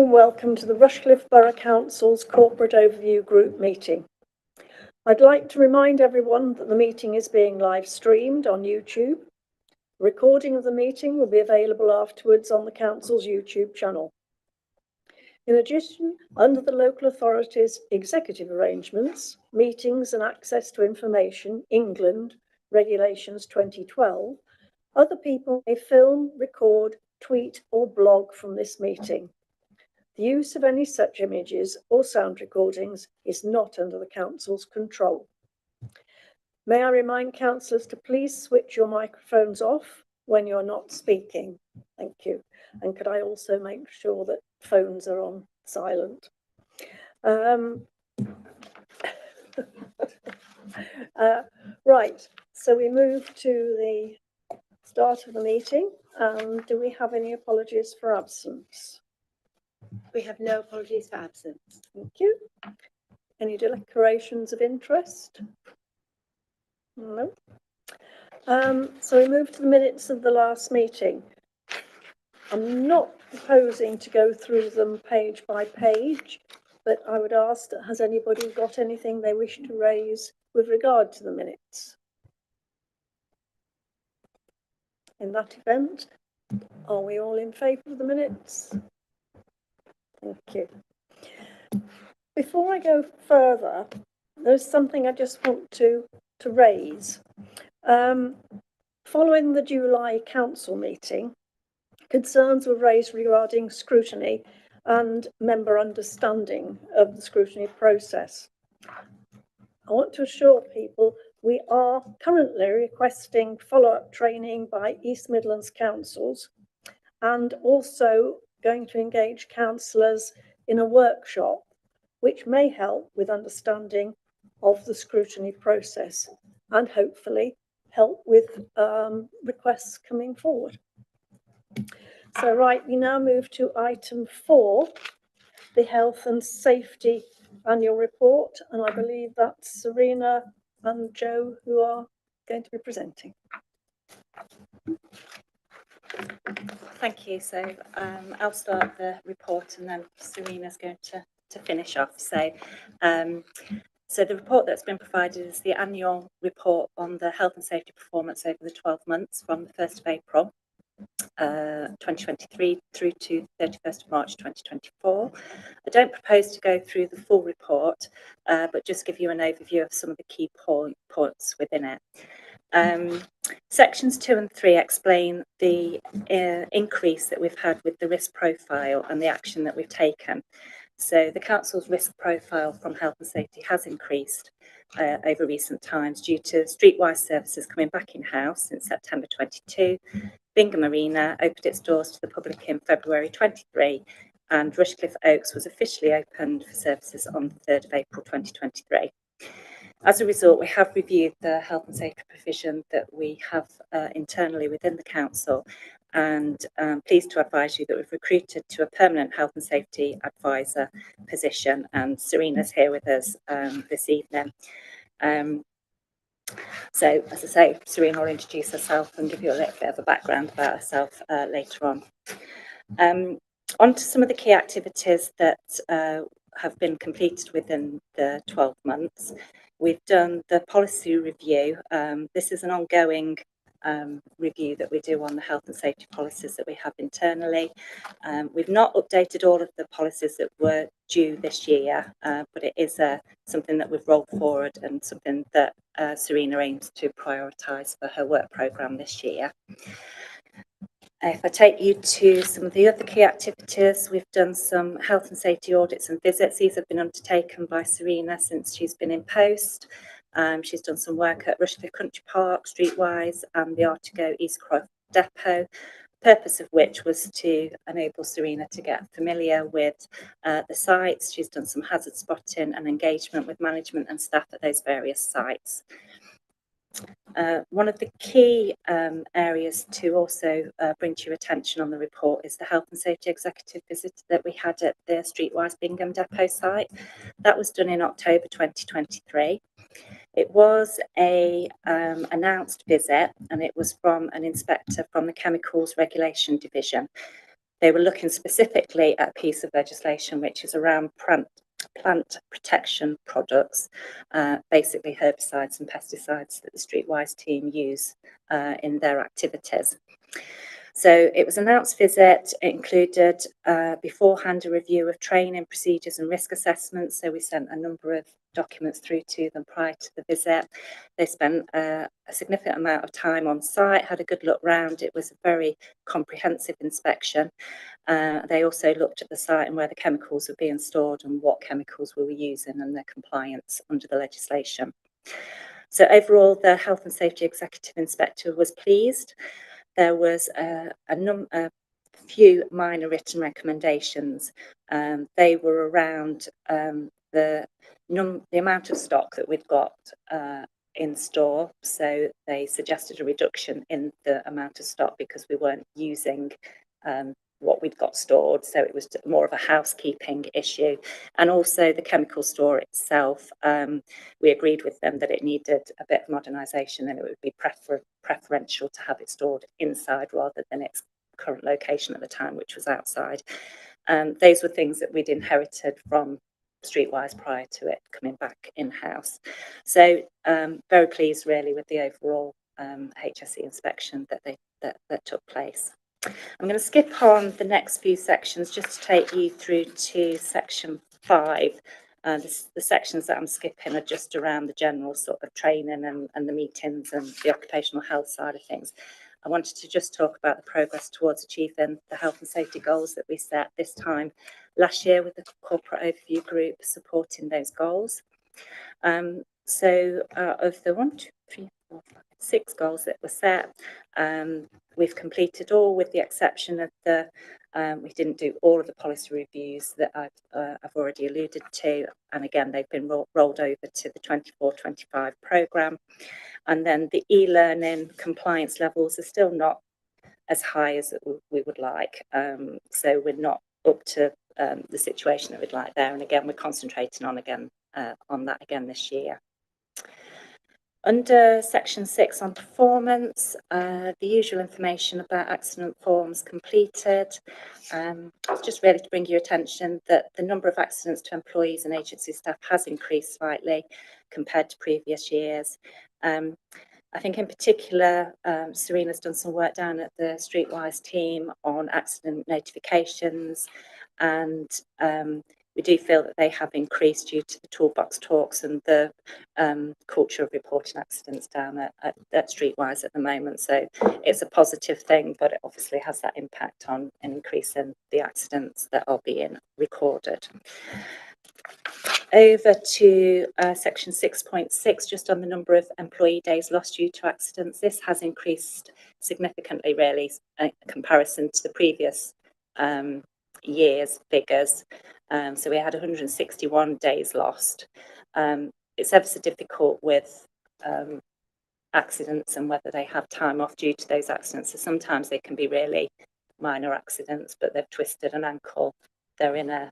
warm welcome to the Rushcliffe Borough Council's Corporate Overview Group meeting. I'd like to remind everyone that the meeting is being live streamed on YouTube. The recording of the meeting will be available afterwards on the Council's YouTube channel. In addition, under the local authority's executive arrangements, meetings and access to information, England, Regulations 2012, other people may film, record, tweet or blog from this meeting. The use of any such images or sound recordings is not under the Council's control. May I remind councillors to please switch your microphones off when you're not speaking. Thank you. And could I also make sure that phones are on silent? Right, so we move to the start of the meeting. Do we have any apologies for absence? We have no apologies for absence. Thank you. Any declarations of interest? No. So we move to the minutes of the last meeting. I'm not proposing to go through them page by page, but I would ask, has anybody got anything they wish to raise with regard to the minutes? In that event, are we all in favour of the minutes? Thank you. Before I go further, there's something I just want to raise. Following the July council meeting, concerns were raised regarding scrutiny and member understanding of the scrutiny process. I want to assure people we are currently requesting follow-up training by East Midlands councils and also going to engage councillors in a workshop which may help with understanding of the scrutiny process and hopefully help with requests coming forward. So right, we now move to item 4, the health and safety annual report, and I believe that's Serena and Joe who are going to be presenting. Thank you. So I'll start the report and then Serena's going to finish off. So the report that's been provided is the annual report on the health and safety performance over the 12 months from the 1st of April 2023 through to 31st of March 2024. I don't propose to go through the full report, but just give you an overview of some of the key points within it. Sections 2 and 3 explain the increase that we've had with the risk profile and the action that we've taken. So the council's risk profile from health and safety has increased over recent times due to streetwise services coming back in-house since September 22. Bingham Arena opened its doors to the public in February 23, and Rushcliffe Oaks was officially opened for services on the 3rd of April 2023. As a result, we have reviewed the health and safety provision that we have internally within the council, and I'm pleased to advise you that we've recruited to a permanent health and safety advisor position, and Serena's here with us this evening. So, as I say, Serena will introduce herself and give you a little bit of a background about herself later on. On to some of the key activities that have been completed within the 12 months. We've done the policy review. This is an ongoing review that we do on the health and safety policies that we have internally. We've not updated all of the policies that were due this year, but it is something that we've rolled forward and something that Serena aims to prioritise for her work programme this year. If I take you to some of the other key activities, we've done some health and safety audits and visits. These have been undertaken by Serena since she's been in post. She's done some work at Rushcliffe Country Park, Streetwise, and the Artigo East Croft Depot, the purpose of which was to enable Serena to get familiar with the sites. She's done some hazard spotting and engagement with management and staff at those various sites. One of the key areas to also bring to your attention on the report is the health and safety executive visit that we had at the Streetwise Bingham Depot site. That was done in October 2023. It was a announced visit, and it was from an inspector from the Chemicals Regulation Division. They were looking specifically at a piece of legislation which is around plant protection products, basically herbicides and pesticides that the Streetwise team use in their activities. So it was an announced visit. It included beforehand a review of training procedures and risk assessments. So we sent a number of documents through to them prior to the visit. They spent a significant amount of time on site, had a good look round. It was a very comprehensive inspection. They also looked at the site and where the chemicals were being stored and what chemicals we were using and their compliance under the legislation. So overall, the Health and Safety Executive Inspector was pleased. There was a few minor written recommendations. They were around the amount of stock that we've got in store. So they suggested a reduction in the amount of stock because we weren't using what we'd got stored. So it was more of a housekeeping issue. And also the chemical store itself, we agreed with them that it needed a bit of modernisation and it would be preferential to have it stored inside rather than its current location at the time, which was outside. Those were things that we'd inherited from Streetwise prior to it coming back in-house. So very pleased really with the overall HSE inspection that took place. I'm going to skip on the next few sections just to take you through to section 5. The sections that I'm skipping are just around the general sort of training and the meetings and the occupational health side of things. I wanted to just talk about the progress towards achieving the health and safety goals that we set this time last year with the corporate overview group supporting those goals. So of the 1, 2, 3, 4, 5, 6 goals that were set, we've completed all with the exception of the, we didn't do all of the policy reviews that I've already alluded to. And again, they've been rolled over to the 24-25 programme. And then the e-learning compliance levels are still not as high as we would like. So we're not up to the situation that we'd like there. And again, we're concentrating on that again this year. Under section 6 on performance, the usual information about accident forms completed. It's just really to bring your attention that the number of accidents to employees and agency staff has increased slightly compared to previous years. I think in particular, Serena's done some work down at the Streetwise team on accident notifications, and we do feel that they have increased due to the toolbox talks and the culture of reporting accidents down at Streetwise at the moment. So it's a positive thing, but it obviously has that impact on an increase in the accidents that are being recorded. Over to section 6.6, just on the number of employee days lost due to accidents. This has increased significantly, really, in comparison to the previous year's figures. So we had 161 days lost. It's ever so difficult with accidents and whether they have time off due to those accidents. So sometimes they can be really minor accidents, but they've twisted an ankle. They're in a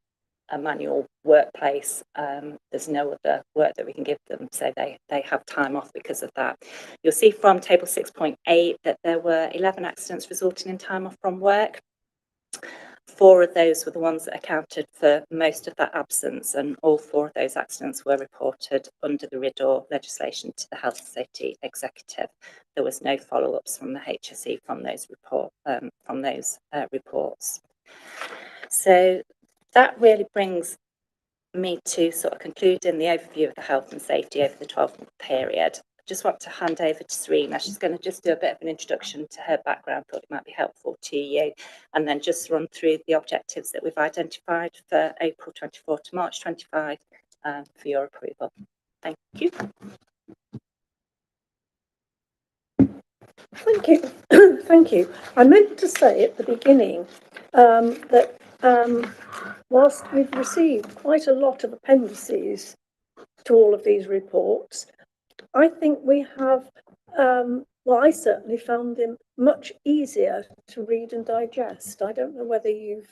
manual workplace. There's no other work that we can give them, so they have time off because of that. You'll see from table 6.8 that there were 11 accidents resulting in time off from work. 4 of those were the ones that accounted for most of that absence, and all 4 of those accidents were reported under the RIDDOR legislation to the Health and Safety Executive. There was no follow-ups from the HSE from those reports. So that really brings me to sort of concluding the overview of the health and safety over the 12-month period. I just want to hand over to Serena. She's going to just do a bit of an introduction to her background. Thought it might be helpful to you, and then just run through the objectives that we've identified for April 24 to March 25 for your approval. Thank you. Thank you. Thank you. I meant to say at the beginning that whilst we've received quite a lot of appendices to all of these reports, I think we have, well, I certainly found them much easier to read and digest. I don't know whether you've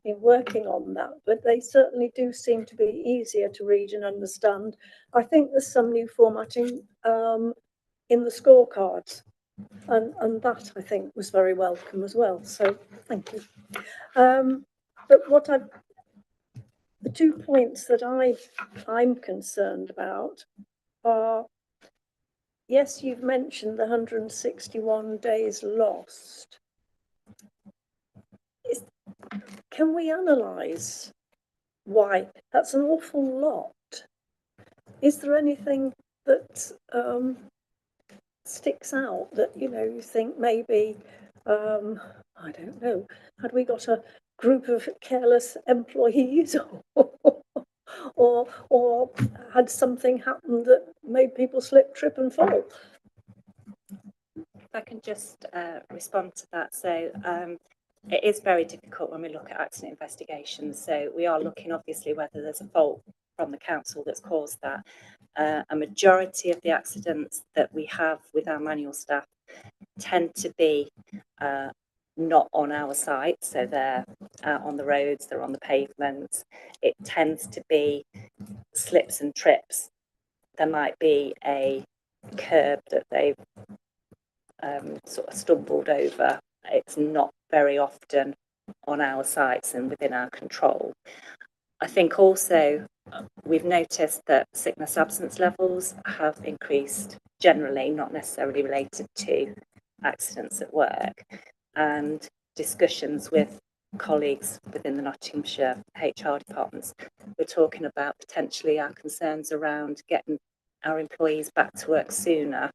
been working on that, but they certainly do seem to be easier to read and understand. I think there's some new formatting in the scorecards and that I think was very welcome as well. So thank you. But the 2 points that I'm concerned about are, yes, you've mentioned the 161 days lost. Can we analyse why? That's an awful lot. Is there anything that sticks out that, you think maybe, I don't know, had we got a group of careless employees or had something happened that made people slip, trip and fall? If I can just respond to that. So it is very difficult when we look at accident investigations. So we are looking obviously whether there's a fault from the council that's caused that. A majority of the accidents that we have with our manual staff tend to be not on our site, so they're out on the roads, they're on the pavements. It tends to be slips and trips. There might be a curb that they've sort of stumbled over. It's not very often on our sites and within our control. I think also we've noticed that sickness absence levels have increased generally, not necessarily related to accidents at work, and discussions with colleagues within the Nottinghamshire HR departments, we're talking about potentially our concerns around getting our employees back to work sooner,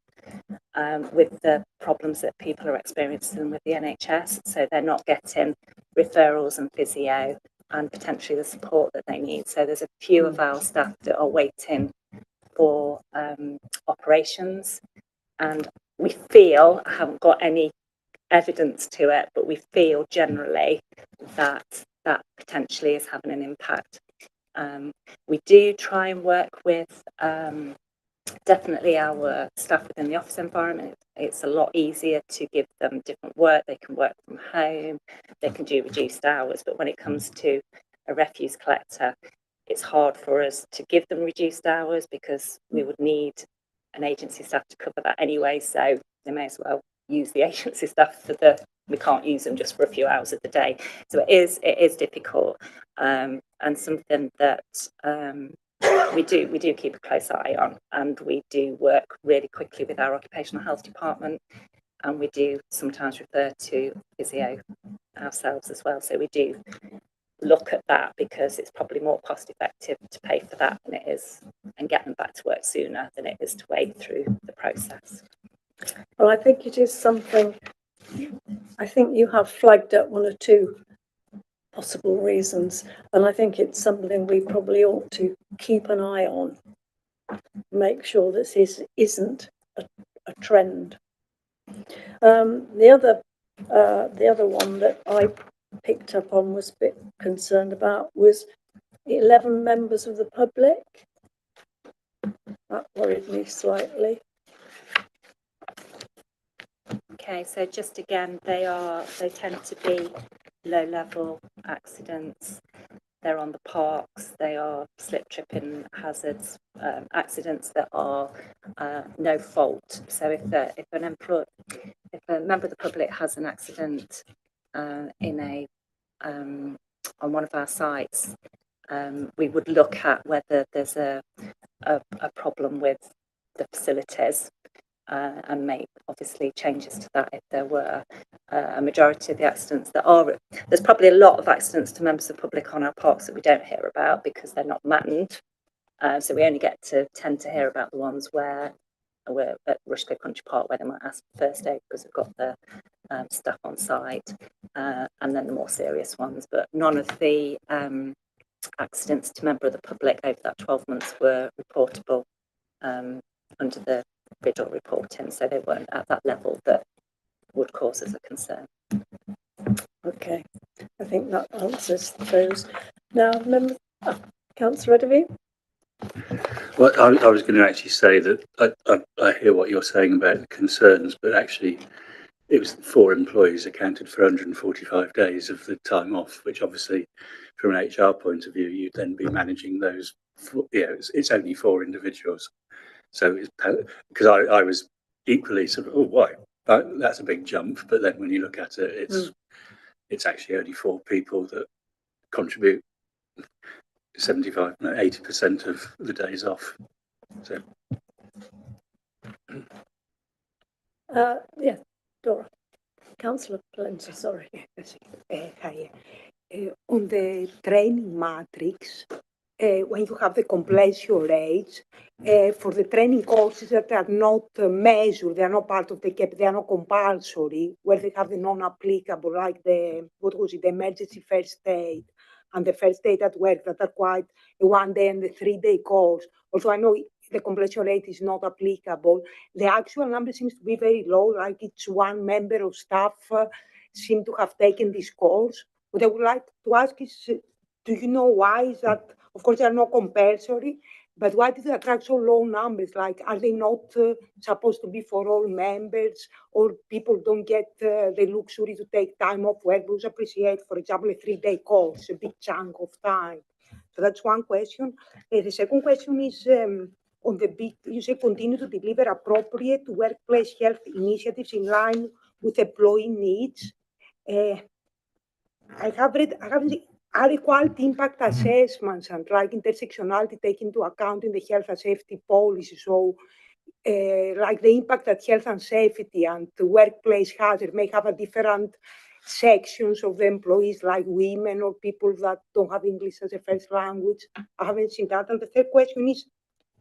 with the problems that people are experiencing with the NHS. So they're not getting referrals and physio and potentially the support that they need. So there's a few of our staff that are waiting for operations, and we feel, I haven't got any evidence to it, but we feel generally that that potentially is having an impact. We do try and work with definitely our staff within the office environment. It's a lot easier to give them different work. They can work from home, they can do reduced hours, but when it comes to a refuse collector, it's hard for us to give them reduced hours because we would need an agency staff to cover that anyway, so they may as well use the agency staff we can't use them just for a few hours of the day. So it is difficult, and something that we do keep a close eye on, and we do work really quickly with our occupational health department, and we do sometimes refer to physio ourselves as well. So we do look at that because it's probably more cost effective to pay for that than it is and get them back to work sooner than it is to wade through the process. Well, I think it is something, I think you have flagged up 1 or 2 possible reasons, and I think it's something we probably ought to keep an eye on, make sure this isn't a trend. The other one that I picked up on, was a bit concerned about, was 11 members of the public. That worried me slightly. Okay, so just again, they tend to be low-level accidents. They're on the parks. They are slip, tripping hazards, accidents that are no fault. So if a member of the public has an accident on one of our sites, we would look at whether there's a problem with the facilities, and make obviously changes to that if there were. A majority of the accidents there's probably a lot of accidents to members of the public on our parks that we don't hear about because they're not manned. So we only tend to hear about the ones where we're at Rushcliffe Country Park, where they might ask for first aid because we've got the staff on site, and then the more serious ones. But none of the accidents to member of the public over that 12 months were reportable under the VIDL reporting, so they weren't at that level that would cause us a concern. Okay, I think that answers those. Now, Councillor Edavie? Well, I was going to actually say that I hear what you're saying about the concerns, but actually it was 4 employees accounted for 145 days of the time off, which obviously from an HR point of view, you'd then be managing those. It's only 4 individuals. So because I was equally sort of, oh, why? That's a big jump, but then when you look at it, it's actually only 4 people that contribute 80% of the days off. So, yeah, Dora. Councillor Plenty, sorry. Hi. On the training matrix, when you have the completion rates, for the training courses that are not measured, they are not part of the CAP, they are not compulsory, where they have the non-applicable, like the emergency first aid and the first aid at work, that are quite a 1 day and a 3 day course. Also, I know the completion rate is not applicable. The actual number seems to be very low, like it's 1 member of staff seem to have taken this course. What I would like to ask is, do you know why is that? Of course, they are not compulsory, but why did they attract so low numbers? Like, are they not supposed to be for all members, or people don't get the luxury to take time off work? Those appreciate, for example, a 3 day course, a big chunk of time. So that's one question. The second question is on the bit, you say continue to deliver appropriate workplace health initiatives in line with employee needs. I have read, are equality impact assessments and like intersectionality taken into account in the health and safety policy? So, like the impact that health and safety and the workplace hazard may have a different sections of the employees, like women or people that don't have English as a first language. I haven't seen that. And the third question is,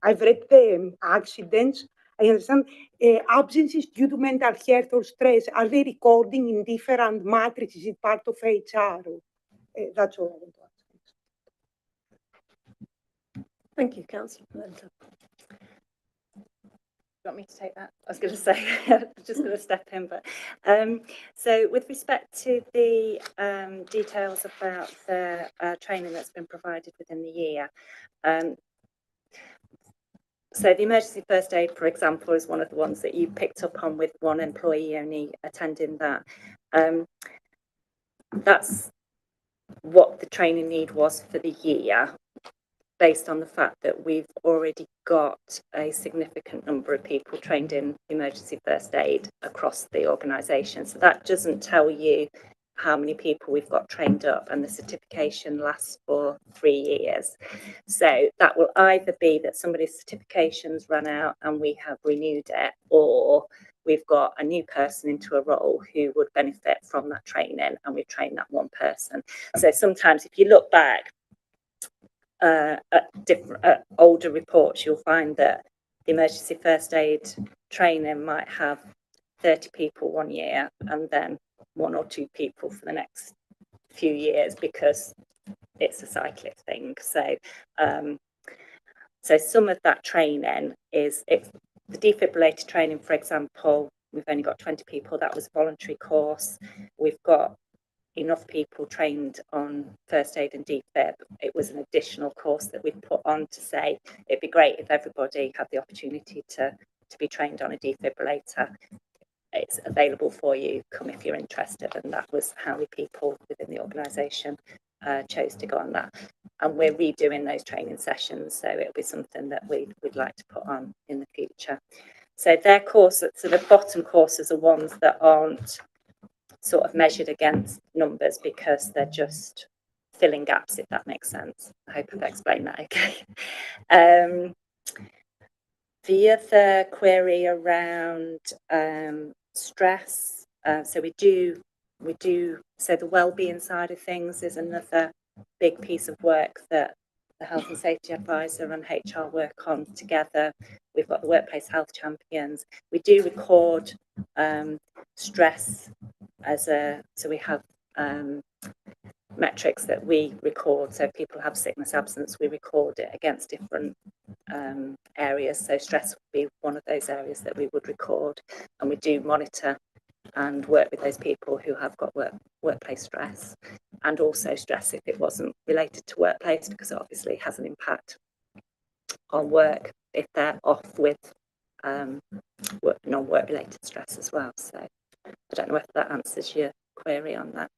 I've read the accidents. I understand absences due to mental health or stress. Are they recording in different matrices? Is it part of HR? That's all I want to ask. Thank you, Councillor Plenty. You want me to take that? I was going to say, I'm just going to step in, but so with respect to the details about the training that's been provided within the year, so the emergency first aid, for example, is one of the ones that you picked up on with 1 employee only attending that. That's what the training need was for the year, based on the fact that we've already got a significant number of people trained in emergency first aid across the organisation. So that doesn't tell you how many people we've got trained up, and the certification lasts for 3 years. So that will either be that somebody's certification's run out and we have renewed it, or we've got a new person into a role who would benefit from that training, and we've trained that one person. So sometimes if you look back at older reports, you'll find that the emergency first aid training might have 30 people 1 year and then 1 or 2 people for the next few years, because it's a cyclic thing. So so some of that training is, it's the defibrillator training, for example, we've only got 20 people. That was a voluntary course. We've got enough people trained on first aid and defib. It was an additional course that we put on to say it'd be great if everybody had the opportunity to be trained on a defibrillator. It's available for you, come if you're interested. And that was how many people within the organisation chose to go on that. And we're redoing those training sessions, so it'll be something that we'd like to put on in the future. So their courses, so the bottom courses are ones that aren't sort of measured against numbers, because they're just filling gaps, if that makes sense. I hope I've explained that okay. The other query around stress, so we do, so the wellbeing side of things is another big piece of work that the Health and Safety Advisor and HR work on together. We've got the Workplace Health Champions. We do record stress as so we have metrics that we record. So if people have sickness absence, we record it against different areas. So stress would be one of those areas that we would record, and we do monitor and work with those people who have got workplace stress, and also stress if it wasn't related to workplace, because it obviously has an impact on work if they're off with non-work related stress as well. So I don't know whether that answers your query on that.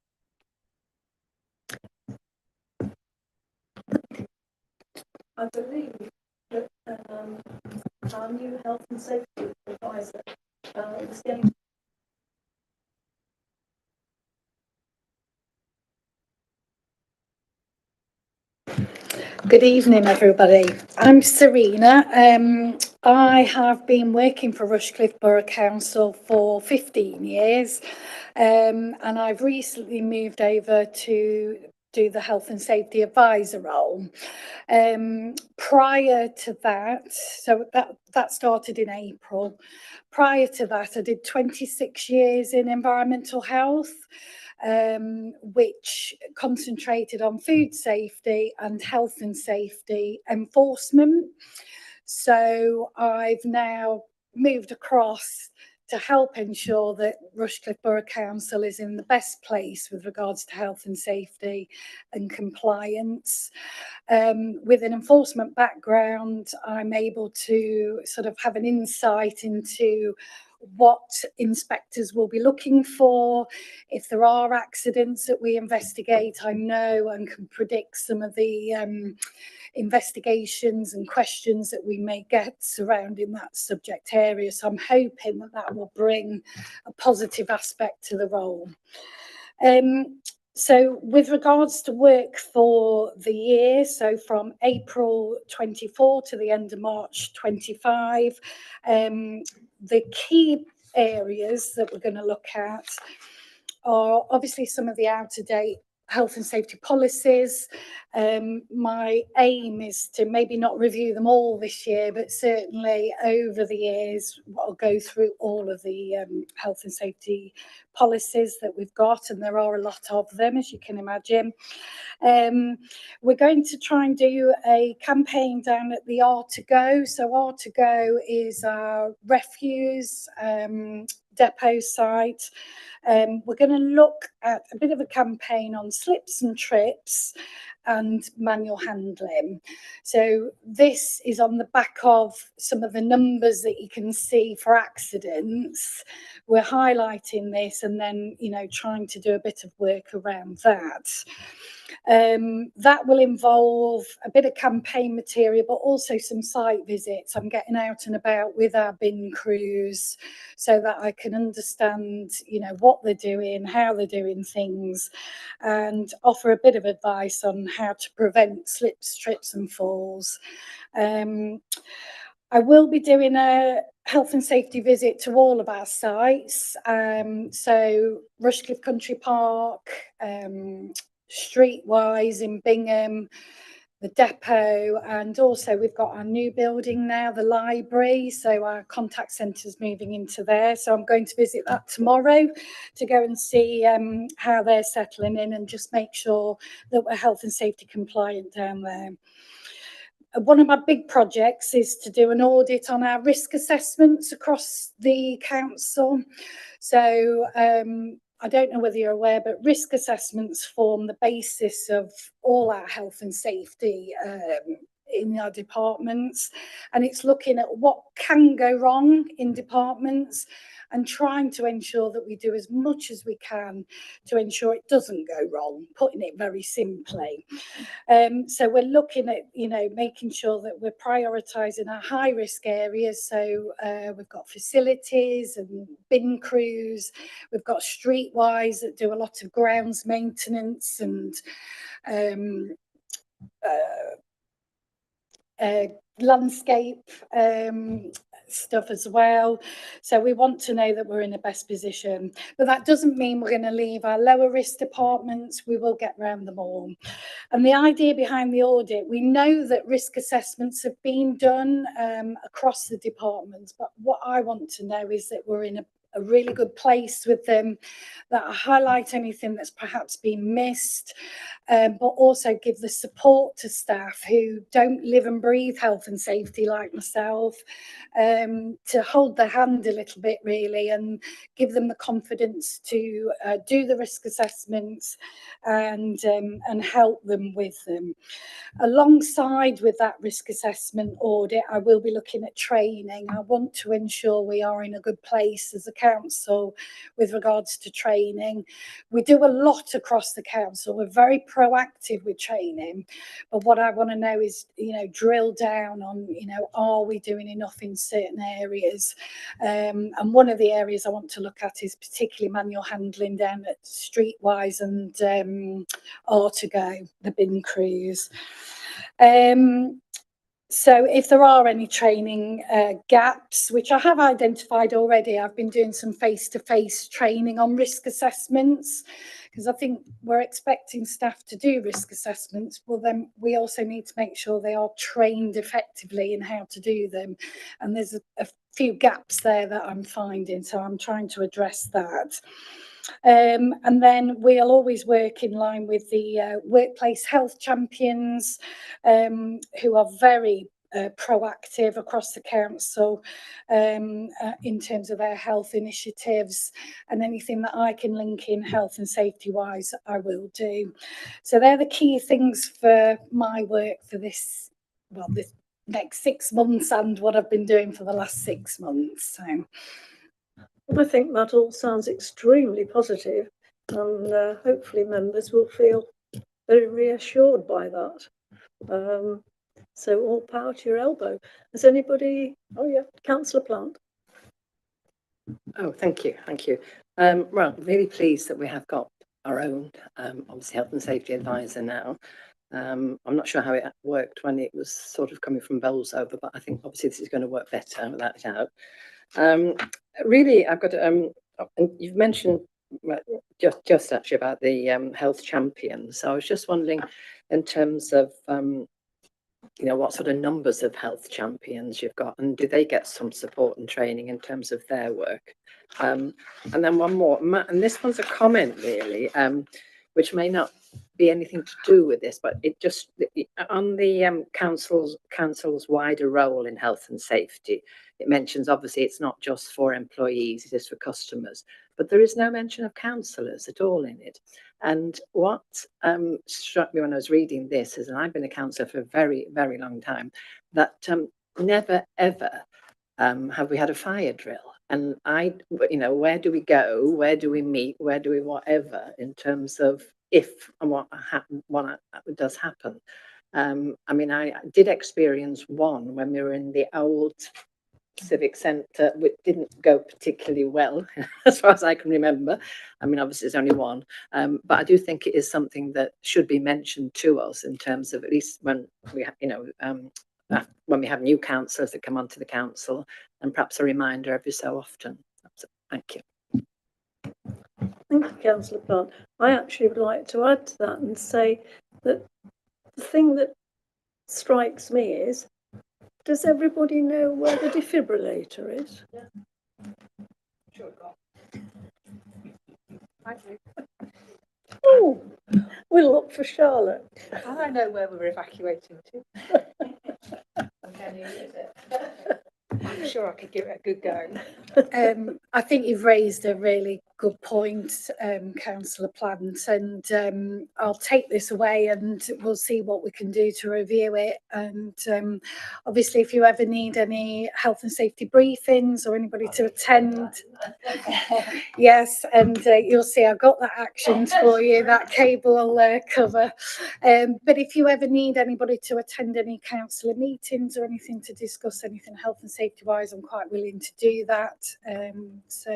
I believe that our new health and safety advisor is going to Good evening, everybody. I'm Serena. I have been working for Rushcliffe Borough Council for 15 years, and I've recently moved over to do the health and safety advisor role. Prior to that, so that started in April. Prior to that, I did 26 years in environmental health, which concentrated on food safety and health and safety enforcement. So I've now moved across to help ensure that Rushcliffe Borough Council is in the best place with regards to health and safety and compliance. With an enforcement background, I'm able to sort of have an insight into what inspectors will be looking for. If there are accidents that we investigate, I know and can predict some of the investigations and questions that we may get surrounding that subject area. So I'm hoping that that will bring a positive aspect to the role. So with regards to work for the year, so from April 24 to the end of March 25, the key areas that we're going to look at are obviously some of the out-of-date health and safety policies. My aim is to maybe not review them all this year, but certainly over the years, I'll go through all of the health and safety policies that we've got, and there are a lot of them, as you can imagine. We're going to try and do a campaign down at the R2Go. So R2Go is our refuse depot site. We're going to look at a bit of a campaign on slips and trips and manual handling. So this is on the back of some of the numbers that you can see for accidents. We're highlighting this and then, you know, trying to do a bit of work around that. That will involve a bit of campaign material, but also some site visits. I'm getting out and about with our bin crews so that I can understand, you know, what they're doing, how they're doing things, and offer a bit of advice on how to prevent slips, trips and falls. I will be doing a health and safety visit to all of our sites. So Rushcliffe Country Park, Streetwise in Bingham, the depot, and also we've got our new building now, the library. So our contact centre's moving into there. So I'm going to visit that tomorrow to go and see how they're settling in and just make sure that we're health and safety compliant down there. One of my big projects is to do an audit on our risk assessments across the council. So I don't know whether you're aware, but risk assessments form the basis of all our health and safety in our departments. And it's looking at what can go wrong in departments and trying to ensure that we do as much as we can to ensure it doesn't go wrong, putting it very simply. So we're looking at, you know, making sure that we're prioritising our high risk areas. So we've got facilities and bin crews. We've got Streetwise that do a lot of grounds maintenance and landscape stuff as well. So we want to know that we're in the best position, but that doesn't mean we're going to leave our lower risk departments. We will get round them all. And the idea behind the audit, we know that risk assessments have been done across the departments, but what I want to know is that we're in a really good place with them, that I highlight anything that's perhaps been missed, but also give the support to staff who don't live and breathe health and safety like myself, to hold their hand a little bit really and give them the confidence to do the risk assessments and help them with them. Alongside with that risk assessment audit, I will be looking at training. I want to ensure we are in a good place as a council with regards to training. We do a lot across the council. We're very proactive with training, but what I want to know is, you know, drill down on, you know, are we doing enough in certain areas? And one of the areas I want to look at is particularly manual handling down at Streetwise and R2Go, the bin crews. So if there are any training gaps, which I have identified already, I've been doing some face-to-face training on risk assessments, because I think we're expecting staff to do risk assessments. Well, then we also need to make sure they are trained effectively in how to do them. And there's a few gaps there that I'm finding, so I'm trying to address that. And then we'll always work in line with the workplace health champions, who are very proactive across the council in terms of their health initiatives, and anything that I can link in health and safety wise, I will do. So they're the key things for my work for this next 6 months and what I've been doing for the last 6 months. So I think that all sounds extremely positive, and hopefully members will feel very reassured by that. So all power to your elbow. Has anybody? Oh yeah, Councillor Plant. Oh, thank you. Well, really pleased that we have got our own, obviously, health and safety advisor now. I'm not sure how it worked when it was sort of coming from Bolsover, but I think obviously this is going to work better without a doubt. Really, I've got, and you've mentioned just actually about the health champions. So I was just wondering, in terms of, what sort of numbers of health champions you've got, and do they get some support and training in terms of their work? And then one more, and this one's a comment really, which may not be anything to do with this, but it just on the council's wider role in health and safety, it mentions obviously it's not just for employees, it is for customers, but there is no mention of councillors at all in it. And what struck me when I was reading this is, and I've been a councillor for a very, very long time, that never ever have we had a fire drill. And where do we go? Where do we meet? Where do we whatever in terms of if and what does happen? I mean, I did experience one when we were in the old civic centre, which didn't go particularly well, as far as I can remember. I mean, obviously there's only one, but I do think it is something that should be mentioned to us in terms of, at least when we have, when we have new councillors that come onto the council, and perhaps a reminder every so often. So, thank you. Thank you, Councillor Plant. I actually would like to add to that and say that the thing that strikes me is, does everybody know where the defibrillator is? Yeah. Sure, I do. Oh, we'll look for Charlotte. I know where we're evacuating to. Can you use it? I'm sure I could give it a good go. I think you've raised a really good point, Councillor Plant, and I'll take this away and we'll see what we can do to review it. And obviously, if you ever need any health and safety briefings or anybody to attend, yes, and you'll see I've got that actions for you, that cable cover. But if you ever need anybody to attend any councillor meetings or anything to discuss anything health and safety wise, I'm quite willing to do that. So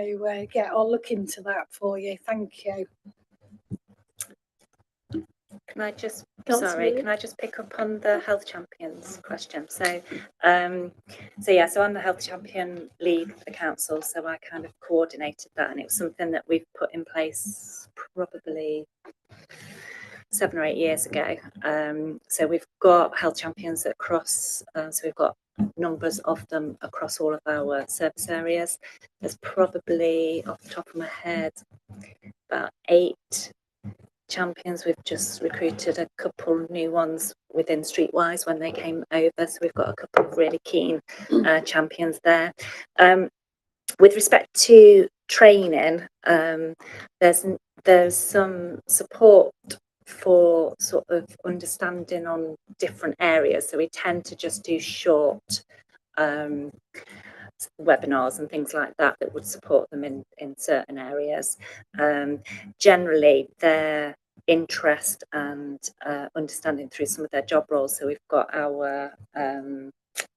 yeah, I'll look into that for you. Thank you. Can I just, Councillor sorry, can I just pick up on the health champions question? So, so I'm the health champion lead for the council, so I kind of coordinated that, and it was something that we've put in place probably 7 or 8 years ago. So we've got health champions across, so we've got numbers of them across all of our service areas. There's probably, off the top of my head, about 8 champions. We've just recruited a couple new ones within Streetwise when they came over, so we've got a couple of really keen champions there. With respect to training, there's some support for sort of understanding on different areas, so we tend to just do short webinars and things like that that would support them in certain areas. Generally, their interest and understanding through some of their job roles. So we've got our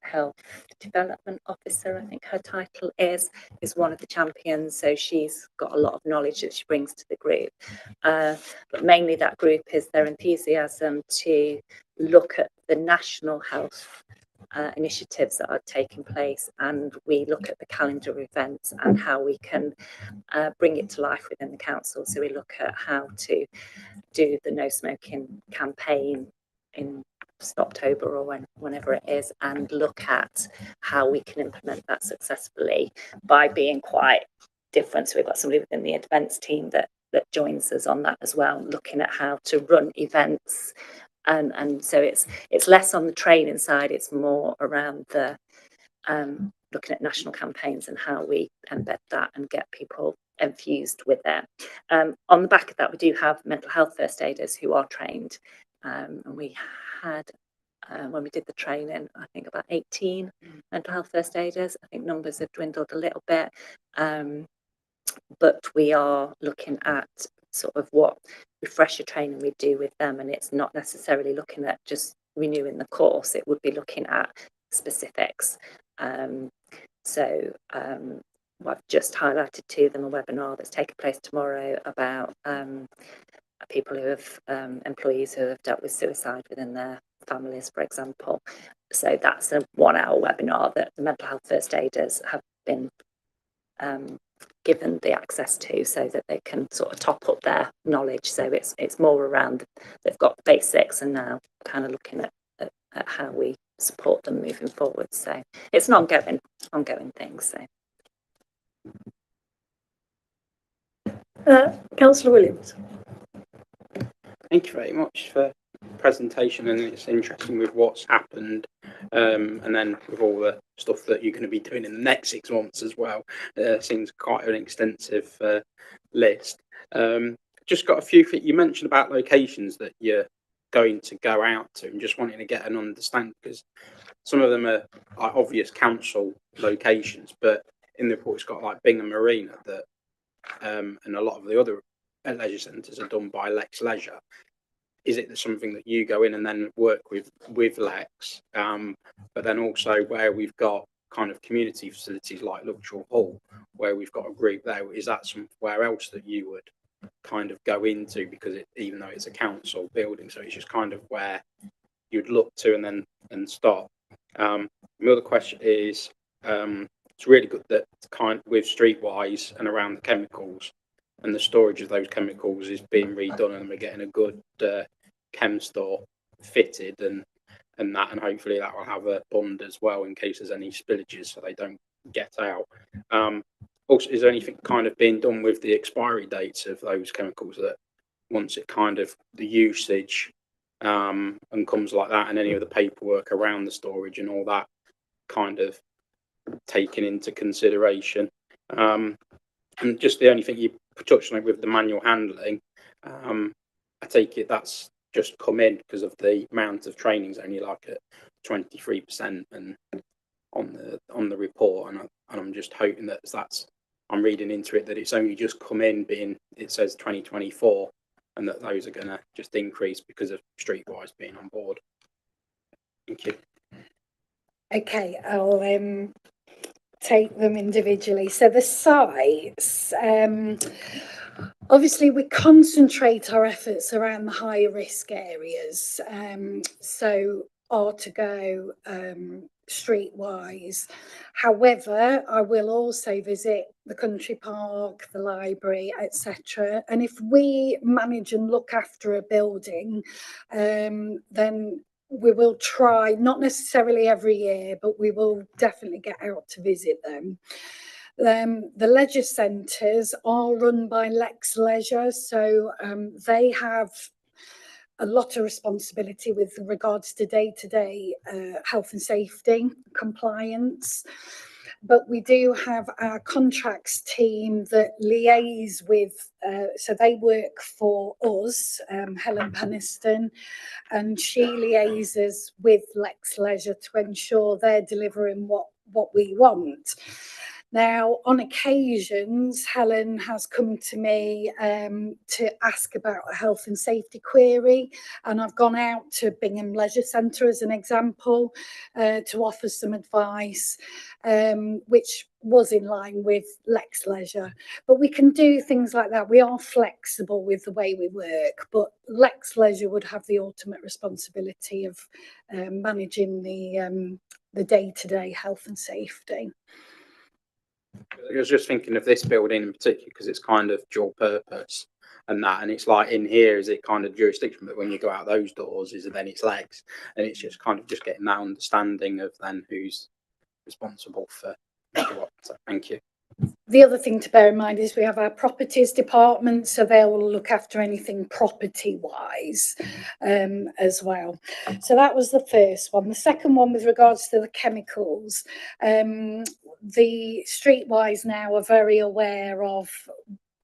Health Development Officer, I think her title is one of the champions. So she's got a lot of knowledge that she brings to the group. But mainly that group is their enthusiasm to look at the national health initiatives that are taking place, and we look at the calendar of events and how we can bring it to life within the council. So we look at how to do the no smoking campaign in October or whenever it is, and look at how we can implement that successfully by being quite different. So we've got somebody within the events team that joins us on that as well, looking at how to run events. And so it's less on the training side, it's more around the looking at national campaigns and how we embed that and get people infused with it. On the back of that, we do have mental health first aiders who are trained, and we had when we did the training, I think about 18 mental health first aiders. I think numbers have dwindled a little bit, but we are looking at sort of what refresher training we do with them, and it's not necessarily looking at just renewing the course, it would be looking at specifics. I've just highlighted to them a webinar that's taking place tomorrow about people who have employees who have dealt with suicide within their families, for example. So that's a 1 hour webinar that the mental health first aiders have been given the access to, so that they can sort of top up their knowledge. So it's more around, they've got basics and now kind of looking at how we support them moving forward. So it's an ongoing thing. So Councillor Williams. Thank you very much for the presentation, and it's interesting with what's happened, and then with all the stuff that you're going to be doing in the next 6 months as well. Seems quite an extensive list. Just got a few things you mentioned about locations that you're going to go out to, and just wanting to get an understanding, because some of them are like obvious council locations, but in the report it's got like Bingham Marina that, and a lot of the other leisure centres are done by Lex Leisure. Is it something that you go in and then work with Lex, but then also where we've got kind of community facilities like Luxury Hall, where we've got a group there, is that somewhere else that you would kind of go into, because even though it's a council building, so it's just kind of where you'd look to and stop. My other question is, it's really good that kind with Streetwise and around the chemicals and the storage of those chemicals is being redone, and we're getting a good chem store fitted and hopefully that will have a bund as well in case there's any spillages so they don't get out. Also, is there anything kind of being done with the expiry dates of those chemicals, that once it kind of the usage and comes like that, and any of the paperwork around the storage and all that kind of taken into consideration? And just the only thing you touched on it with the manual handling, I take it that's just come in because of the amount of trainings, only like at 23% and on the report, and I'm just hoping that's I'm reading into it that it's only just come in, being it says 2024, and that those are going to just increase because of Streetwise being on board. Thank you. Okay, I'll take them individually. So the sites, obviously we concentrate our efforts around the higher risk areas. So R2Go, Streetwise. However, I will also visit the country park, the library, etc. And if we manage and look after a building, then we will try, not necessarily every year, but we will definitely get out to visit them. The leisure centres are run by Lex Leisure, so they have a lot of responsibility with regards to day-to-day health and safety compliance. But we do have our contracts team that liaise with, so they work for us, Helen Penniston, and she liaises with Lex Leisure to ensure they're delivering what we want. Now, on occasions, Helen has come to me to ask about a health and safety query, and I've gone out to Bingham Leisure Centre as an example to offer some advice, which was in line with Lex Leisure. But we can do things like that. We are flexible with the way we work, but Lex Leisure would have the ultimate responsibility of managing the day-to-day health and safety. I was just thinking of this building in particular because it's kind of dual purpose and that, and it's like in here is it kind of jurisdiction, but when you go out those doors, is it then it's legs, and it's just kind of just getting that understanding of then who's responsible for what. So thank you. The other thing to bear in mind is we have our properties department, so they will look after anything property wise as well. So that was the first one. The second one, with regards to the chemicals, the Streetwise now are very aware of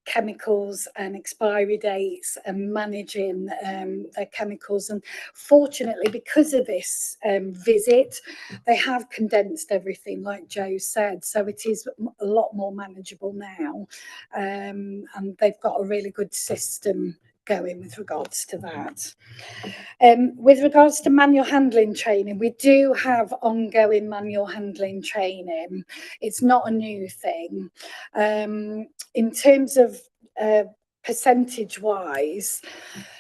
chemicals and expiry dates and managing their chemicals, and fortunately because of this visit they have condensed everything like Joe said, so it is a lot more manageable now, and they've got a really good system going with regards to that. With regards to manual handling training, we do have ongoing manual handling training. It's not a new thing. In terms of percentage wise,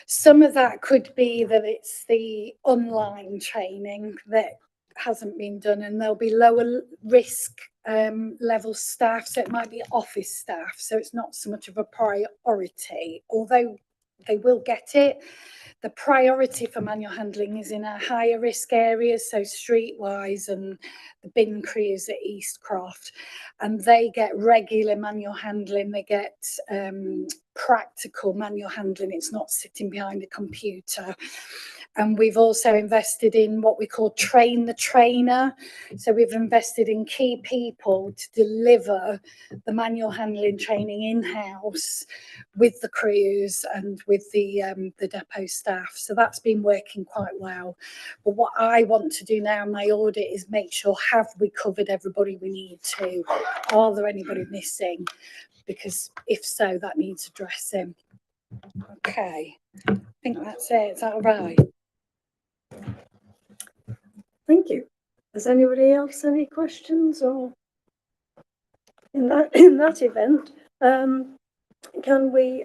some of that could be that it's the online training that hasn't been done, and there'll be lower risk level staff, so it might be office staff, so it's not so much of a priority, although they will get it. The priority for manual handling is in our higher risk areas, so Streetwise and the bin crews at Eastcroft, and they get regular manual handling. They get practical manual handling. It's not sitting behind a computer. And we've also invested in what we call train the trainer. So we've invested in key people to deliver the manual handling training in-house with the crews and with the depot staff. So that's been working quite well. But what I want to do now in my audit is make sure, have we covered everybody we need to? Are there anybody missing? Because if so, that needs addressing. Okay, I think that's it. Is that all right? Thank you. Has anybody else any questions? Or in that event, can we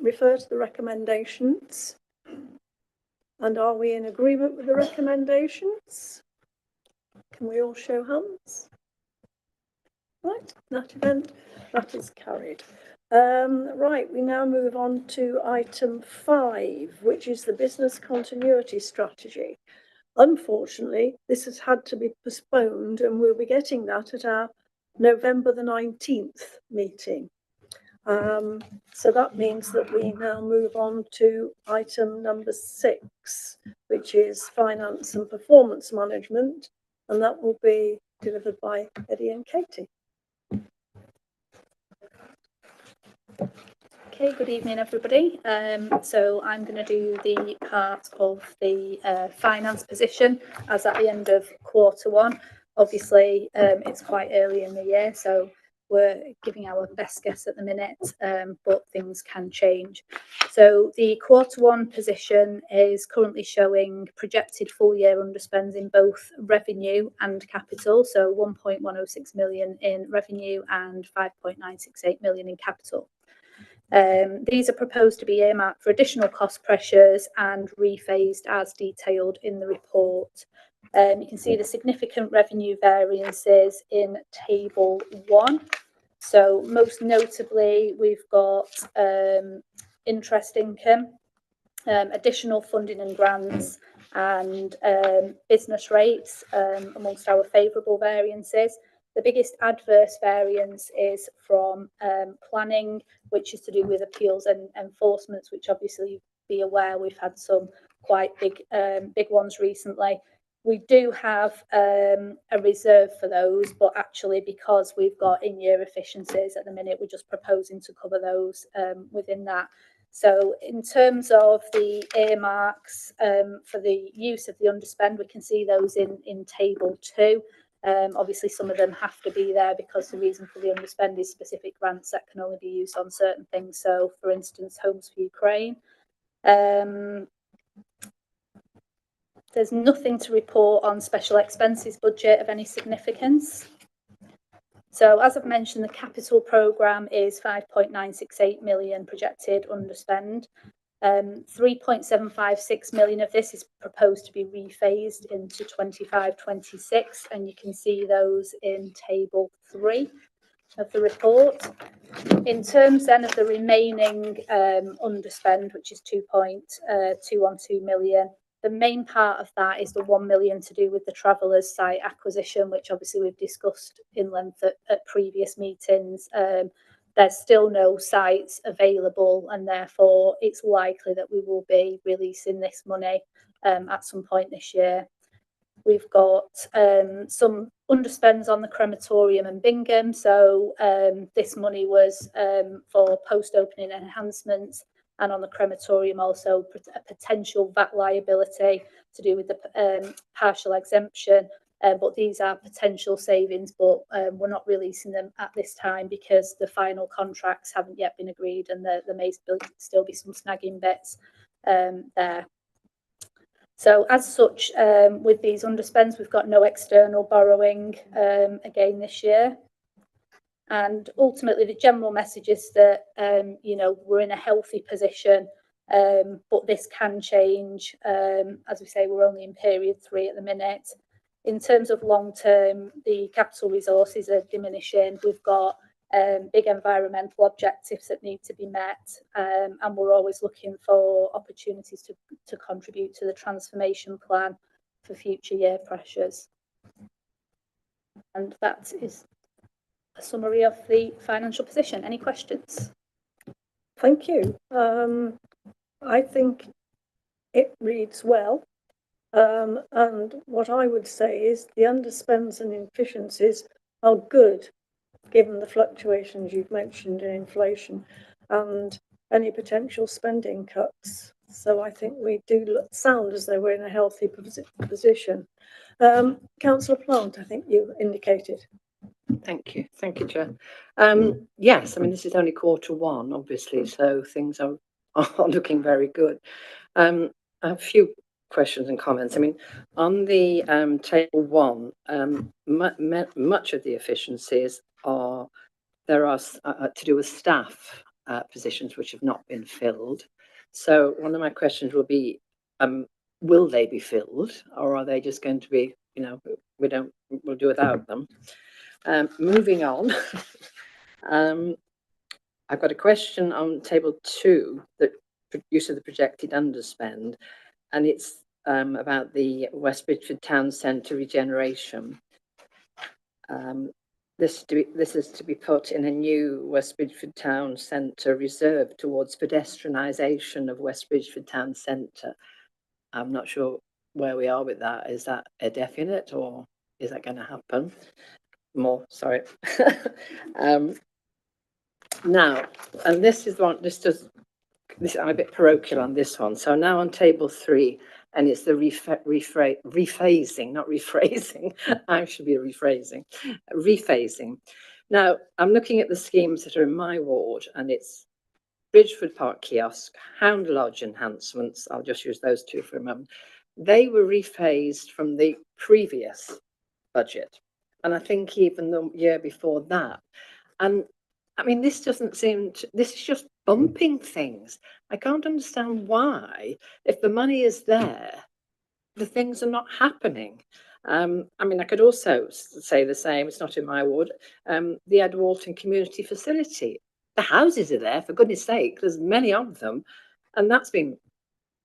refer to the recommendations? And are we in agreement with the recommendations? Can we all show hands? Right, that event, that is carried. Right, we now move on to item 5, which is the business continuity strategy. Unfortunately, this has had to be postponed, and we'll be getting that at our November the 19th meeting. So that means that we now move on to item number 6, which is finance and performance management, and that will be delivered by Eddie and Katie. Okay, good evening everybody. So I'm going to do the part of the finance position as at the end of Q1. Obviously it's quite early in the year, so we're giving our best guess at the minute, but things can change. So the Q1 position is currently showing projected full year underspends in both revenue and capital, so 1.106 million in revenue and 5.968 million in capital. These are proposed to be earmarked for additional cost pressures and rephased as detailed in the report. You can see the significant revenue variances in table 1. So most notably, we've got interest income, additional funding and grants, and business rates amongst our favourable variances. The biggest adverse variance is from planning, which is to do with appeals and enforcements, which obviously you'll be aware we've had some quite big ones recently. We do have a reserve for those, but actually because we've got in-year efficiencies at the minute, we're just proposing to cover those within that. So in terms of the earmarks for the use of the underspend, we can see those in table 2. Obviously, some of them have to be there because the reason for the underspend is specific grants that can only be used on certain things. So, for instance, Homes for Ukraine. There's nothing to report on special expenses budget of any significance. So, as I've mentioned, the capital programme is 5.968 million projected underspend. 3.756 million of this is proposed to be rephased into 25-26, and you can see those in table 3 of the report. In terms then of the remaining underspend, which is 2.212 million, the main part of that is the 1 million to do with the Travellers site acquisition, which obviously we've discussed in length at previous meetings. There's still no sites available, and therefore it's likely that we will be releasing this money at some point this year. We've got some underspends on the crematorium and Bingham. So this money was for post-opening enhancements, and on the crematorium also a potential VAT liability to do with the partial exemption. But these are potential savings, but we're not releasing them at this time because the final contracts haven't yet been agreed, and there may still be some snagging bits there. So as such, with these underspends, we've got no external borrowing again this year. And ultimately, the general message is that, we're in a healthy position, but this can change. As we say, we're only in period 3 at the minute. In terms of long term, the capital resources are diminishing. We've got big environmental objectives that need to be met, and we're always looking for opportunities to contribute to the transformation plan for future year pressures. And that is a summary of the financial position. Any questions? Thank you. I think it reads well. And what I would say is the underspends and inefficiencies are good, given the fluctuations you've mentioned in inflation and any potential spending cuts. So I think we do sound as though we're in a healthy position. Councillor Plant, I think you indicated. Thank you, Chair. Yes, I mean, this is only Q1, obviously, so things are looking very good. I have a few questions and comments. I mean, on the table 1, much of the efficiencies are to do with staff positions which have not been filled. So one of my questions will be, will they be filled, or are they just going to be, we'll do without them? Moving on, I've got a question on table 2, the use of the projected underspend, and it's about the West Bridgford Town Centre regeneration. This is to be put in a new West Bridgford Town Centre reserve towards pedestrianisation of West Bridgford Town Centre. I'm not sure where we are with that. Is that a definite, or is that going to happen? More, sorry. Now, and this is one, I'm a bit parochial on this one. So now on table 3, and it's the rephasing, not rephrasing. I should be rephrasing. Rephasing. Now, I'm looking at the schemes that are in my ward, and it's Bridgford Park kiosk, Hound Lodge enhancements. I'll just use those 2 for a moment. They were rephased from the previous budget, and I think even the year before that. And I mean, this doesn't seem to, this is just bumping things. I can't understand why, if the money is there, the things are not happening. I mean, I could also say the same, it's not in my ward, the Ed Walton Community Facility. The houses are there, for goodness sake, there's many of them, and that's been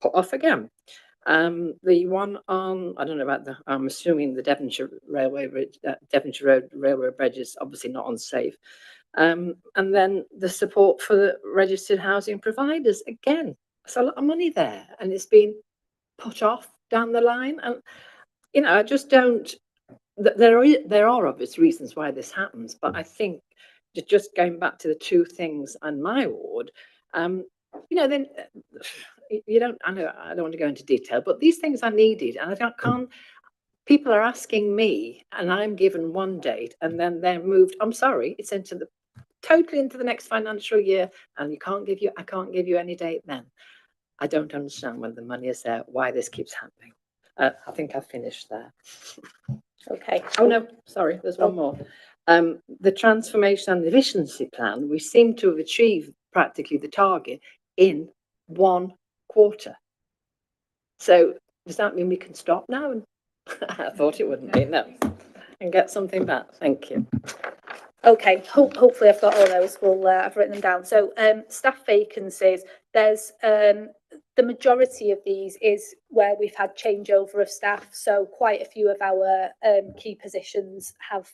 put off again. The one on, I don't know about the, I'm assuming the Devonshire Railway Bridge, Devonshire Road Railway Bridge is obviously not unsafe. And then the support for the registered housing providers, again, there's a lot of money there, and it's been put off down the line. And, I just don't, there are obvious reasons why this happens, but I think just going back to the 2 things on my ward, then you don't, I know I don't want to go into detail, but these things are needed, and people are asking me, and I'm given one date, and then they're moved. I'm sorry, it's totally into the next financial year, and I can't give you any date then. I don't understand when the money is there, why this keeps happening. I think I've finished there. Okay. Oh no, sorry, there's one more. The transformation and efficiency plan, we seem to have achieved practically the target in 1 quarter. So does that mean we can stop now? And I thought it wouldn't be, no. And get something back. Thank you. Okay, hopefully I've got all those. I've written them down. So staff vacancies, there's the majority of these is where we've had changeover of staff. So quite a few of our key positions have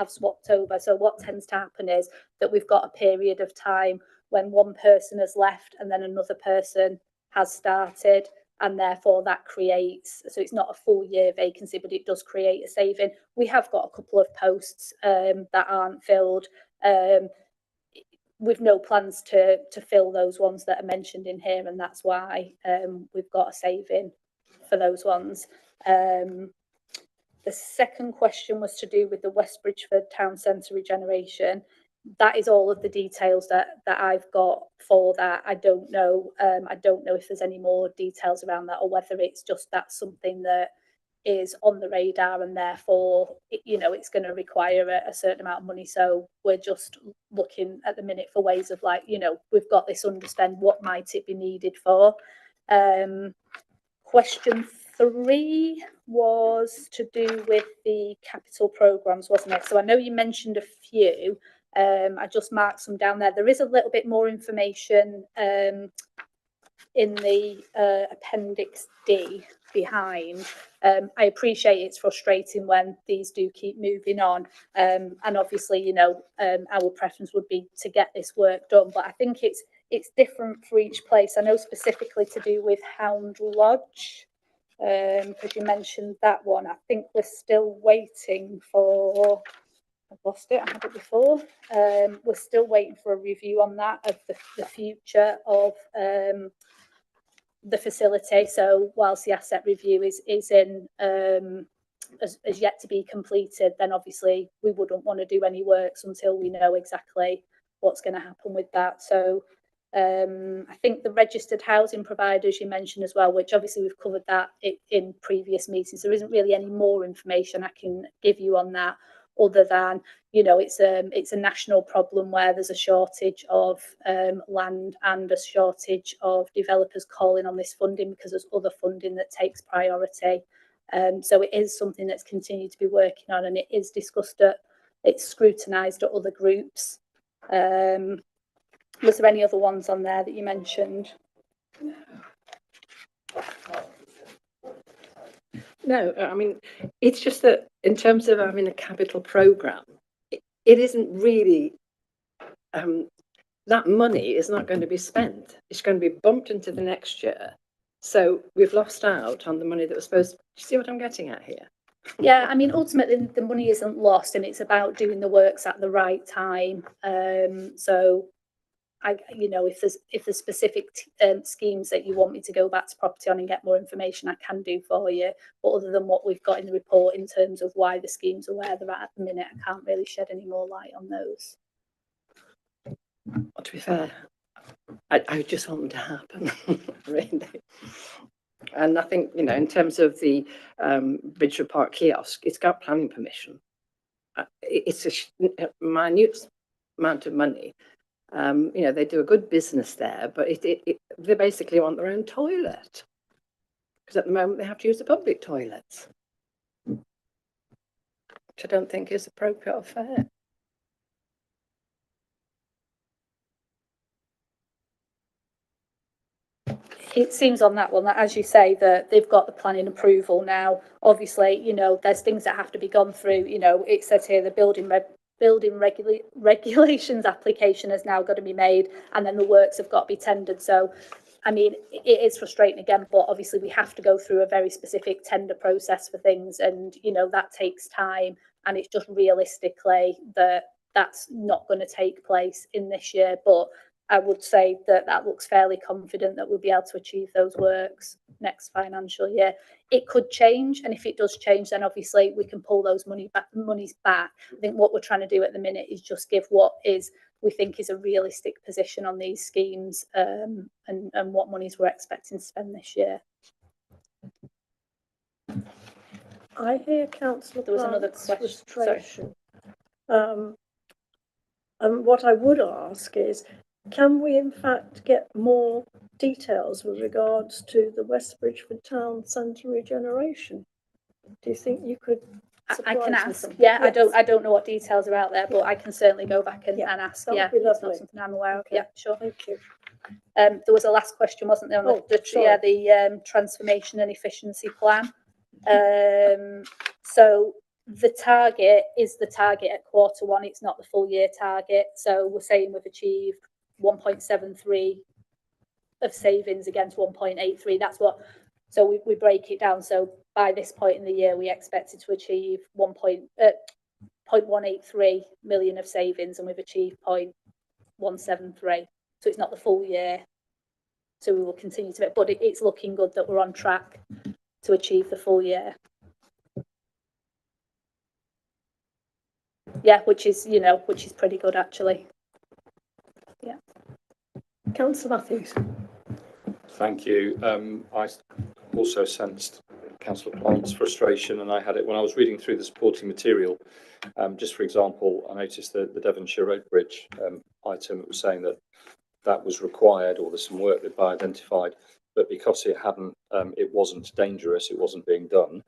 swapped over. So what tends to happen is that we've got a period of time when one person has left and then another person has started, and therefore that creates, so it's not a full year vacancy, but it does create a saving. We have got a couple of posts that aren't filled, with no plans to fill those ones that are mentioned in here, and that's why we've got a saving for those ones. The second question was to do with the West Bridgford Town Centre regeneration. That is all of the details that I've got for that. I don't know if there's any more details around that, or whether it's just that's something that is on the radar, and therefore it's going to require a certain amount of money. So we're just looking at the minute for ways of, like, we've got this underspend, what might it be needed for? Question 3 was to do with the capital programmes, wasn't it? So I know you mentioned a few. I just marked some down there. There is a little bit more information in the Appendix D behind. I appreciate it's frustrating when these do keep moving on, and obviously our preference would be to get this work done, but I think it's different for each place. I know specifically to do with Hound Lodge, because you mentioned that one. I think we're still waiting for, I've lost it, I had it before. We're still waiting for a review on that, of the future of the facility. So whilst the asset review is in as yet to be completed, then obviously we wouldn't want to do any works until we know exactly what's going to happen with that. So I think the registered housing providers you mentioned as well, which obviously we've covered that in previous meetings. There isn't really any more information I can give you on that, other than it's a national problem where there's a shortage of land and a shortage of developers calling on this funding, because there's other funding that takes priority. So it is something that's continued to be working on, and it is discussed it's scrutinised at other groups. Was there any other ones on there that you mentioned? No, I mean, it's just that in terms of having a capital programme, it isn't really, that money is not going to be spent. It's going to be bumped into the next year. So we've lost out on the money that was supposed to, do you see what I'm getting at here? Yeah, I mean, ultimately the money isn't lost, and it's about doing the works at the right time. So if there's specific schemes that you want me to go back to property on and get more information, I can do for you. But other than what we've got in the report in terms of why the schemes are where they're at the minute, I can't really shed any more light on those. Well, to be fair, I just want them to happen, really. And I think, in terms of the Bridgeford Park kiosk, it's got planning permission. It's a minute amount of money. They do a good business there, but they basically want their own toilet, because at the moment they have to use the public toilets, which I don't think is appropriate or fair. It seems on that one that, as you say, that they've got the planning approval now. Obviously, there's things that have to be gone through. It says here the building regulations application has now got to be made, and then the works have got to be tendered. So, I mean, it is frustrating again, but obviously we have to go through a very specific tender process for things, and that takes time, and it's just realistically that's not going to take place in this year. But I would say that that looks fairly confident that we'll be able to achieve those works next financial year. It could change, and if it does change, then obviously we can pull those monies back. I think what we're trying to do at the minute is just give what we think is a realistic position on these schemes, and what monies we're expecting to spend this year. I hear Councillor There was another Plant's question. frustration. And what I would ask is, can we in fact get more details with regards to the West Bridgeford Town Centre regeneration? Do you think you could I can surprise me ask. something? Yeah, Yes. I don't know what details are out there, but I can certainly go back and ask. that would Yeah, be it's not lovely. something I'm aware of. Okay. Yeah, sure. Thank you. There was a last question, wasn't there, on the transformation and efficiency plan. So the target is the target at Q1. It's not the full year target. So we're saying we've achieved 1.73 of savings against 1.83. That's what. So we break it down. So by this point in the year, we expected to achieve 0.183 million of savings, and we've achieved 0.173. So it's not the full year. So we will continue to, but it's looking good that we're on track to achieve the full year. Yeah, which is pretty good actually. Yeah. Councillor Matthews. Thank you. I also sensed Councillor Plant's frustration, and I had it when I was reading through the supporting material. Just for example, I noticed that the Devonshire Road Bridge item, it was saying that that was required, or there's some work that I identified, but because it wasn't dangerous, it wasn't being done.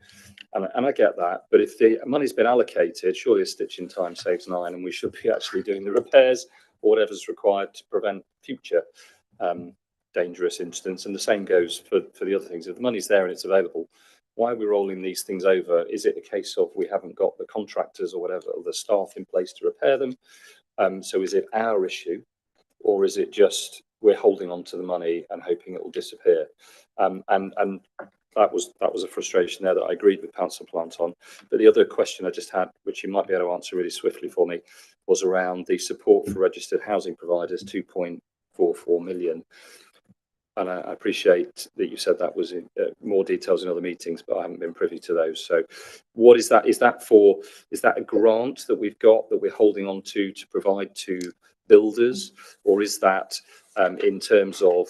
And I get that, but if the money's been allocated, surely a stitch in time saves 9, and we should be actually doing the repairs or whatever's required to prevent future dangerous incidents. And the same goes for the other things. If the money's there and it's available, why are we rolling these things over? Is it a case of we haven't got the contractors or whatever, or the staff in place to repair them? So is it our issue, or is it just we're holding on to the money and hoping it will disappear? And that was a frustration there that I agreed with Councillor Plant on. But the other question I just had, which you might be able to answer really swiftly for me, was around the support for registered housing providers, 2.44 million. And I appreciate that you said that was in more details in other meetings, but I haven't been privy to those. So what is that? Is that a grant that we've got that we're holding on to provide to builders, or is that in terms of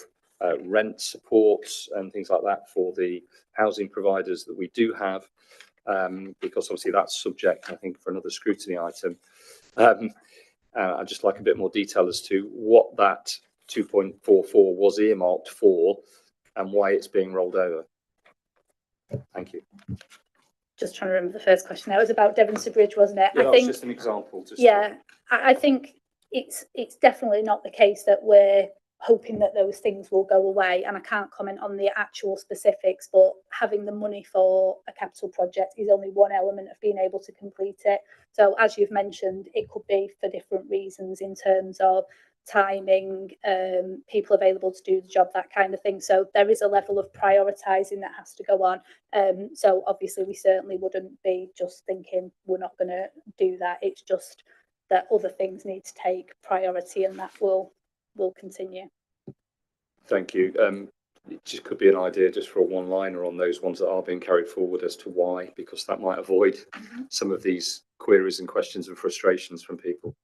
rent supports and things like that for the housing providers that we do have? Because obviously that's subject, I think, for another scrutiny item. I'd just like a bit more detail as to what that 2.44 was earmarked for and why it's being rolled over. Thank you. Just trying to remember the first question. That was about Devonshire Bridge, wasn't it? Yeah, that was just an example. I think it's definitely not the case that we're hoping that those things will go away, and I can't comment on the actual specifics, but having the money for a capital project is only one element of being able to complete it. So as you've mentioned, it could be for different reasons in terms of timing, people available to do the job, that kind of thing. So there is a level of prioritising that has to go on. So obviously we certainly wouldn't be just thinking we're not going to do that. It's just that other things need to take priority, and that will continue. Thank you. It just could be an idea just for a one-liner on those ones that are being carried forward as to why, because that might avoid some of these queries and questions and frustrations from people.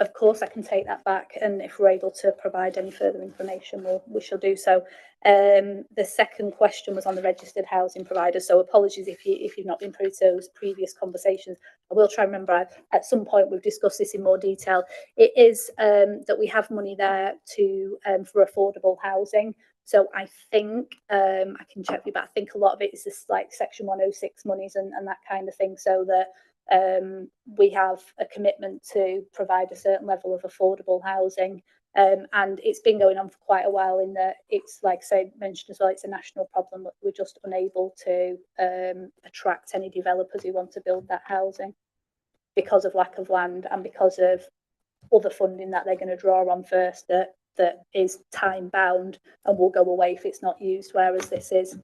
Of course, I can take that back, and if we're able to provide any further information, we shall do so. The second question was on the registered housing providers, so apologies if you've not been through those previous conversations. I will try and remember. At some point we've discussed this in more detail. It is that we have money there to for affordable housing. So I think I can check you, but I think a lot of it is just like Section 106 monies and that kind of thing, so that we have a commitment to provide a certain level of affordable housing, and it's been going on for quite a while, in that it's, like I mentioned as well, it's a national problem. We're just unable to attract any developers who want to build that housing because of lack of land and because of other funding that they're going to draw on first that is time bound and will go away if it's not used, whereas this is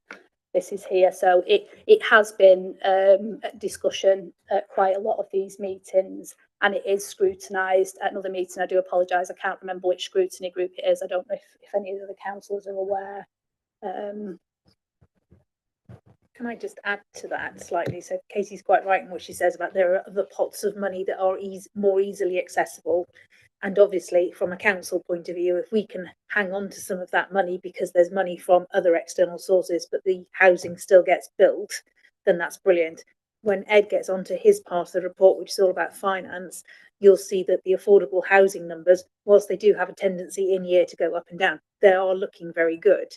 here. So it has been a discussion at quite a lot of these meetings, and it is scrutinised at another meeting. I do apologise, I can't remember which scrutiny group it is. I don't know if any of the councillors are aware. Can I just add to that slightly? So Katie's quite right in what she says about there are other pots of money that are more easily accessible. And obviously, from a council point of view, if we can hang on to some of that money because there's money from other external sources, but the housing still gets built, then that's brilliant. When Ed gets onto his part of the report, which is all about finance, you'll see that the affordable housing numbers, whilst they do have a tendency in year to go up and down, they are looking very good.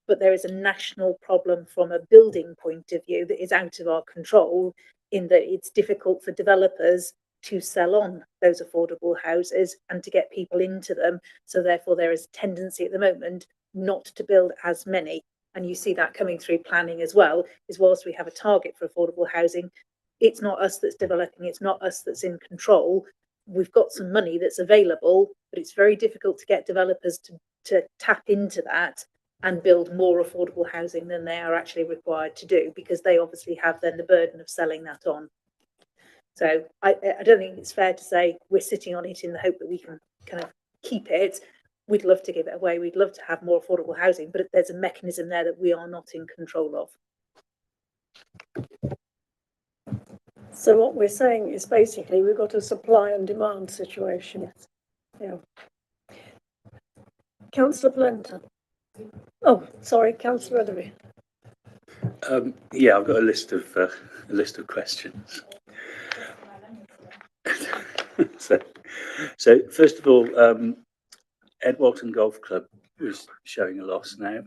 But there is a national problem from a building point of view that is out of our control, in that it's difficult for developers to sell on those affordable houses and to get people into them. So therefore there is a tendency at the moment not to build as many. And you see that coming through planning as well, is whilst we have a target for affordable housing, it's not us that's developing, it's not us that's in control. We've got some money that's available, but it's very difficult to get developers to tap into that and build more affordable housing than they are actually required to do, because they obviously have then the burden of selling that on. So I don't think it's fair to say we're sitting on it in the hope that we can kind of keep it. We'd love to give it away. We'd love to have more affordable housing, but there's a mechanism there that we are not in control of. So what we're saying is basically we've got a supply and demand situation. Yes. Yeah. Councillor Blenter. Oh, sorry, Councillor Ellerby. Yeah, I've got a list of questions. so first of all, Ed Walton Golf Club is showing a loss now.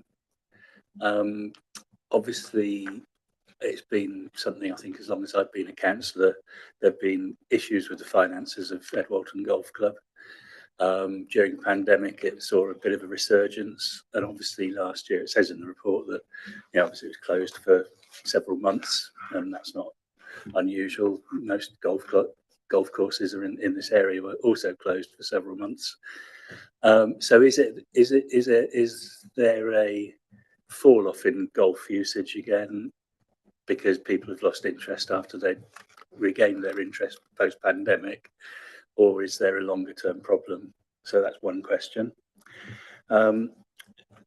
Obviously, it's been something, I think, as long as I've been a councillor, there have been issues with the finances of Ed Walton Golf Club. During the pandemic, it saw a bit of a resurgence, and obviously last year, it says in the report that, obviously it was closed for several months, and that's not unusual. Most golf courses are in this area were also closed for several months. So is there a fall off in golf usage again because people have lost interest after they regained their interest post pandemic, or is there a longer term problem? So that's one question. The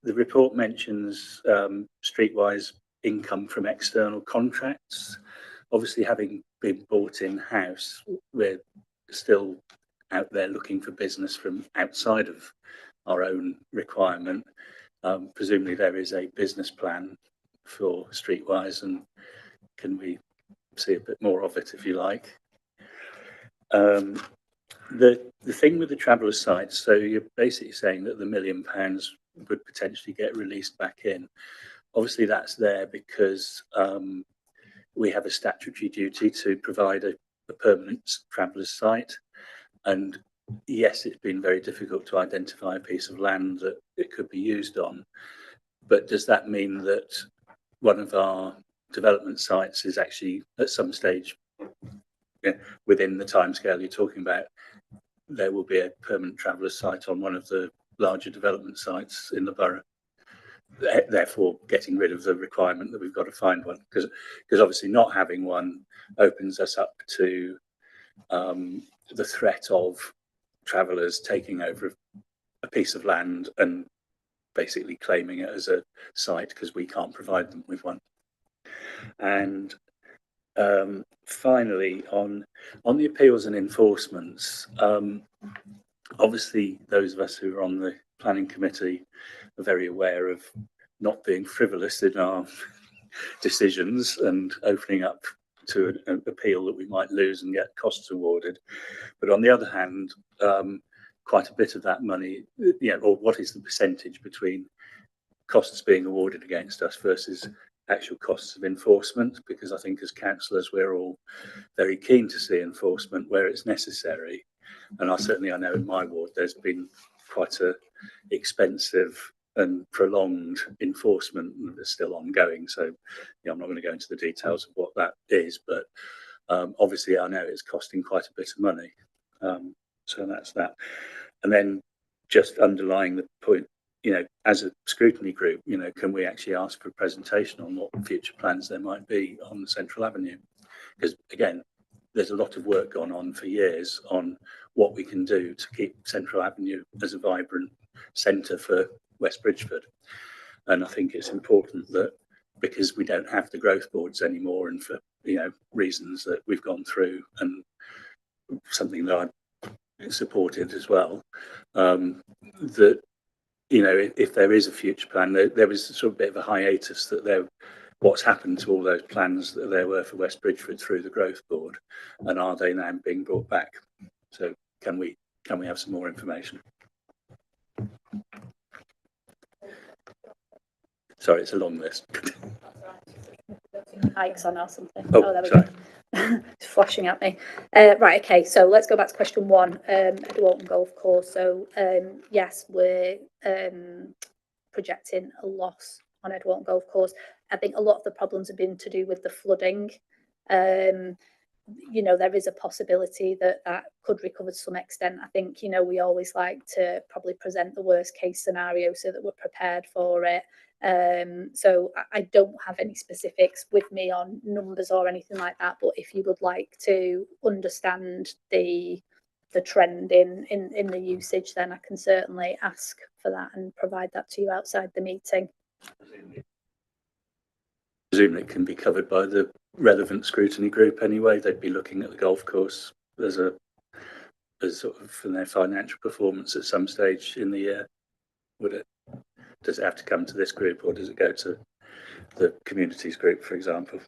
report mentions streetwise income from external contracts. Obviously, having been bought in house, we're still out there looking for business from outside of our own requirement. Presumably there is a business plan for Streetwise, and can we see a bit more of it if you like? The thing with the traveller sites, so you're basically saying that the £1 million would potentially get released back in. Obviously that's there because we have a statutory duty to provide a permanent traveller's site. And yes, it's been very difficult to identify a piece of land that it could be used on. But does that mean that one of our development sites is actually at some stage within the timescale you're talking about, there will be a permanent traveller's site on one of the larger development sites in the borough, therefore getting rid of the requirement that we've got to find one, because obviously not having one opens us up to the threat of travellers taking over a piece of land and basically claiming it as a site because we can't provide them with one. And finally, on the appeals and enforcements, obviously those of us who are on the planning committee are very aware of not being frivolous in our decisions and opening up to an appeal that we might lose and get costs awarded. But on the other hand, quite a bit of that money, or what is the percentage between costs being awarded against us versus actual costs of enforcement? Because I think as councillors, we're all very keen to see enforcement where it's necessary. And I know in my ward, there's been quite a expensive and prolonged enforcement that's still ongoing. So I'm not going to go into the details of what that is, but obviously I know it's costing quite a bit of money. So that's that. And then just underlying the point, as a scrutiny group, can we actually ask for a presentation on what future plans there might be on Central Avenue? Because again, there's a lot of work gone on for years on what we can do to keep Central Avenue as a vibrant centre for West Bridgford. And I think it's important that, because we don't have the growth boards anymore, and for reasons that we've gone through, and something that I supported as well, that if there is a future plan, there was sort of a bit of a hiatus that what's happened to all those plans that there were for West Bridgford through the growth board, and are they now being brought back? So can we have some more information? Sorry, it's a long list. Mike's on or something. Oh, there we sorry. go. It's flashing at me. Right, okay, so let's go back to question 1, Edwalton Golf Course. So yes, we're projecting a loss on Edwalton Golf Course. I think a lot of the problems have been to do with the flooding. There is a possibility that could recover to some extent. I think, we always like to probably present the worst case scenario so that we're prepared for it. So I don't have any specifics with me on numbers or anything like that, but if you would like to understand the trend in the usage, then I can certainly ask for that and provide that to you outside the meeting. Presumably it can be covered by the relevant scrutiny group anyway. They'd be looking at the golf course as sort of from their financial performance at some stage in the year, would it? Does it have to come to this group, or does it go to the communities group, for example?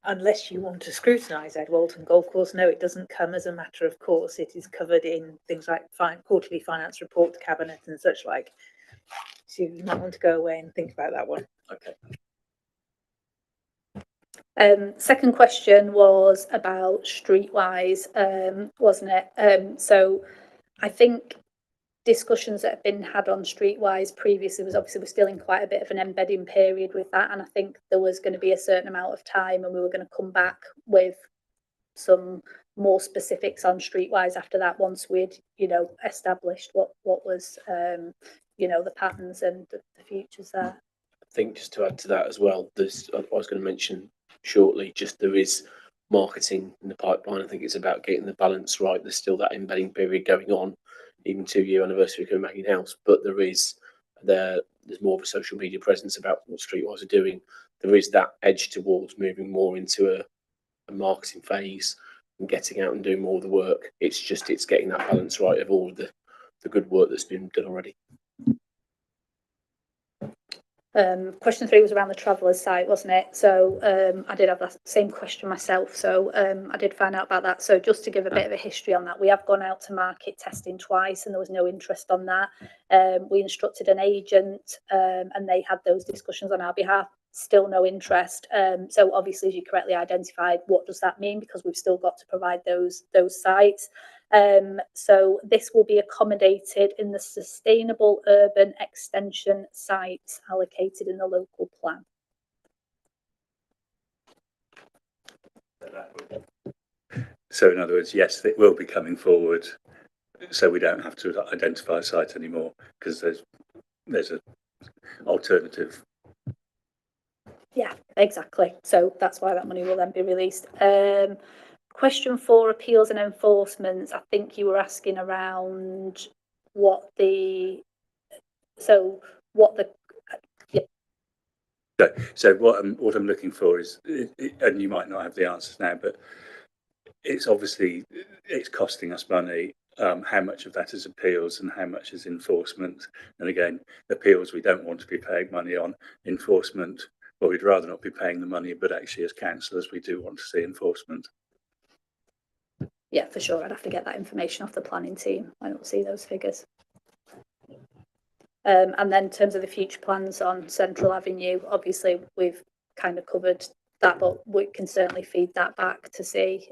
Unless you want to scrutinise Edwalton Golf Course, no, it doesn't come as a matter of course. It is covered in things like quarterly finance report to Cabinet and such like. So you might want to go away and think about that one. Okay. Second question was about Streetwise, wasn't it? So I think discussions that have been had on Streetwise previously was obviously we're still in quite a bit of an embedding period with that, and I think there was going to be a certain amount of time and we were going to come back with some more specifics on Streetwise after that, once we'd established what was the patterns and the futures there. I think just to add to that as well, I was going to mention shortly, just there is marketing in the pipeline. I think it's about getting the balance right. There's still that embedding period going on, even 2-year anniversary coming back in house, but there's more of a social media presence about what Streetwise are doing. There is that edge towards moving more into a marketing phase and getting out and doing more of the work. It's getting that balance right of all the good work that's been done already. Question 3 was around the Travellers site, wasn't it? So I did have that same question myself, so I did find out about that. So just to give a bit of a history on that, we have gone out to market testing twice and there was no interest on that. We instructed an agent and they had those discussions on our behalf, still no interest. So obviously, as you correctly identified, what does that mean? Because we've still got to provide those sites. So this will be accommodated in the sustainable urban extension sites allocated in the local plan. So in other words, yes, it will be coming forward, so we don't have to identify a site anymore, because there's an alternative. Yeah, exactly. So that's why that money will then be released. Question 4, appeals and enforcement. I think you were asking around yeah. So what I'm looking for is, and you might not have the answers now, but it's costing us money. How much of that is appeals and how much is enforcement? And again, appeals we don't want to be paying money on. Enforcement, well, we'd rather not be paying the money, but actually as councillors we do want to see enforcement. Yeah, for sure. I'd have to get that information off the planning team. I don't see those figures. And then in terms of the future plans on Central Avenue, obviously we've kind of covered that, but we can certainly feed that back to see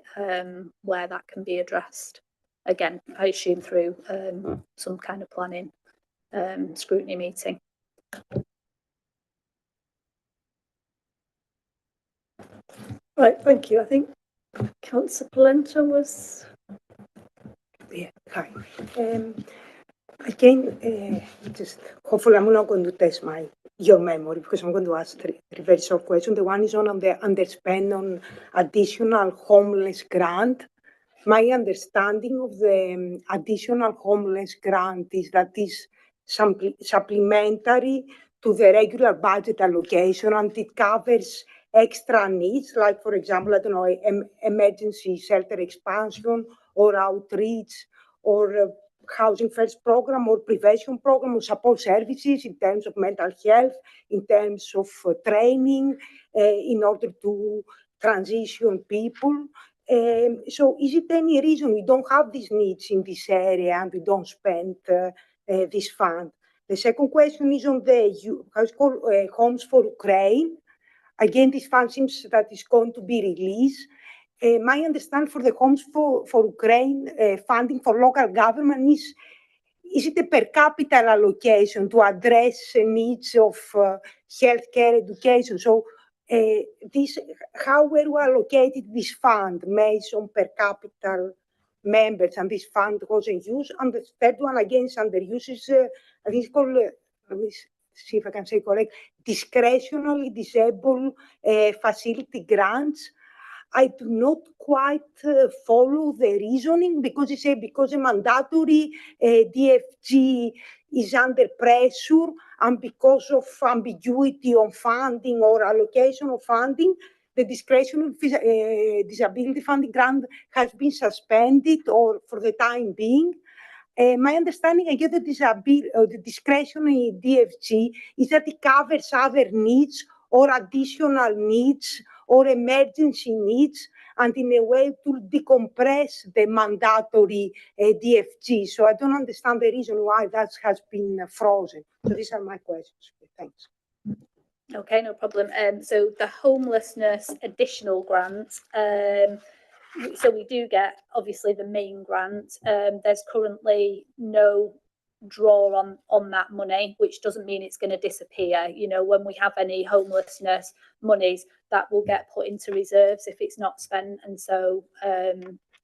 where that can be addressed. Again, I assume through some kind of planning scrutiny meeting. Right, thank you. I think Councillor Polenta was... Yeah, hi. Again, just hopefully I'm not going to test my your memory, because I'm going to ask three very short questions. The one is on the underspend on additional homeless grant. My understanding of the additional homeless grant is that is supplementary to the regular budget allocation, and it covers extra needs, like, for example, I don't know, emergency shelter expansion or outreach or housing first program or prevention program or support services in terms of mental health, in terms of training in order to transition people. So is it any reason we don't have these needs in this area and we don't spend this fund? The second question is on the how it's called, Homes for Ukraine. Again, this fund seems that is going to be released. My understanding for the Homes for Ukraine funding for local government is it a per capita allocation to address needs of healthcare, education? So how were we allocated this fund based on per capita members, and this fund wasn't used? And the third one again is under use is I think it's called, let me see if I can say correct, discretionary disabled facility grants. I do not quite follow the reasoning, because you say because a mandatory DFG is under pressure and because of ambiguity on funding or allocation of funding, the discretionary disability funding grant has been suspended or for the time being. My understanding, I get the discretionary DFG is that it covers other needs or additional needs or emergency needs, and in a way to decompress the mandatory DFG. So I don't understand the reason why that has been frozen. So these are my questions. Thanks. Okay, no problem. So the homelessness additional grant, so we do get obviously the main grant. There's currently no draw on that money, which doesn't mean it's going to disappear. You know, when we have any homelessness monies, that will get put into reserves if it's not spent, and so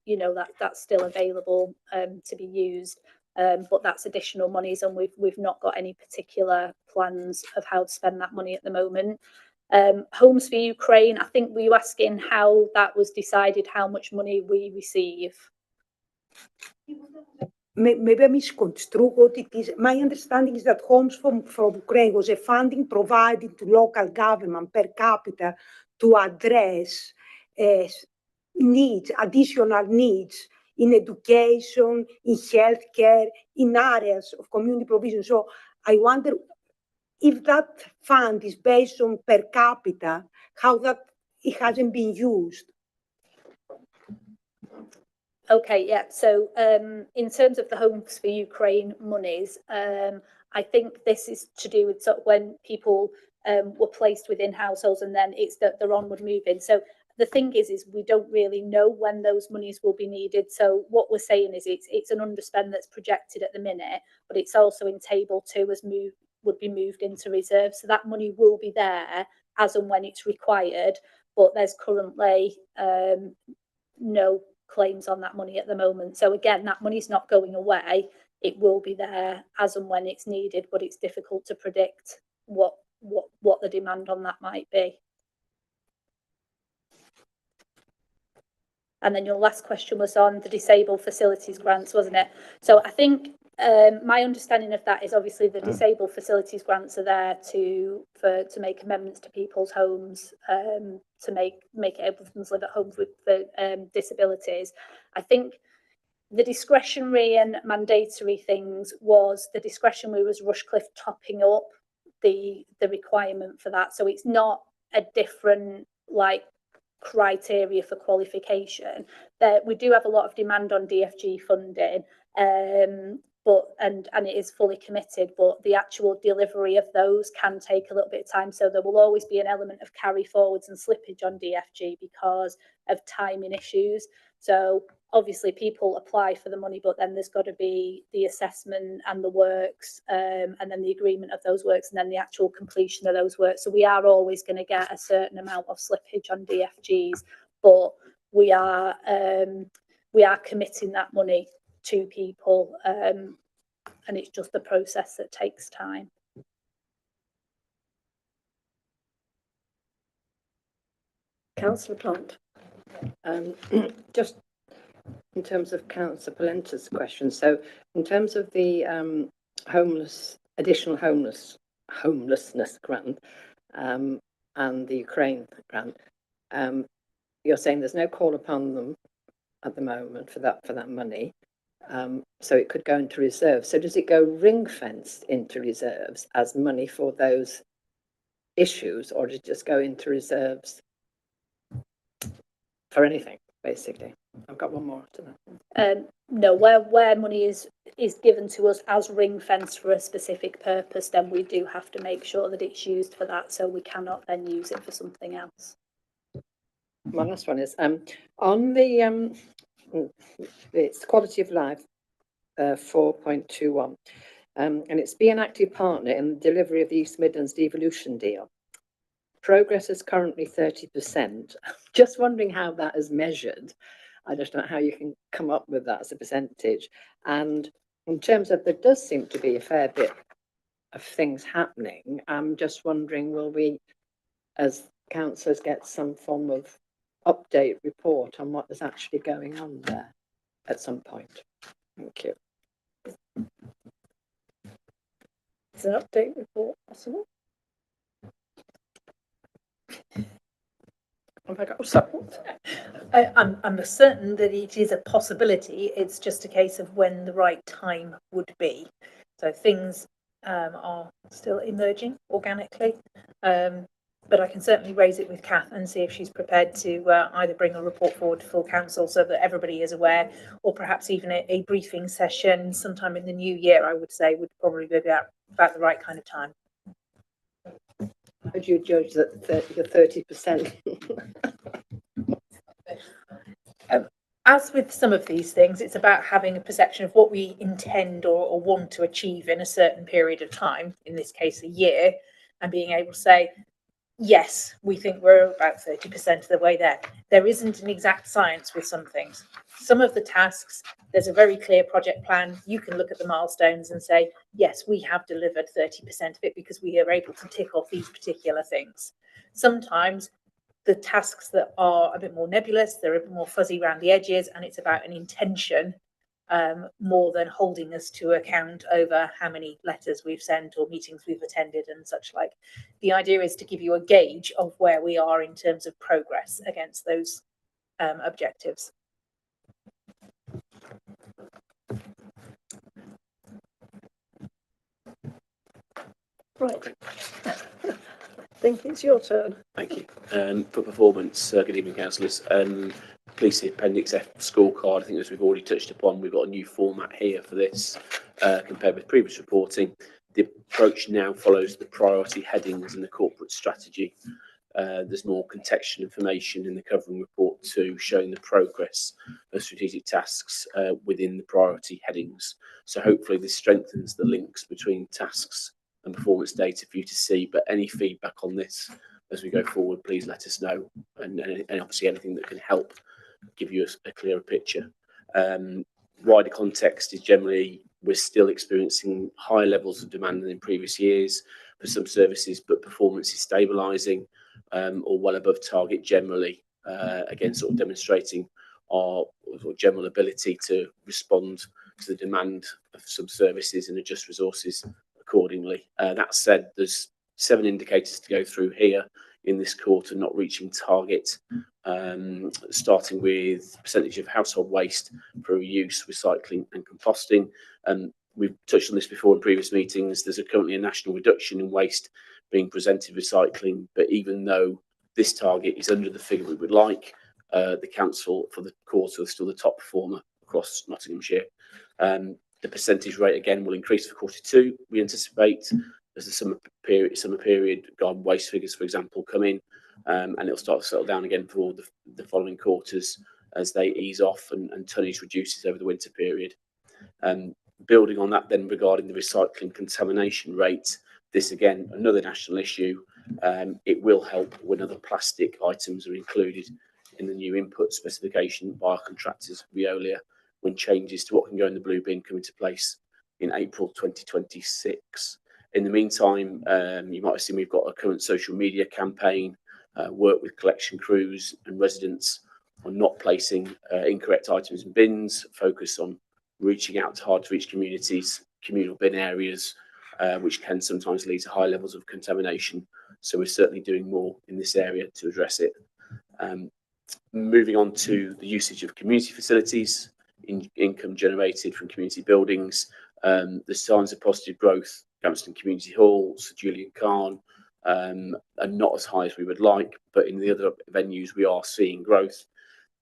you know, that's still available to be used. But that's additional monies, and we've not got any particular plans of how to spend that money at the moment. Homes for Ukraine, I think were you asking how that was decided, how much money we receive? Maybe I misconstrue what it is. My understanding is that Homes for Ukraine was a funding provided to local government per capita to address needs, additional needs in education, in healthcare, in areas of community provision. So I wonder if that fund is based on per capita, how that it hasn't been used. Okay, yeah. So in terms of the Homes for Ukraine monies, I think this is to do with sort of when people were placed within households, and then it's that they're onward moving. So the thing is we don't really know when those monies will be needed. So what we're saying is it's an underspend that's projected at the minute, but it's also in table 2 as would be moved into reserve. So that money will be there as and when it's required, but there's currently no claims on that money at the moment. So again, that money's not going away. It will be there as and when it's needed, but it's difficult to predict what the demand on that might be. And then your last question was on the disabled facilities grants, wasn't it? So I think my understanding of that is obviously the disabled facilities grants are there to make amendments to people's homes, to make it able for them to live at home with disabilities. I think the discretionary and mandatory things was the discretionary was Rushcliffe topping up the requirement for that. So it's not a different like criteria for qualification. That we do have a lot of demand on DFG funding, but and it is fully committed, but the actual delivery of those can take a little bit of time. So there will always be an element of carry forwards and slippage on DFG because of timing issues. So obviously people apply for the money, but then there's got to be the assessment and the works, and then the agreement of those works, and then the actual completion of those works. So we are always going to get a certain amount of slippage on DFGs, but we are committing that money to people, and it's just the process that takes time. Councillor Plant. Just in terms of Councillor Polenta's question, so in terms of the additional homelessness grant and the Ukraine grant, you're saying there's no call upon them at the moment for that money, so it could go into reserves. So does it go ring fenced into reserves as money for those issues, or does it just go into reserves for anything, basically? I've got one more to that. No, where money is given to us as ring fenced for a specific purpose, then we do have to make sure that it's used for that, so we cannot then use it for something else. My last one is on the it's quality of life 4.21, and it's be an active partner in the delivery of the East Midlands devolution deal. Progress is currently 30%. Just wondering how that is measured. I just don't know how you can come up with that as a percentage. And in terms of, there does seem to be a fair bit of things happening. I'm just wondering, will we, as councillors, get some form of update report on what is actually going on there at some point? Thank you. Is an update report possible? Have I got support? I'm certain that it is a possibility. It's just a case of when the right time would be. So things are still emerging organically, but I can certainly raise it with Kath and see if she's prepared to either bring a report forward to full council so that everybody is aware, or perhaps even a briefing session sometime in the new year, I would say, would probably be about the right kind of time. How do you judge that the 30%? As with some of these things, it's about having a perception of what we intend or want to achieve in a certain period of time, in this case a year, and being able to say, yes, we think we're about 30% of the way there. There isn't an exact science with some things. Some of the tasks, there's a very clear project plan. You can look at the milestones and say, yes, we have delivered 30% of it because we are able to tick off these particular things. Sometimes the tasks that are a bit more nebulous, they're a bit more fuzzy around the edges, and it's about an intention more than holding us to account over how many letters we've sent or meetings we've attended and such like. The idea is to give you a gauge of where we are in terms of progress against those objectives. Right. I think it's your turn. Thank you. For performance, good evening, councillors. Police Appendix F scorecard, I think as we've already touched upon, we've got a new format here for this compared with previous reporting. The approach now follows the priority headings in the corporate strategy. There's more contextual information in the covering report too, showing the progress of strategic tasks within the priority headings. So hopefully this strengthens the links between tasks and performance data for you to see. But any feedback on this as we go forward, please let us know, and obviously anything that can help give you a clearer picture. Wider context is generally we're still experiencing higher levels of demand than in previous years for some services, but performance is stabilising or well above target generally, again sort of demonstrating our general ability to respond to the demand of some services and adjust resources accordingly. That said, there's 7 indicators to go through here in this quarter not reaching target, starting with percentage of household waste for reuse, recycling and composting. We've touched on this before in previous meetings. There's currently a national reduction in waste being presented recycling, but even though this target is under the figure we would like, the council for the quarter is still the top performer across Nottinghamshire. The percentage rate again will increase for Q2. We anticipate as the summer period garden waste figures, for example, come in, and it'll start to settle down again for the following quarters as they ease off and tonnage reduces over the winter period. Building on that then regarding the recycling contamination rate, this again, another national issue. It will help when other plastic items are included in the new input specification by our contractors, Veolia, when changes to what can go in the blue bin come into place in April 2026. In the meantime, you might have seen we've got a current social media campaign work with collection crews and residents on not placing incorrect items in bins, focus on reaching out to hard to reach communities, communal bin areas, which can sometimes lead to high levels of contamination. So we're certainly doing more in this area to address it. Moving on to the usage of community facilities, income generated from community buildings. The signs of positive growth, Gamston Community Hall, Sir Julian Khan, are not as high as we would like, but in the other venues we are seeing growth.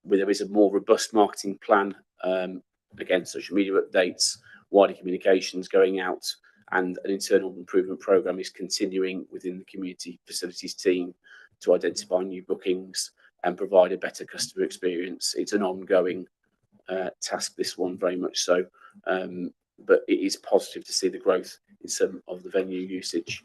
Where there is a more robust marketing plan, again, social media updates, wider communications going out, and an internal improvement programme is continuing within the community facilities team to identify new bookings and provide a better customer experience. It's an ongoing task, this one, very much so, but it is positive to see the growth in some of the venue usage.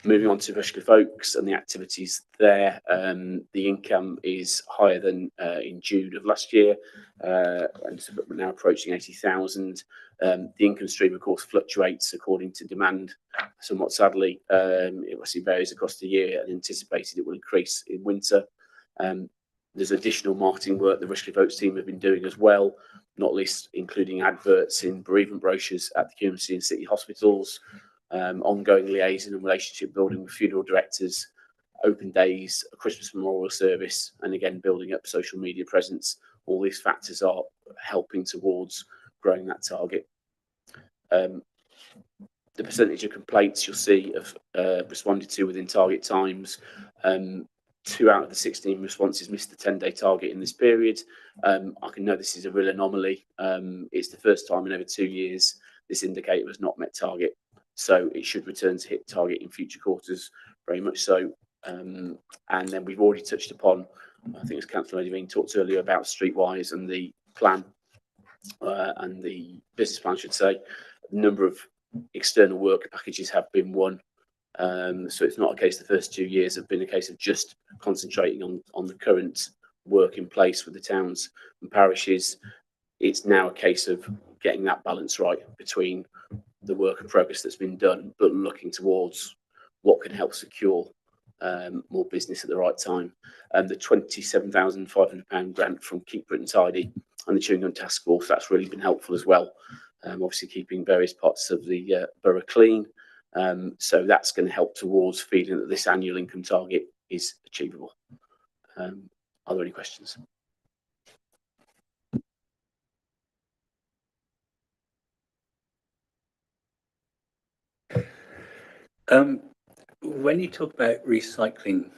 Moving on to Rushcliffe Oaks and the activities there, the income is higher than in June of last year, and so we're now approaching 80,000. The income stream, of course, fluctuates according to demand. Somewhat sadly, it obviously varies across the year, and anticipated it will increase in winter. There's additional marketing work the Rushcliffe Oaks team have been doing as well, not least including adverts in bereavement brochures at the community and city hospitals, ongoing liaison and relationship building with funeral directors, open days, a Christmas memorial service, and again, building up social media presence. All these factors are helping towards growing that target. The percentage of complaints you'll see have responded to within target times. 2 out of the 16 responses missed the 10-day target in this period. I can know this is a real anomaly. It's the first time in over 2 years this indicator has not met target. So it should return to hit target in future quarters, very much so. And then we've already touched upon, I think as Councillor Lady Bean talked earlier about Streetwise and the plan and the business plan, I should say. A number of external work packages have been won. So it's not a case the first 2 years have been a case of just concentrating on the current work in place with the towns and parishes. It's now a case of getting that balance right between the work and progress that's been done, but looking towards what can help secure more business at the right time. The £27,500 grant from Keep Britain Tidy and the Chewing Gum Task Force, that's really been helpful as well. Obviously keeping various parts of the borough clean. So that's going to help towards feeling that this annual income target is achievable. Are there any questions? When you talk about recycling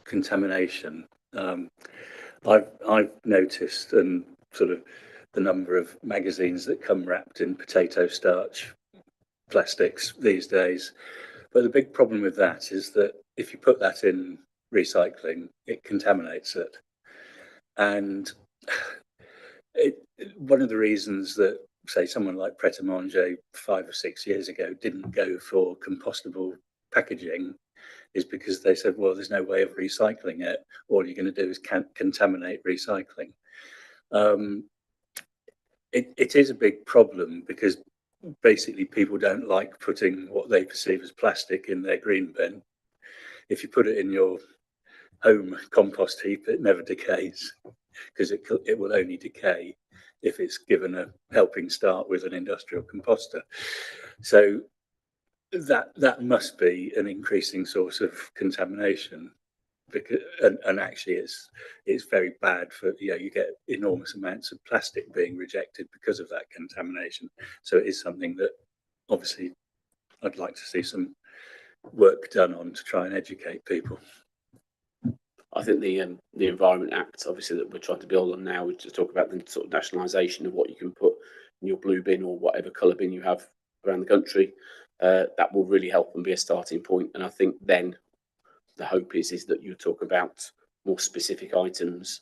contamination, I've noticed and sort of the number of magazines that come wrapped in potato starch plastics these days. But the big problem with that is that if you put that in recycling, it contaminates it. And one of the reasons that, say, someone like Pret a Manger 5 or 6 years ago didn't go for compostable packaging is because they said, well, there's no way of recycling it. All you're going to do is contaminate recycling. It is a big problem because basically people don't like putting what they perceive as plastic in their green bin. If you put it in your home compost heap, it never decays because it will only decay if it's given a helping start with an industrial composter. So that must be an increasing source of contamination, because and actually it's very bad for, you get enormous amounts of plastic being rejected because of that contamination. So it is something that obviously I'd like to see some work done on to try and educate people. I think the Environment Act, obviously, that we're trying to build on now, is to talk about the sort of nationalisation of what you can put in your blue bin or whatever colour bin you have around the country. That will really help and be a starting point. And I think then the hope is that you talk about more specific items.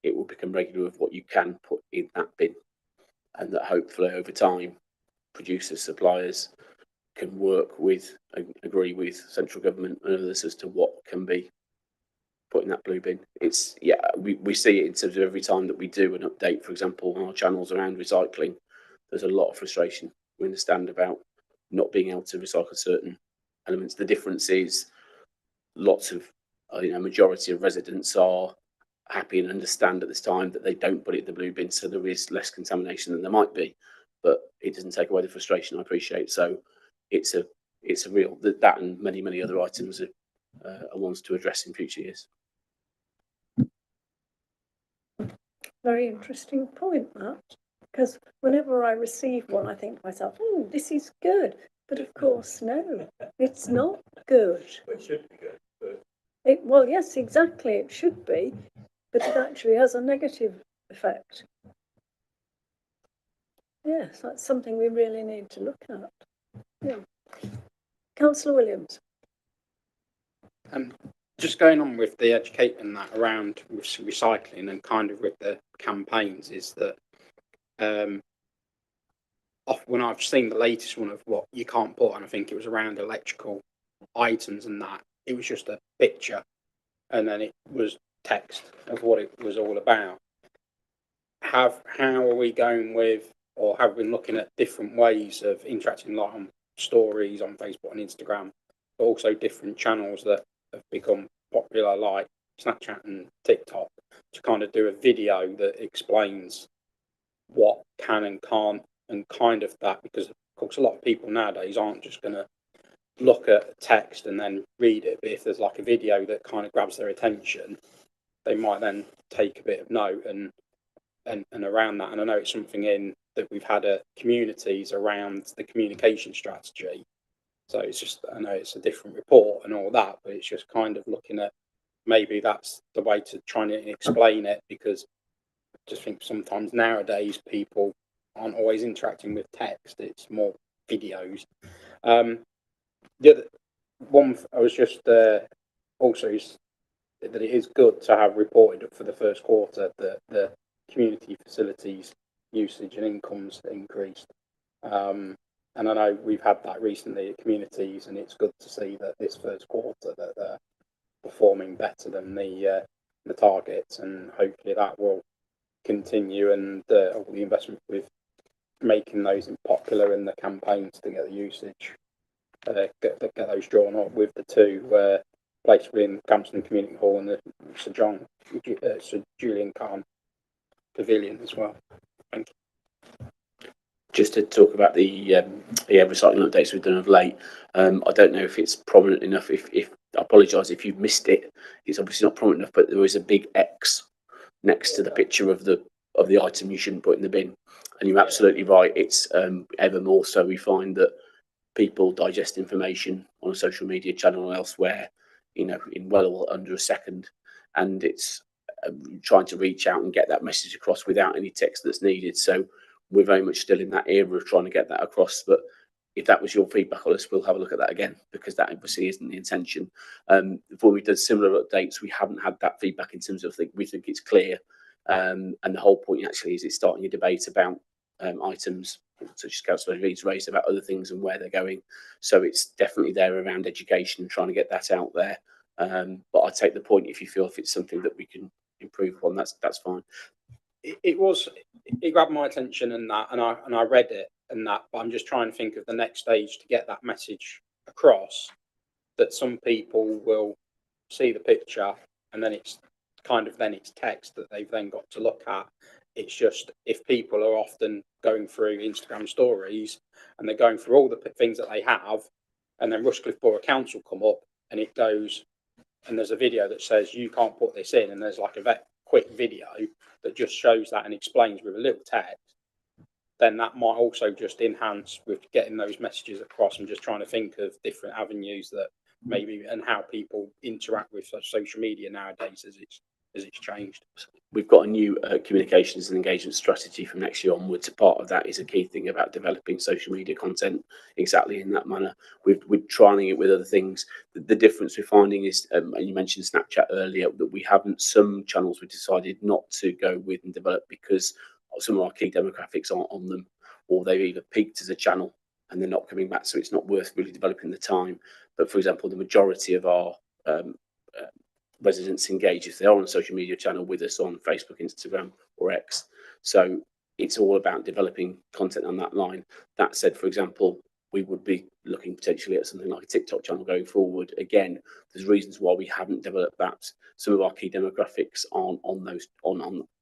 It will become regular of what you can put in that bin, and that hopefully over time, producers, suppliers can work with, agree with central government and others as to what can be put in that blue bin. It's, we see it in terms of every time that we do an update, for example, on our channels around recycling, there's a lot of frustration. We understand about not being able to recycle certain elements. The difference is lots of majority of residents are happy and understand at this time that they don't put it in the blue bin, so there is less contamination than there might be, but it doesn't take away the frustration, I appreciate. So it's a real, that and many other items are ones to address in future years. Very interesting point, that, because whenever I receive one, I think to myself, oh, this is good. But of course, no, it's not good. It should be good, but Well, yes, exactly, it should be, but it actually has a negative effect. Yes, that's something we really need to look at. Yeah. Councillor Williams. Just going on with the educating that around recycling and kind of with the campaigns is that when I've seen the latest one of what you can't put, and I think it was around electrical items and that, it was just a picture and then it was text of what it was all about. How are we going with, or have been looking at different ways of interacting, like on stories on Facebook and Instagram, but also different channels that have become popular like Snapchat and TikTok, to kind of do a video that explains what can and can't and kind of that, because of course a lot of people nowadays aren't just going to look at text and then read it, but if there's like a video that kind of grabs their attention, they might then take a bit of note and around that. And I know it's something in that we've had communities around the communication strategy. So it's just, I know it's a different report and all that, but it's just kind of looking at maybe that's the way to try and explain it, because I just think sometimes nowadays people aren't always interacting with text, it's more videos. The other one I was just also is that it is good to have reported for the first quarter that the community facilities usage and incomes increased. And I know we've had that recently at communities, and it's good to see that this first quarter that they're performing better than the targets, and hopefully that will continue, and all the investment with making those popular in the campaigns to get the usage, get those drawn up with the two places in Campston Community Hall and the Sir Julian Khan Pavilion as well. Thank you. Just to talk about the recycling updates we've done of late, I don't know if it's prominent enough. If I apologise if you've missed it, it's obviously not prominent enough. But there is a big X next to the picture of the item you shouldn't put in the bin, and you're absolutely right. It's ever more so we find that people digest information on a social media channel or elsewhere, in well under a second, and it's trying to reach out and get that message across without any text that's needed. So we're very much still in that era of trying to get that across. But if that was your feedback on us, we'll have a look at that again, because that obviously isn't the intention. Before we did similar updates, we haven't had that feedback in terms of we think it's clear. And the whole point actually is it's starting a debate about items such as Councillor Reid's raised about other things and where they're going. So it's definitely there around education and trying to get that out there. But I take the point, if it's something that we can improve on, that's fine. It grabbed my attention and I read it and that, but I'm just trying to think of the next stage to get that message across, that some people will see the picture and then it's text that they've then got to look at. It's just, if people are often going through Instagram stories and they're going through all the things that they have, and then Rushcliffe Borough Council come up and it goes, and there's a video that says you can't put this in, and there's like a quick video that just shows that and explains with a little text, then that might also just enhance with getting those messages across, and just trying to think of different avenues that maybe, and how people interact with social media nowadays as it's changed. We've got a new communications and engagement strategy from next year onwards. A part of that is a key thing about developing social media content exactly in that manner. We're trying it with other things. The difference we're finding is, and you mentioned Snapchat earlier, that we haven't, some channels we decided not to go with and develop because some of our key demographics aren't on them, or they've either peaked as a channel and they're not coming back, so it's not worth really developing the time. But for example, the majority of our residents engage if they are on a social media channel with us on Facebook, Instagram or X. So it's all about developing content on that line. That said, for example, we would be looking potentially at something like a TikTok channel going forward. Again, there's reasons why we haven't developed that. Some of our key demographics aren't on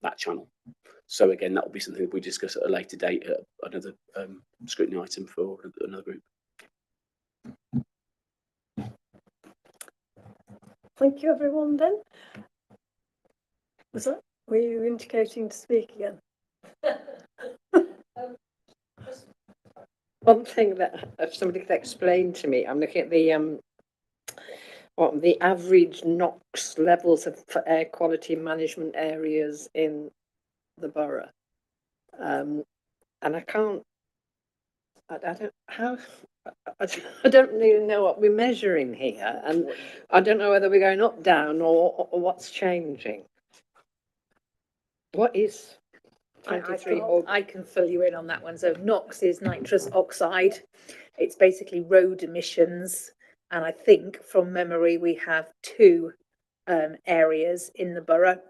that channel. So again, that will be something that we discuss at a later date at another scrutiny item for another group. Thank you, everyone. Then, were you indicating to speak again? One thing that if somebody could explain to me, I'm looking at the average NOx levels for air quality management areas in the borough, and I don't really know what we're measuring here, and I don't know whether we're going up, down, or what's changing. What is 23? I can fill you in on that one. So NOx is nitrous oxide. It's basically road emissions. And I think from memory, we have two areas in the borough.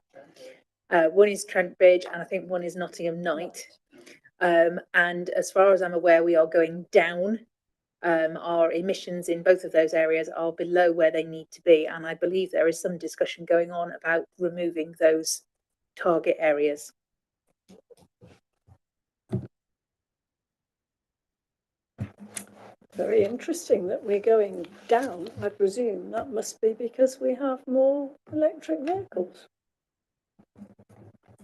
One is Trent Bridge, and I think one is Nottingham Night. And as far as I'm aware, we are going down. Our emissions in both of those areas are below where they need to be. And I believe there is some discussion going on about removing those target areas. Very interesting that we're going down. I presume that must be because we have more electric vehicles.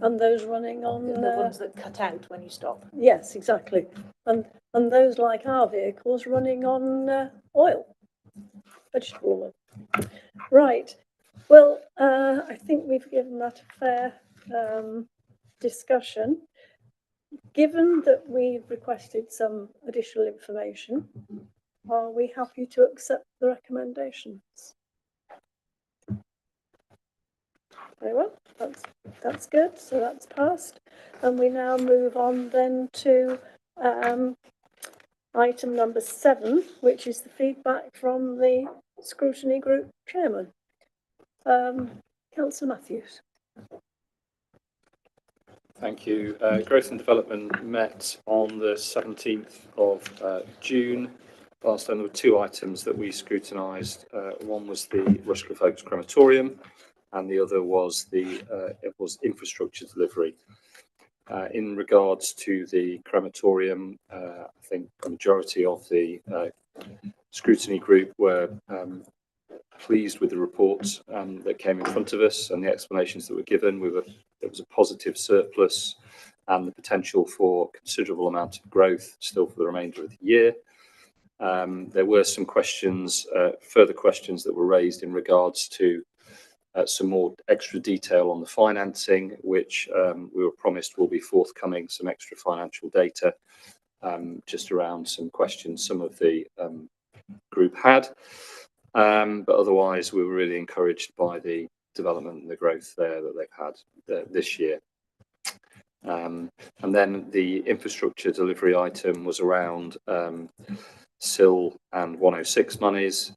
And those running on the ones that cut out when you stop. Yes, exactly. And those like our vehicles running on oil, vegetable oil. Right. Well, I think we've given that a fair discussion. Given that we've requested some additional information, are we happy to accept the recommendations? Very well, that's good. So that's passed. And we now move on then to item number 7, which is the feedback from the scrutiny group chairman. Councillor Matthews. Thank you. Growth and Development met on the 17th of June. Last time there were 2 items that we scrutinised. One was the Rushcliffe Oaks crematorium, and the other was infrastructure delivery. In regards to the crematorium, I think the majority of the scrutiny group were pleased with the reports that came in front of us and the explanations that were given. There was a positive surplus and the potential for considerable amount of growth still for the remainder of the year. There were some questions, further questions that were raised in regards to some more extra detail on the financing, which we were promised will be forthcoming, some extra financial data, just around some questions some of the group had. But otherwise, we were really encouraged by the development and the growth there that they've had this year. And then the infrastructure delivery item was around SIL and 106 monies,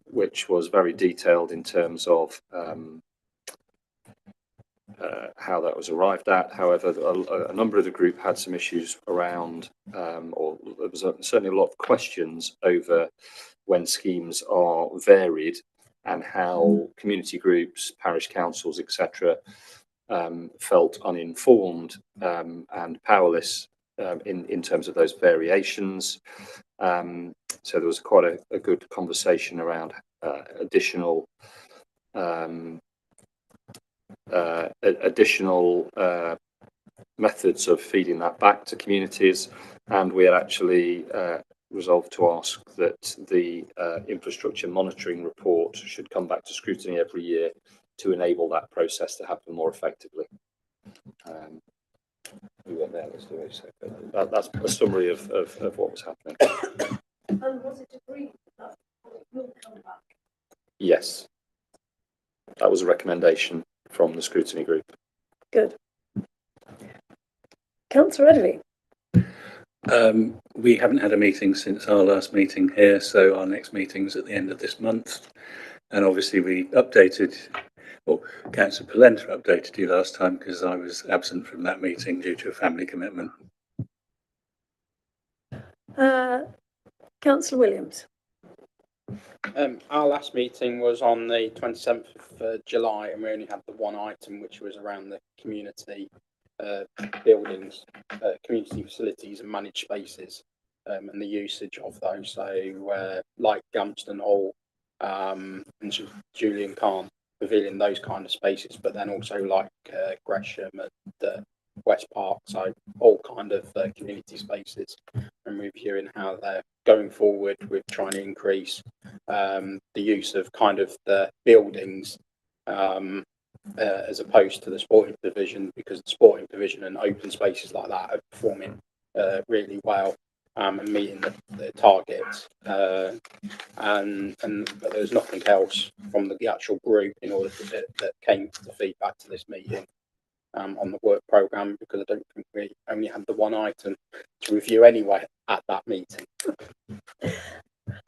which was very detailed in terms of how that was arrived at. However, a number of the group had some issues around, or there was certainly a lot of questions over when schemes are varied and how community groups, parish councils, etc., felt uninformed and powerless in terms of those variations. So there was quite a good conversation around additional methods of feeding that back to communities, and we had actually resolved to ask that the infrastructure monitoring report should come back to scrutiny every year to enable that process to happen more effectively. We went there, let's do it. So that's a summary of what was happening. And was it agreed that it will come back? Yes, that was a recommendation from the scrutiny group. Good. Councillor Edley. We haven't had a meeting since our last meeting here, so our next meeting's at the end of this month. And obviously we updated, well, Councillor Polenta updated you last time because I was absent from that meeting due to a family commitment. Councillor Williams. Our last meeting was on the 27th of July, and we only had the one item, which was around the community buildings, community facilities and managed spaces, and the usage of those. So, like Gampston Hall and Julian Khan Pavilion, those kind of spaces, but then also like Gresham and West Park, so all kind of community spaces, and reviewing how they're going forward with trying to increase the use of kind of the buildings as opposed to the sporting division, because the sporting division and open spaces like that are performing really well and meeting the targets, and but there's nothing else from the actual group in order to that came to feedback to this meeting on the work programme, because I don't think we only had the one item to review anyway at that meeting.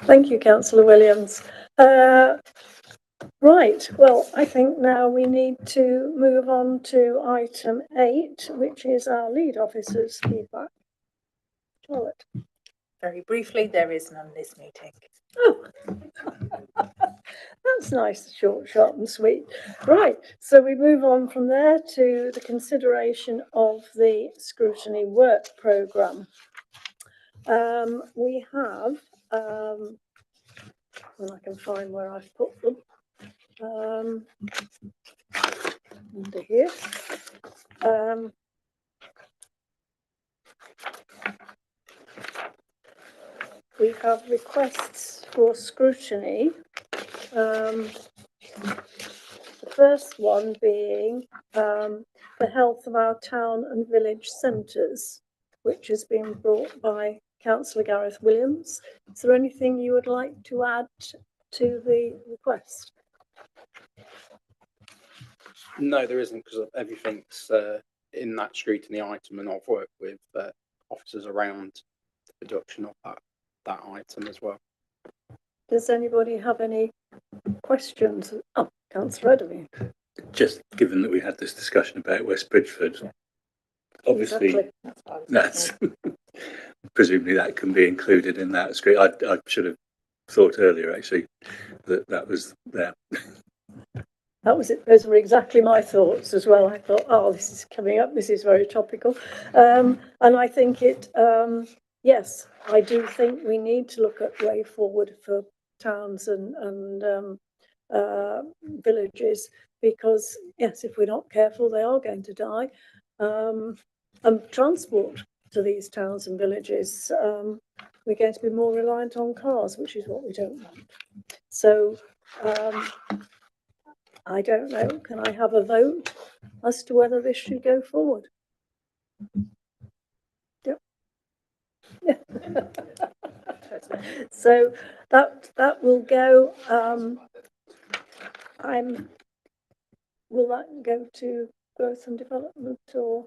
Thank you, Councillor Williams. Right, well, I think now we need to move on to item 8, which is our lead officer's feedback. Charlotte. Very briefly, there is none this meeting. Oh, that's nice, short, sharp and sweet. Right, so we move on from there to the consideration of the scrutiny work programme. We have, and I can find where I've put them, under here. We have requests for scrutiny. The first one being the health of our town and village centres, which has been brought by Councillor Gareth Williams. Is there anything you would like to add to the request? No, there isn't, because everything's in that scrutiny item, and I've worked with officers around the production of that item as well. Does anybody have any questions? Oh, Councillor Edderby. Just given that we had this discussion about West Bridgeford, obviously Exactly. that's presumably that can be included in that screen. I should have thought earlier actually that was there. That was it. Those were exactly my thoughts as well. I thought, oh, this is coming up. This is very topical. And I think yes, I do think we need to look at way forward for towns and villages, because, yes, if we're not careful, they are going to die. And transport to these towns and villages, we're going to be more reliant on cars, which is what we don't want. So, I don't know, can I have a vote as to whether this should go forward? Yep. Yeah. So that will go, will that go to growth and development, or?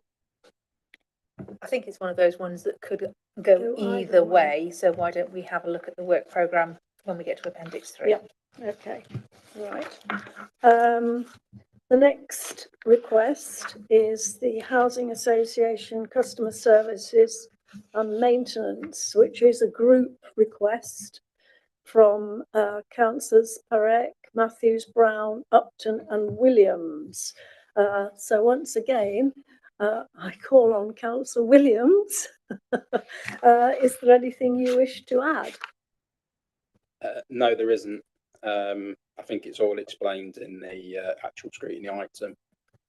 I think it's one of those ones that could go either way. So why don't we have a look at the work programme when we get to Appendix 3? Yeah. Okay, right. The next request is the Housing Association Customer Services and Maintenance, which is a group request from councillors Parek, Matthews, Brown, Upton and Williams. So once again, I call on Councillor Williams. Is there anything you wish to add? No, there isn't. I think it's all explained in the actual scrutiny item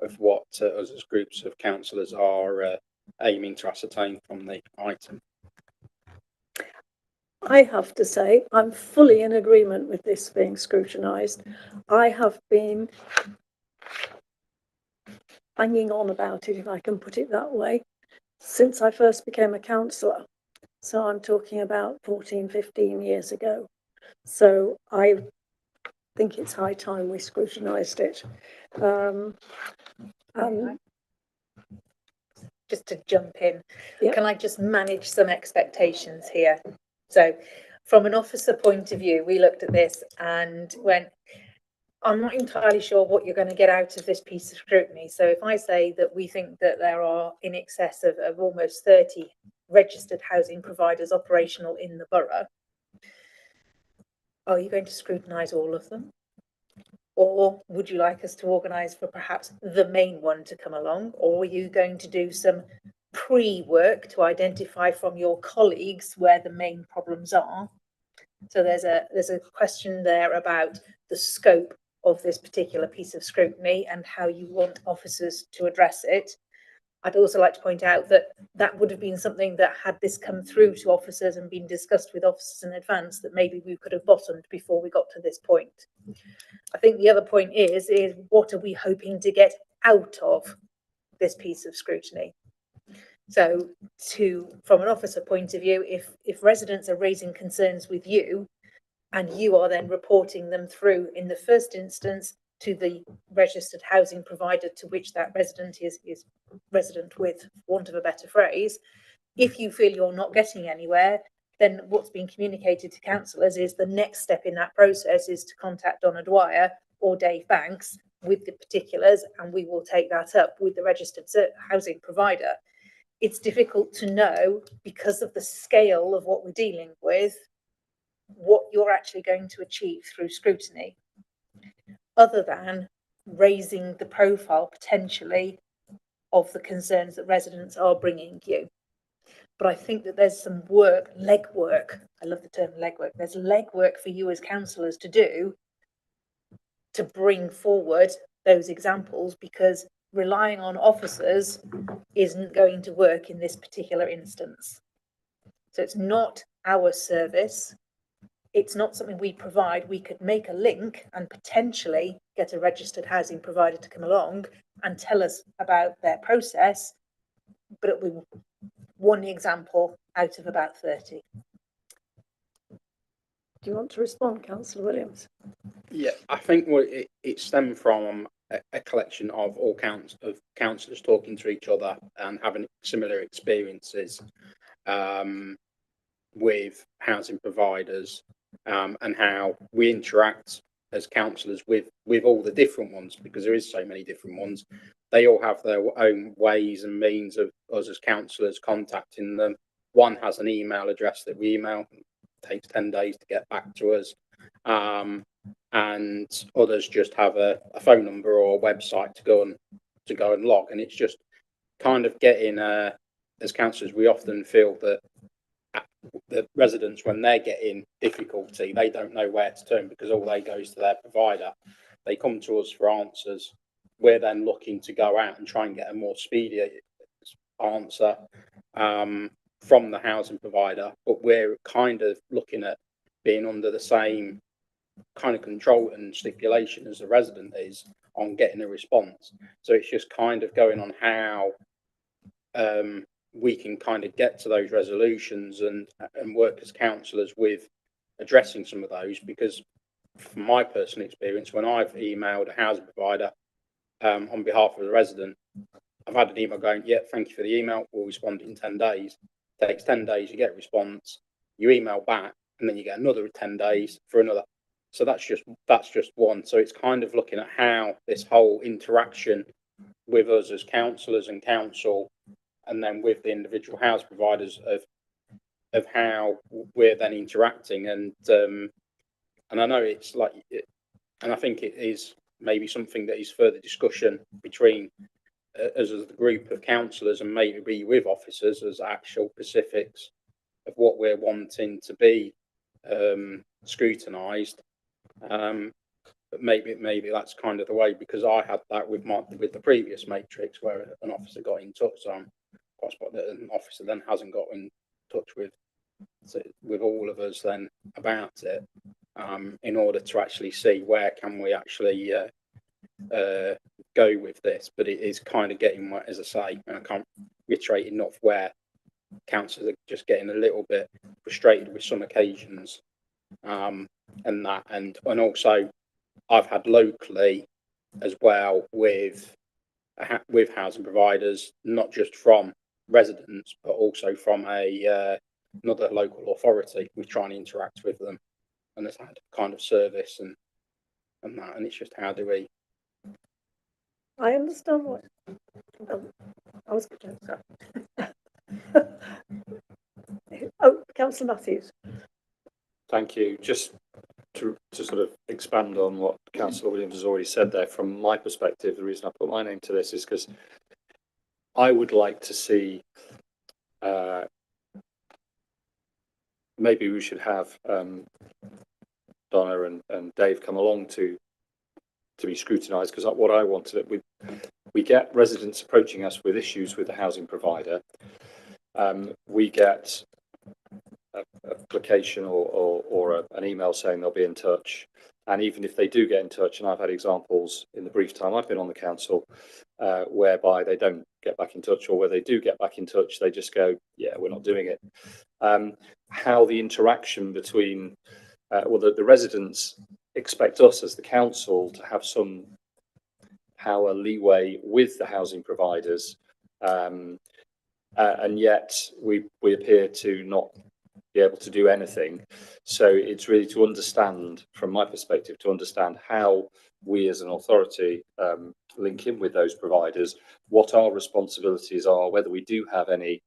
of what us as groups of councillors are aiming to ascertain from the item. I have to say, I'm fully in agreement with this being scrutinised. I have been banging on about it, if I can put it that way, since I first became a councillor. So I'm talking about 14, 15 years ago. So I think it's high time we scrutinised it. Just to jump in, Yep. Can I just manage some expectations here? So from an officer point of view, we looked at this and went, I'm not entirely sure what you're going to get out of this piece of scrutiny. So if I say that we think that there are in excess of almost 30 registered housing providers operational in the borough, Are you going to scrutinise all of them? Or would you like us to organise for perhaps the main one to come along? Or are you going to do some pre-work to identify from your colleagues where the main problems are? So there's a question there about the scope of this particular piece of scrutiny and how you want officers to address it. I'd also like to point out that that would have been something that, had this come through to officers and been discussed with officers in advance, that maybe we could have bottomed before we got to this point. I think the other point is what are we hoping to get out of this piece of scrutiny? So from an officer point of view, if residents are raising concerns with you and you are then reporting them through in the first instance to the registered housing provider to which that resident is resident with, for want of a better phrase, if you feel you're not getting anywhere, then what's been communicated to councillors is the next step in that process is to contact Donna Dwyer or Dave Banks with the particulars, and we will take that up with the registered housing provider. It's difficult to know, because of the scale of what we're dealing with, what you're actually going to achieve through scrutiny, other than raising the profile potentially of the concerns that residents are bringing you. But I think that there's some legwork, I love the term legwork, there's legwork for you as councillors to do to bring forward those examples, because relying on officers isn't going to work in this particular instance. So it's not our service. It's not something we provide. We could make a link and potentially get a registered housing provider to come along and tell us about their process, but it will be one example out of about 30. Do you want to respond, Councillor Williams? Yeah, I think it stemmed from a collection of all councillors talking to each other and having similar experiences with housing providers, and how we interact as councillors with all the different ones, because there is so many different ones. They all have their own ways and means of us as councillors contacting them. One has an email address that we email, it takes 10 days to get back to us, and others just have a phone number or a website to go and log. And it's just kind of getting, as councillors, we often feel that the residents, when they're getting difficulty, they don't know where to turn, because all they go is to their provider. They come to us for answers. We're then looking to go out and try and get a more speedy answer from the housing provider, but we're kind of looking at being under the same kind of control and stipulation as the resident is on getting a response. So it's just kind of going on how we can kind of get to those resolutions and work as councillors with addressing some of those, because from my personal experience, when I've emailed a housing provider on behalf of the resident, I've had an email going, yeah, thank you for the email, we'll respond in 10 days. It takes 10 days, you get a response, you email back, and then you get another 10 days for another. So that's just one. So it's kind of looking at how this whole interaction with us as councillors and council, and then with the individual house providers, of how we're then interacting. And I know it's like, and I think it is maybe something that is further discussion between us as the group of councillors, and maybe with officers, as actual specifics of what we're wanting to be scrutinised. But maybe that's kind of the way, because I had that with the previous matrix, where an officer got in touch. So I'm quite surprised that an officer then hasn't got in touch with all of us then about it, in order to actually see where can we actually go with this. But it is kind of getting, as I say, and I can't reiterate enough, where councillors are just getting a little bit frustrated with some occasions, and also I've had locally as well with housing providers, not just from residents, but also from another local authority. We try and interact with them, and it's had kind of service and that, and it's just how do we. I understand what I was going to say. Oh, Councillor Matthews. Thank you. Just to to sort of expand on what Councillor Williams has already said there, from my perspective, the reason I put my name to this is because I would like to see, maybe we should have Donna and Dave come along to be scrutinised, because what I wanted, we get residents approaching us with issues with the housing provider. We get an application or an email saying they'll be in touch, and even if they do get in touch, and I've had examples in the brief time I've been on the council whereby they don't get back in touch, or where they do get back in touch, they just go, yeah, we're not doing it. How the interaction between the residents expect us as the council to have some power leeway with the housing providers, and yet we appear to not be able to do anything. So it's really to understand, from my perspective, to understand how we as an authority link in with those providers, what our responsibilities are, whether we do have any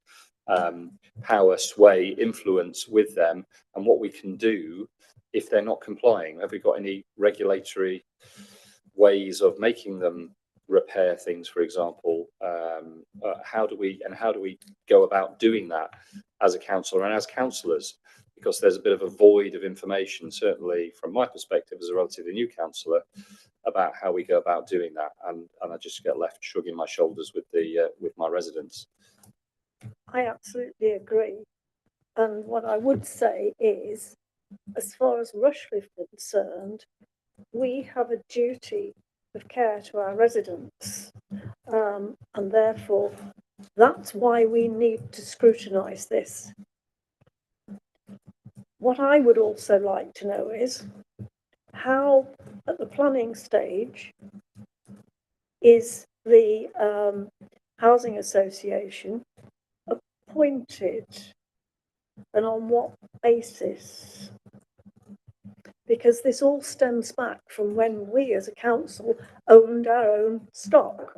power, sway, influence with them, and what we can do if they're not complying. Have we got any regulatory ways of making them repair things, for example? How do we go about doing that as a councillor and as councillors? Because there's a bit of a void of information, certainly from my perspective as a relatively new councillor, about how we go about doing that, and I just get left shrugging my shoulders with my residents. I absolutely agree. And what I would say is, as far as Rushcliffe is concerned, we have a duty of care to our residents, and therefore that's why we need to scrutinise this. What I would also like to know is how, at the planning stage, is the housing association appointed, and on what basis? Because this all stems back from when we as a council owned our own stock,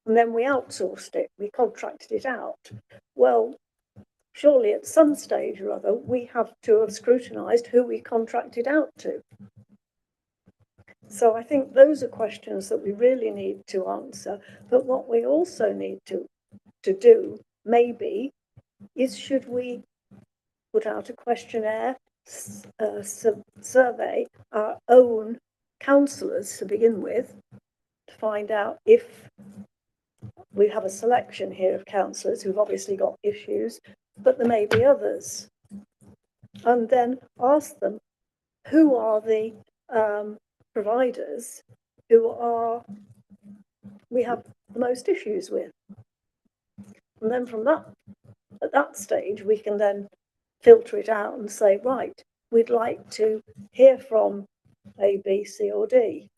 and then we outsourced it, we contracted it out. Well, surely at some stage or other we have to have scrutinised who we contracted out to. So I think those are questions that we really need to answer. But what we also need to do, maybe, is should we put out a questionnaire, survey our own councillors to begin with, to find out if we have a selection here of councillors who've obviously got issues, but there may be others, and then ask them who are the providers who we have the most issues with, and then from that, at that stage, we can then filter it out and say, right, we'd like to hear from A, B, C or D.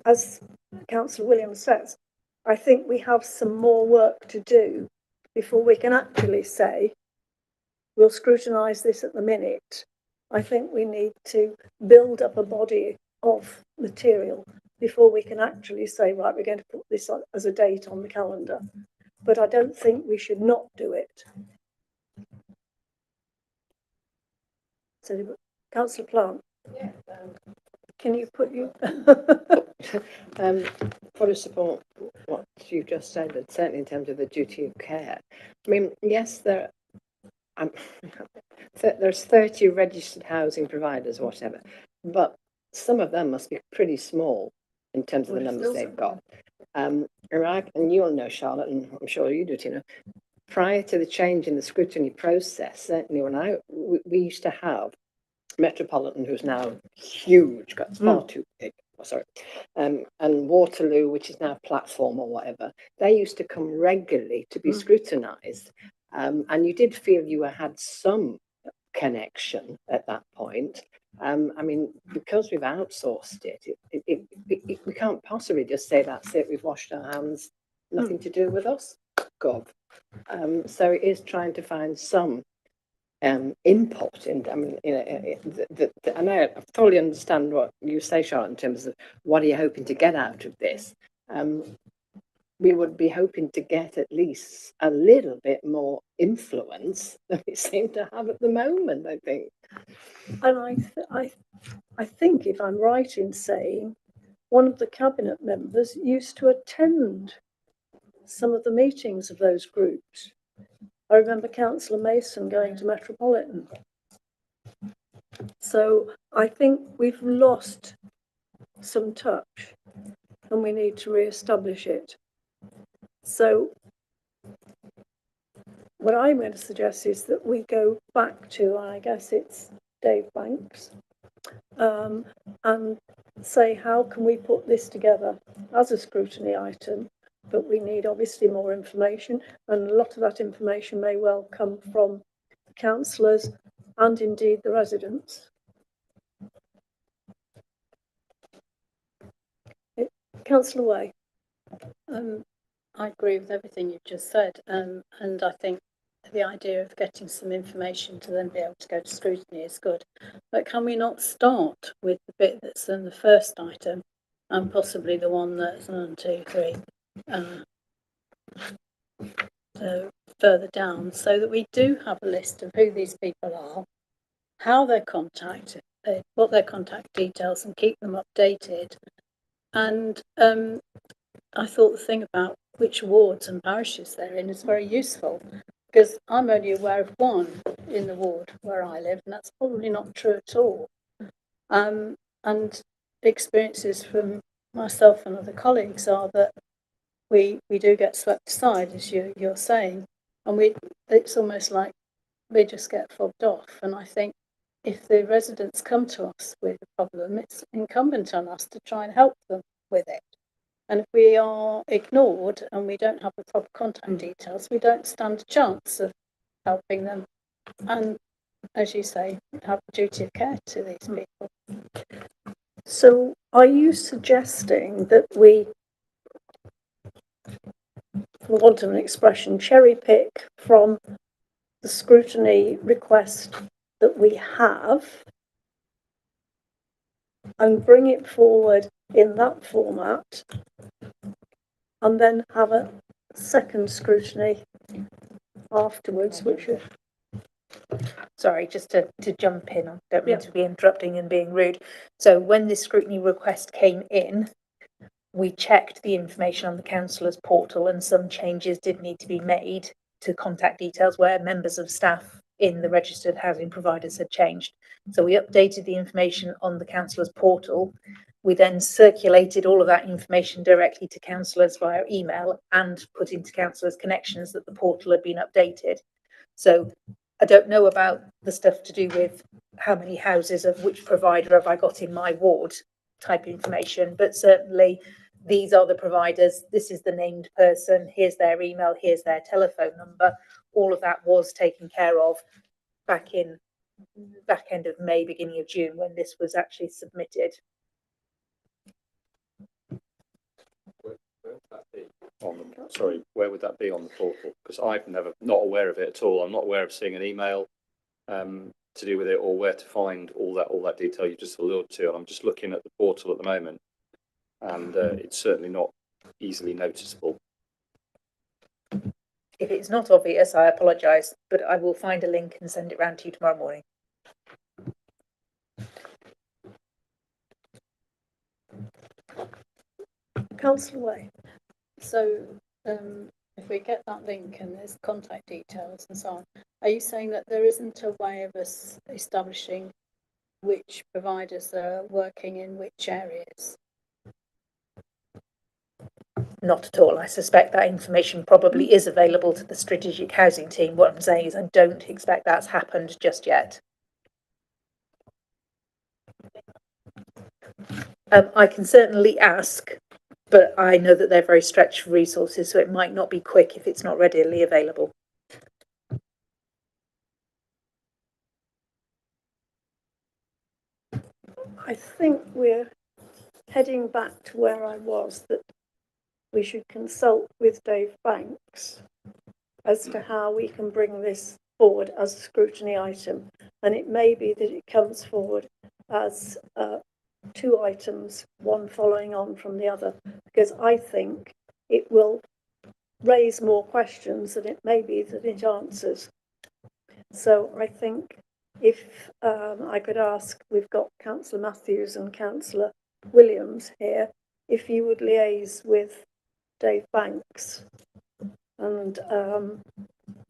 As Councillor Williams says, I think we have some more work to do before we can actually say, we'll scrutinise this at the minute. I think we need to build up a body of material before we can actually say, right, we're going to put this as a date on the calendar. But I don't think we should not do it. So, Councillor Plant, Yeah, can you put you? fully support what you've just said, and certainly in terms of the duty of care. I mean, yes, there's 30 registered housing providers, whatever, but some of them must be pretty small in terms of the numbers they've got. And you'll know, Charlotte, and I'm sure you do, Tina, prior to the change in the scrutiny process, certainly when we used to have Metropolitan, who's now huge, got far too big, and Waterloo, which is now Platform or whatever, they used to come regularly to be scrutinised, and you did feel you had some connection at that point. I mean, because we've outsourced it, we can't possibly just say that's it, we've washed our hands, nothing to do with us. Gov. So it is trying to find some input in. I mean, and I fully understand what you say, Charlotte, in terms of what are you hoping to get out of this. we would be hoping to get at least a little bit more influence than we seem to have at the moment, I think. And I think, if I'm right in saying, one of the cabinet members used to attend some of the meetings of those groups. I remember Councillor Mason going to Metropolitan. So I think we've lost some touch and we need to re-establish it. So what I'm going to suggest is that we go back to, I guess it's Dave Banks, and say, how can we put this together as a scrutiny item? But we need obviously more information, and a lot of that information may well come from councillors and indeed the residents. Councillor Way. I agree with everything you've just said, and I think the idea of getting some information to then be able to go to scrutiny is good. But can we not start with the bit that's in the first item and possibly the one that's 1, 2, 3, so further down, so that we do have a list of who these people are, how they're contacted, what their contact details, and keep them updated. And I thought the thing about which wards and parishes they're in is very useful, because I'm only aware of one in the ward where I live, and that's probably not true at all. And experiences from myself and other colleagues are that we do get swept aside, as you're saying, and it's almost like we just get fobbed off. And I think if the residents come to us with a problem, it's incumbent on us to try and help them with it. And if we are ignored and we don't have the proper contact details, we don't stand a chance of helping them. And as you say, have a duty of care to these people. So are you suggesting that we, for want of an expression, cherry pick from the scrutiny request that we have and bring it forward in that format, and then have a second scrutiny afterwards, which is... Sorry, just to jump in, I don't mean to be interrupting and being rude. So when this scrutiny request came in, we checked the information on the councillor's portal, and some changes did need to be made to contact details where members of staff in the registered housing providers had changed. So we updated the information on the councillor's portal. We then circulated all of that information directly to councillors via email and put into councillors' connections that the portal had been updated. So I don't know about the stuff to do with how many houses of which provider have I got in my ward type information, but certainly these are the providers, this is the named person, here's their email, here's their telephone number. All of that was taken care of back end of May, beginning of June, when this was actually submitted. Where would that be on the portal? Because I'm not aware of it at all. I'm not aware of seeing an email to do with it, or where to find all that detail you just alluded to. And I'm just looking at the portal at the moment, and it's certainly not easily noticeable. If it's not obvious, I apologise, but I will find a link and send it round to you tomorrow morning. Councillor Way. So if we get that link and there's contact details and so on, are you saying that there isn't a way of us establishing which providers are working in which areas? Not at all. I suspect that information probably is available to the strategic housing team. What I'm saying is I don't expect that's happened just yet. I can certainly ask, but I know that they're very stretched for resources, so it might not be quick if it's not readily available. I think we're heading back to where I was, that we should consult with Dave Banks as to how we can bring this forward as a scrutiny item. And it may be that it comes forward as 2 items, one following on from the other, because I think it will raise more questions than it may be that it answers. So I think if I could ask, we've got Councillor Matthews and Councillor Williams here, if you would liaise with Dave Banks, and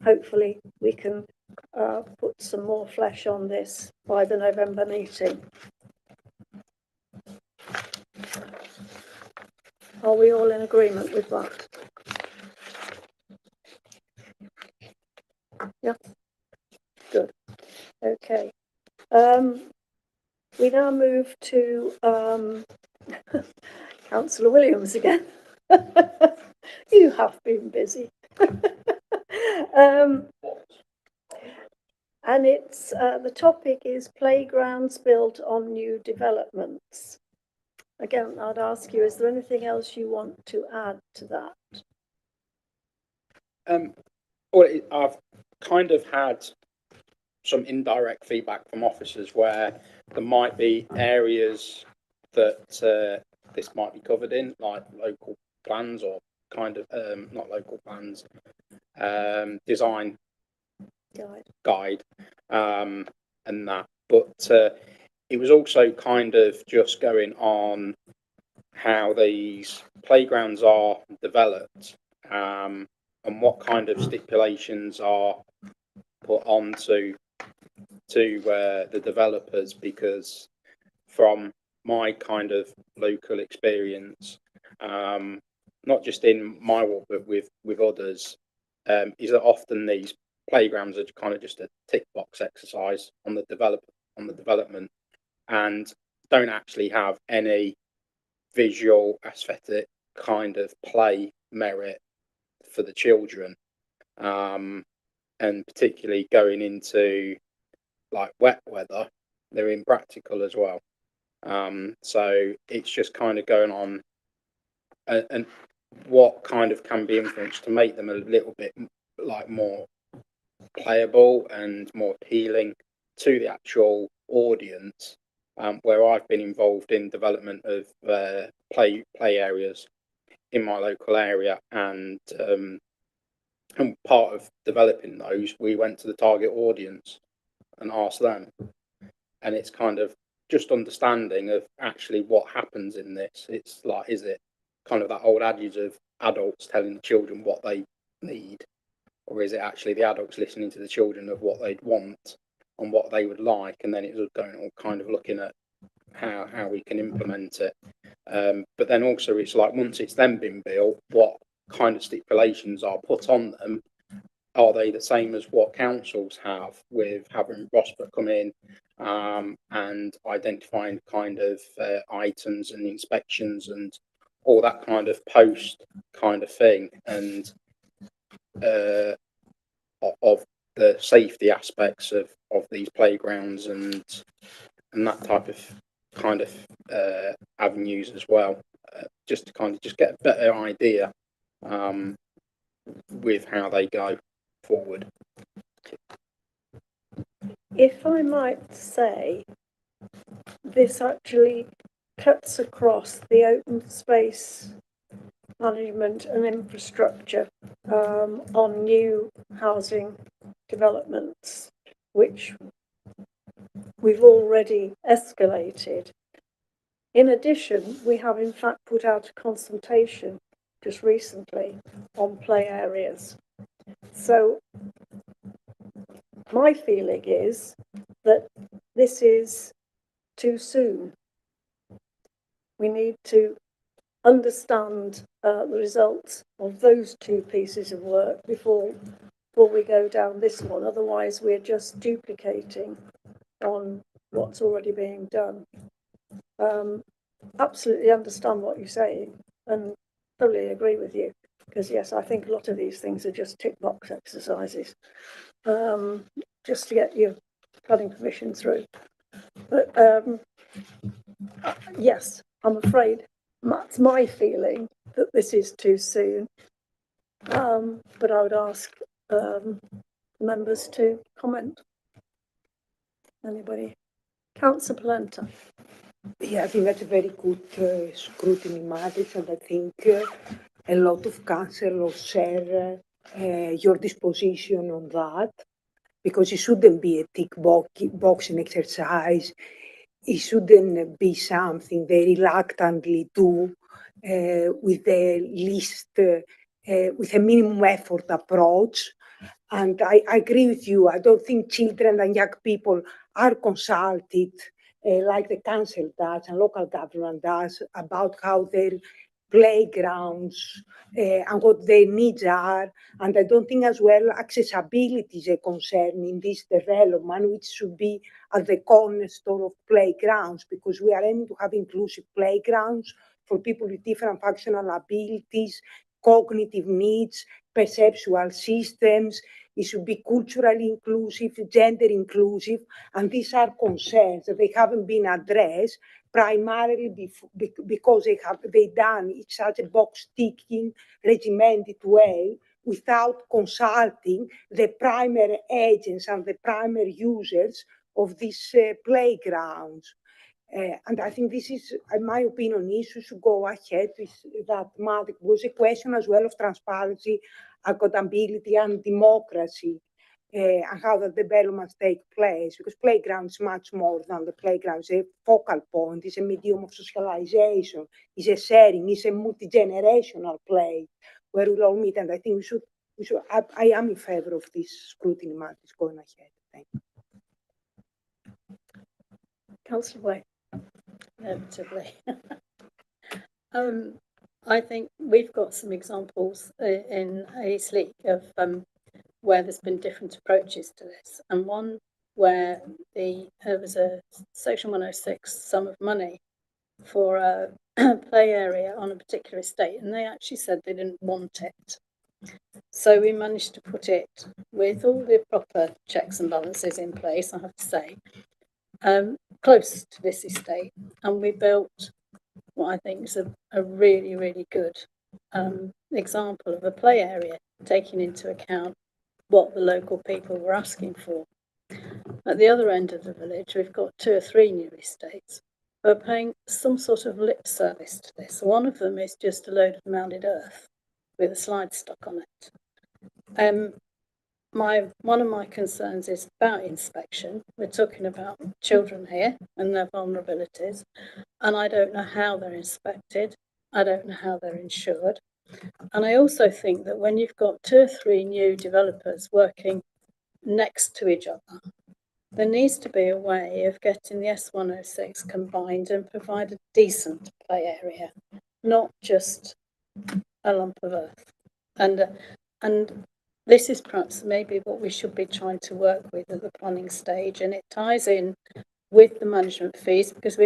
hopefully we can put some more flesh on this by the November meeting. Are we all in agreement with that? Yeah. Good. Okay. We now move to Councillor Williams again. You have been busy. And it's the topic is playgrounds built on new developments. Again, I'd ask you, is there anything else you want to add to that? Well, I've kind of had some indirect feedback from officers where there might be areas that this might be covered in, like local plans or kind of not local plans, design guide, and that. But it was also kind of just going on how these playgrounds are developed, and what kind of stipulations are put onto the developers, because from my kind of local experience, not just in my walk but with others, is that often these playgrounds are kind of just a tick box exercise on the development, and don't actually have any visual aesthetic kind of play merit for the children, and particularly going into like wet weather, they're impractical as well. So it's just kind of going on and what kind of can be influenced to make them a little bit like more playable and more appealing to the actual audience, where I've been involved in development of play areas in my local area, and part of developing those, we went to the target audience and asked them, and it's kind of just understanding of actually what happens in this. It's like, is it kind of that old adage of adults telling the children what they need, or is it actually the adults listening to the children of what they'd want and what they would like, and then it's going all kind of looking at how we can implement it. But then also it's like, once it's then been built, what kind of stipulations are put on them? Are they the same as what councils have, with having Rossborough come in and identifying kind of items and inspections and all that kind of post kind of thing, and of the safety aspects of these playgrounds and that type of kind of avenues as well, just to kind of just get a better idea with how they go forward. If I might say, this actually cuts across the open space management and infrastructure on new housing developments, which we've already escalated. In addition, we have in fact put out a consultation just recently on play areas. So my feeling is that this is too soon. We need to understand the results of those two pieces of work before we go down this one. Otherwise, we're just duplicating on what's already being done. Absolutely understand what you're saying and totally agree with you, because yes, I think a lot of these things are just tick box exercises, just to get your planning permission through. But yes, I'm afraid that's my feeling, that this is too soon. But I would ask members to comment. Anybody? Councillor Polenta. Yeah, I think that's a very good scrutiny matrix, and I think a lot of councillors share your disposition on that, because it shouldn't be a boxing exercise. It shouldn't be something they reluctantly do with the least, with a minimum effort approach. And I agree with you. I don't think children and young people are consulted like the council does and local government does about how their playgrounds and what their needs are. And I don't think as well accessibility is a concern in this development, which should be at the cornerstone of playgrounds, because we are aiming to have inclusive playgrounds for people with different functional abilities, cognitive needs, perceptual systems. It should be culturally inclusive, gender inclusive, and these are concerns that they haven't been addressed primarily because they done it such a box-ticking, regimented way without consulting the primary agents and the primary users of these playgrounds. And I think this is, in my opinion, issues should go ahead with that matter. It was a question as well of transparency, accountability, and democracy, and how the developments take place. Because playground is much more than the playground. It's a focal point. It's a medium of socialization. It's a sharing. It's a multi-generational play where we all meet. And I think we should. I am in favor of this scrutiny matters going ahead. Thank you. Councillor Way. Inevitably. I think we've got some examples in Eastleigh of where there's been different approaches to this, and one where there was a Section 106 sum of money for a play area on a particular estate, and they actually said they didn't want it. So we managed to put it with all the proper checks and balances in place, I have to say, close to this estate, and we built what I think is a really, really good example of a play area, taking into account what the local people were asking for. At the other end of the village, we've got 2 or 3 new estates who are paying some sort of lip service to this. One of them is just a load of mounded earth with a slide stuck on it. One of my concerns is about inspection. We're talking about children here and their vulnerabilities, and I don't know how they're inspected. I don't know how they're insured. And I also think that when you've got 2 or 3 new developers working next to each other, there needs to be a way of getting the S106 combined and provide a decent play area, not just a lump of earth. And this is perhaps maybe what we should be trying to work with at the planning stage, and it ties in with the management fees, because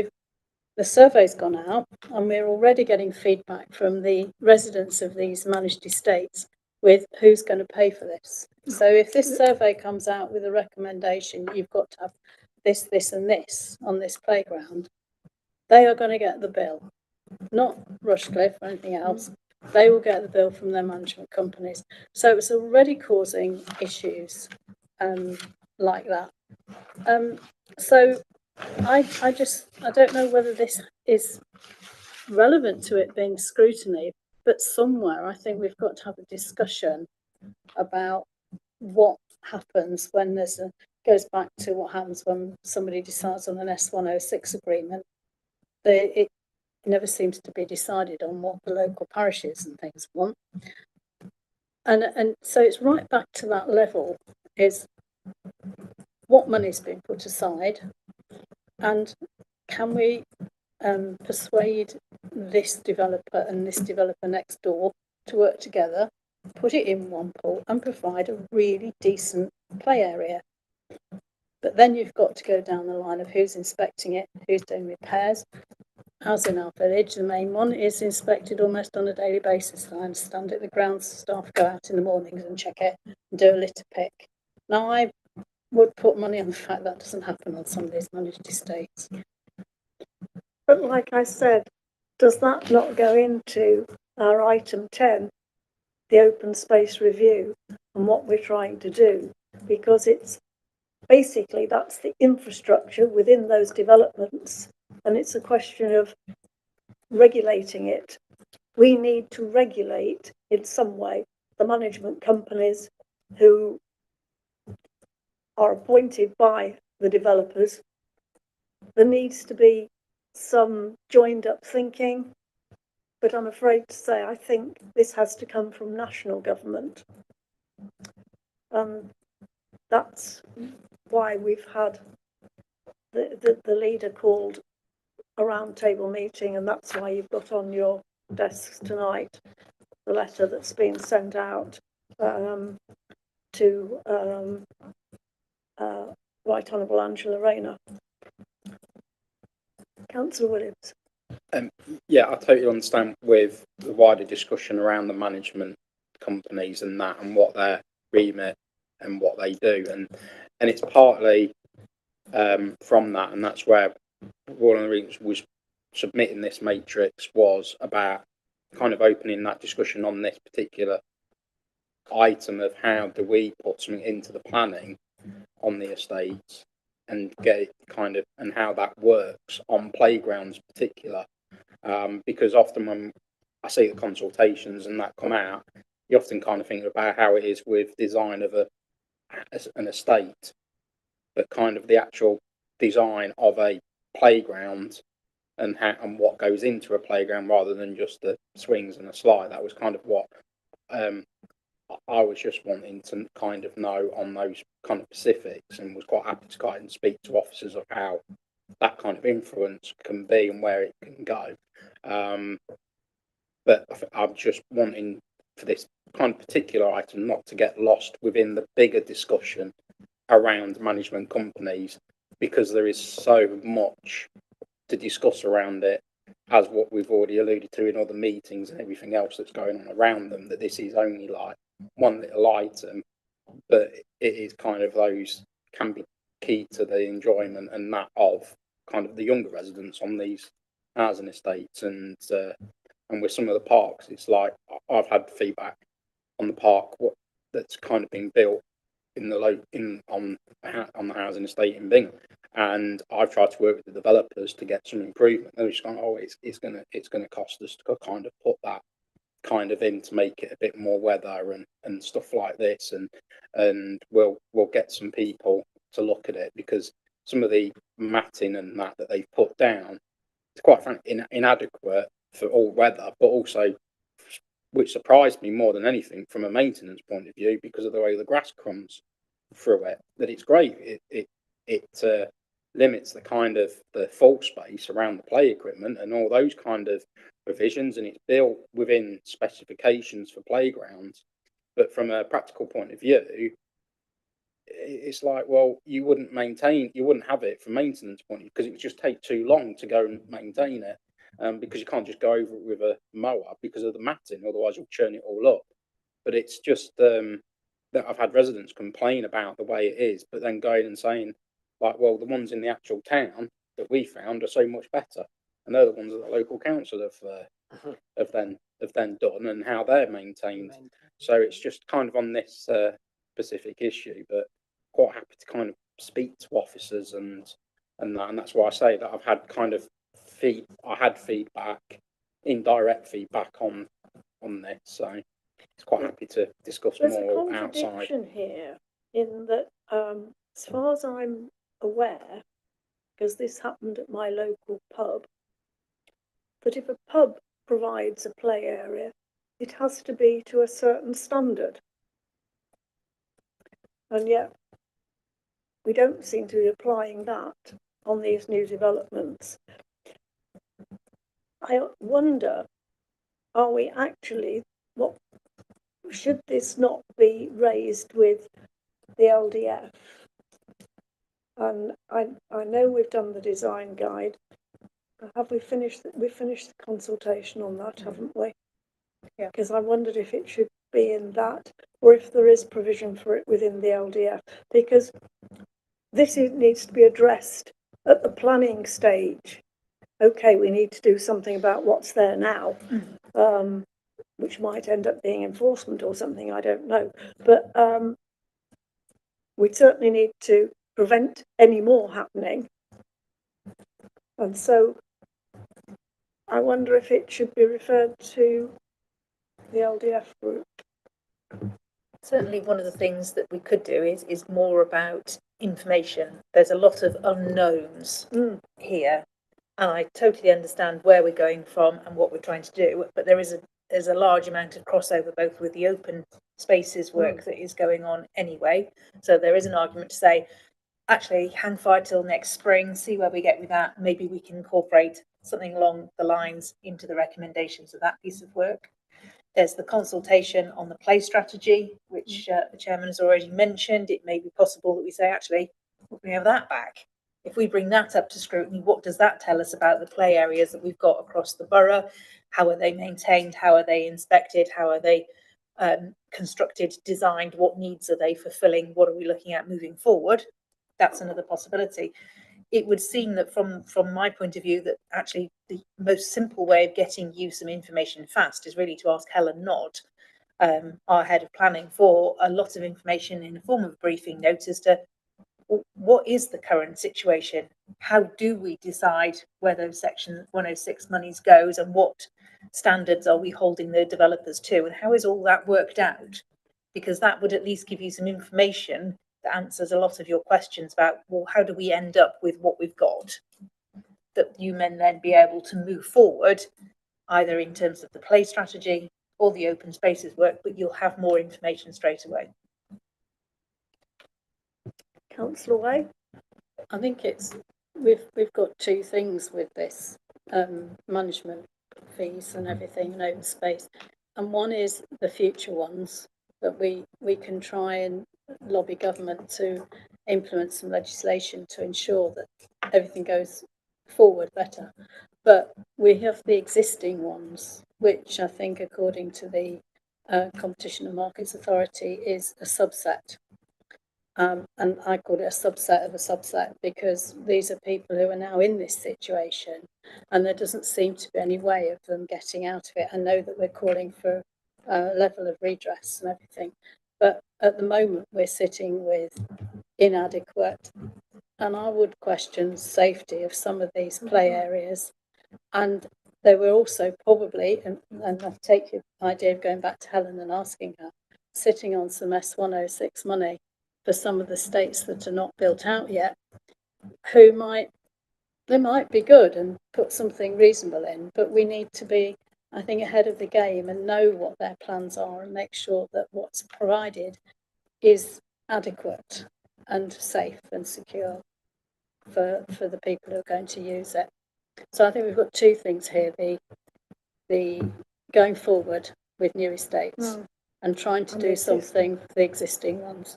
the survey's gone out and we're already getting feedback from the residents of these managed estates with who's going to pay for this. So if this survey comes out with a recommendation, you've got to have this, this and this on this playground, they are going to get the bill, not Rushcliffe or anything else. They will get the bill from their management companies. So it's already causing issues like that. So I don't know whether this is relevant to it being scrutiny, but somewhere I think we've got to have a discussion about what happens when goes back to what happens when somebody decides on an S106 agreement. It never seems to be decided on what the local parishes and things want. And so it's right back to that level, is what money's been put aside, and can we persuade this developer and this developer next door to work together, put it in one pool and provide a really decent play area. But then you've got to go down the line of who's inspecting it, who's doing repairs. As in our village, the main one is inspected almost on a daily basis. I understand it. The grounds staff go out in the mornings and check it and do a litter pick. Now, I would put money on the fact that doesn't happen on some of these managed estates. But like I said, does that not go into our item 10, the open space review, and what we're trying to do? Because it's basically, that's the infrastructure within those developments, and it's a question of regulating it we need to regulate in some way the management companies who are appointed by the developers. There needs to be some joined up thinking, but I'm afraid to say I think this has to come from national government. That's why we've had the leader called a roundtable meeting, and that's why you've got on your desks tonight the letter that's been sent out to Right Honourable Angela Rayner. Councillor Williams. Yeah, I totally understand with the wider discussion around the management companies and that, and what their remit and what they do, and it's partly from that, and that's where one of the reasons was submitting this matrix was about kind of opening that discussion on this particular item of how do we put something into the planning on the estates and get it kind of, and how that works on playgrounds in particular, because often when I see the consultations and that come out, you often kind of think about how it is with design of an estate, but kind of the actual design of a playground and how and what goes into a playground rather than just the swings and a slide. That was kind of what I was just wanting to kind of know on those kind of specifics, and was quite happy to kind of speak to officers of how that kind of influence can be and where it can go. But I'm just wanting for this kind of particular item not to get lost within the bigger discussion around management companies, because there is so much to discuss around it, as what we've already alluded to in other meetings and everything else that's going on around them, that this is only like one little item, but it is kind of those can be key to the enjoyment and that of kind of the younger residents on these housing estates. And with some of the parks, it's like I've had feedback on the park that's kind of been built in the on the housing estate in Bingham, and I've tried to work with the developers to get some improvement. They're just going, oh, it's gonna cost us to kind of put that kind of in to make it a bit more weather and stuff like this, and we'll get some people to look at it, because some of the matting and that they've put down is quite frankly inadequate for all weather, but also, which surprised me more than anything from a maintenance point of view, because of the way the grass crumbs through it, that it's great. It limits the kind of the fall space around the play equipment and all those kind of provisions, and it's built within specifications for playgrounds. But from a practical point of view, it's like, well, you wouldn't have it from maintenance point of view, because it would just take too long to go and maintain it. Because you can't just go over it with a mower because of the matting, otherwise you'll churn it all up. But it's just that I've had residents complain about the way it is, but then going and saying, like, well, the ones in the actual town that we found are so much better, and they're the ones that the local council have then done and how they're maintained. So it's just kind of on this specific issue, but quite happy to kind of speak to officers and that's why I say that I've had kind of feedback, indirect feedback on this, so it's quite happy to discuss There's more a outside. contradiction here in that, as far as I'm aware, because this happened at my local pub, that if a pub provides a play area, it has to be to a certain standard. And yet, we don't seem to be applying that on these new developments. I wonder, are we actually, should this not be raised with the LDF? And I know we've done the design guide. Have we finished? We finished the consultation on that, haven't we? Yeah. Because I wondered if it should be in that, or if there is provision for it within the LDF, because this needs to be addressed at the planning stage. Okay, we need to do something about what's there now, which might end up being enforcement or something, I don't know. But we certainly need to prevent any more happening. And so I wonder if it should be referred to the LDF group. Certainly one of the things that we could do is more about information. There's a lot of unknowns here, and I totally understand where we're going from and what we're trying to do, but there's a large amount of crossover both with the open spaces work that is going on anyway. So there is an argument to say, actually, hang fire till next spring, see where we get with that. Maybe we can incorporate something along the lines into the recommendations of that piece of work. There's the consultation on the play strategy, which the chairman has already mentioned. It may be possible that we say, actually, we have that back. If we bring that up to scrutiny, what does that tell us about the play areas that we've got across the borough? How are they maintained? How are they inspected? How are they constructed, designed? What needs are they fulfilling? What are we looking at moving forward? That's another possibility. It would seem that from my point of view that actually the most simple way of getting you some information fast is really to ask Helen Nod, our head of planning, for a lot of information in the form of a briefing note as to what is the current situation? How do we decide where those Section 106 monies goes, and what standards are we holding the developers to, and how is all that worked out? Because that would at least give you some information that answers a lot of your questions about, well, how do we end up with what we've got, that you may then be able to move forward either in terms of the play strategy or the open spaces work, but you'll have more information straight away. Councillor Way? I think we've got two things with this management fees and everything and open space, and one is the future ones that we can try and lobby government to implement some legislation to ensure that everything goes forward better. But we have the existing ones, which I think, according to the Competition and Markets Authority, is a subset. And I call it a subset of a subset, because these are people who are now in this situation and there doesn't seem to be any way of them getting out of it. I know that we're calling for a level of redress and everything, but at the moment we're sitting with inadequate, and I would question safety of some of these play areas. And they were also probably, and I take your idea of going back to Helen and asking her, sitting on some S106 money for some of the states that are not built out yet, they might be good and put something reasonable in, but we need to be, I think, ahead of the game and know what their plans are and make sure that what's provided is adequate and safe and secure for the people who are going to use it. So I think we've got two things here, the going forward with new estates and trying to do something for the existing ones.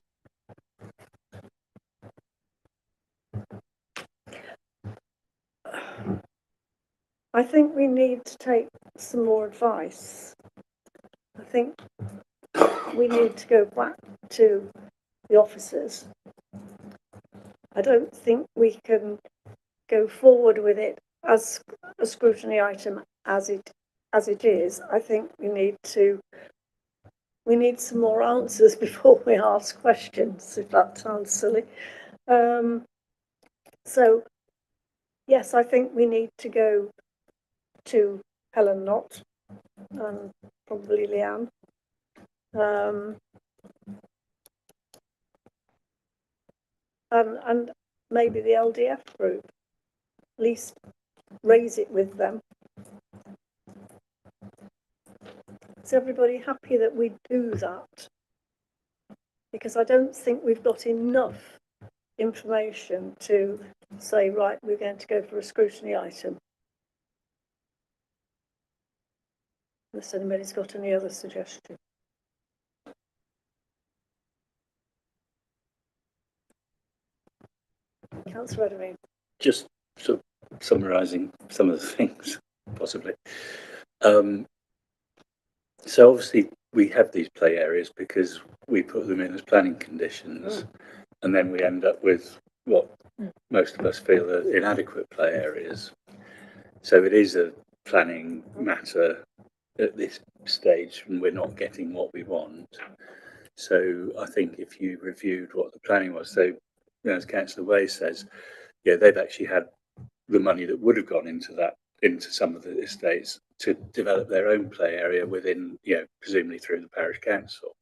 I think we need to take some more advice. I think we need to go back to the officers. I don't think we can go forward with it as a scrutiny item as it is. I think we need some more answers before we ask questions, if that sounds silly. So yes, I think we need to go to Helen Knott and probably Leanne. And maybe the LDF group, at least raise it with them. Is everybody happy that we do that? Because I don't think we've got enough information to say, right, we're going to go for a scrutiny item. Unless anybody's got any other suggestion. Councillor Edwin. Just sort of summarising some of the things, possibly. So obviously we have these play areas because we put them in as planning conditions, and then we end up with what most of us feel are inadequate play areas. So it is a planning matter at this stage, and we're not getting what we want. So I think if you reviewed what the planning was, so as Councillor Way says, yeah, they've actually had the money that would have gone into that into some of the estates to develop their own play area within, presumably through the parish council,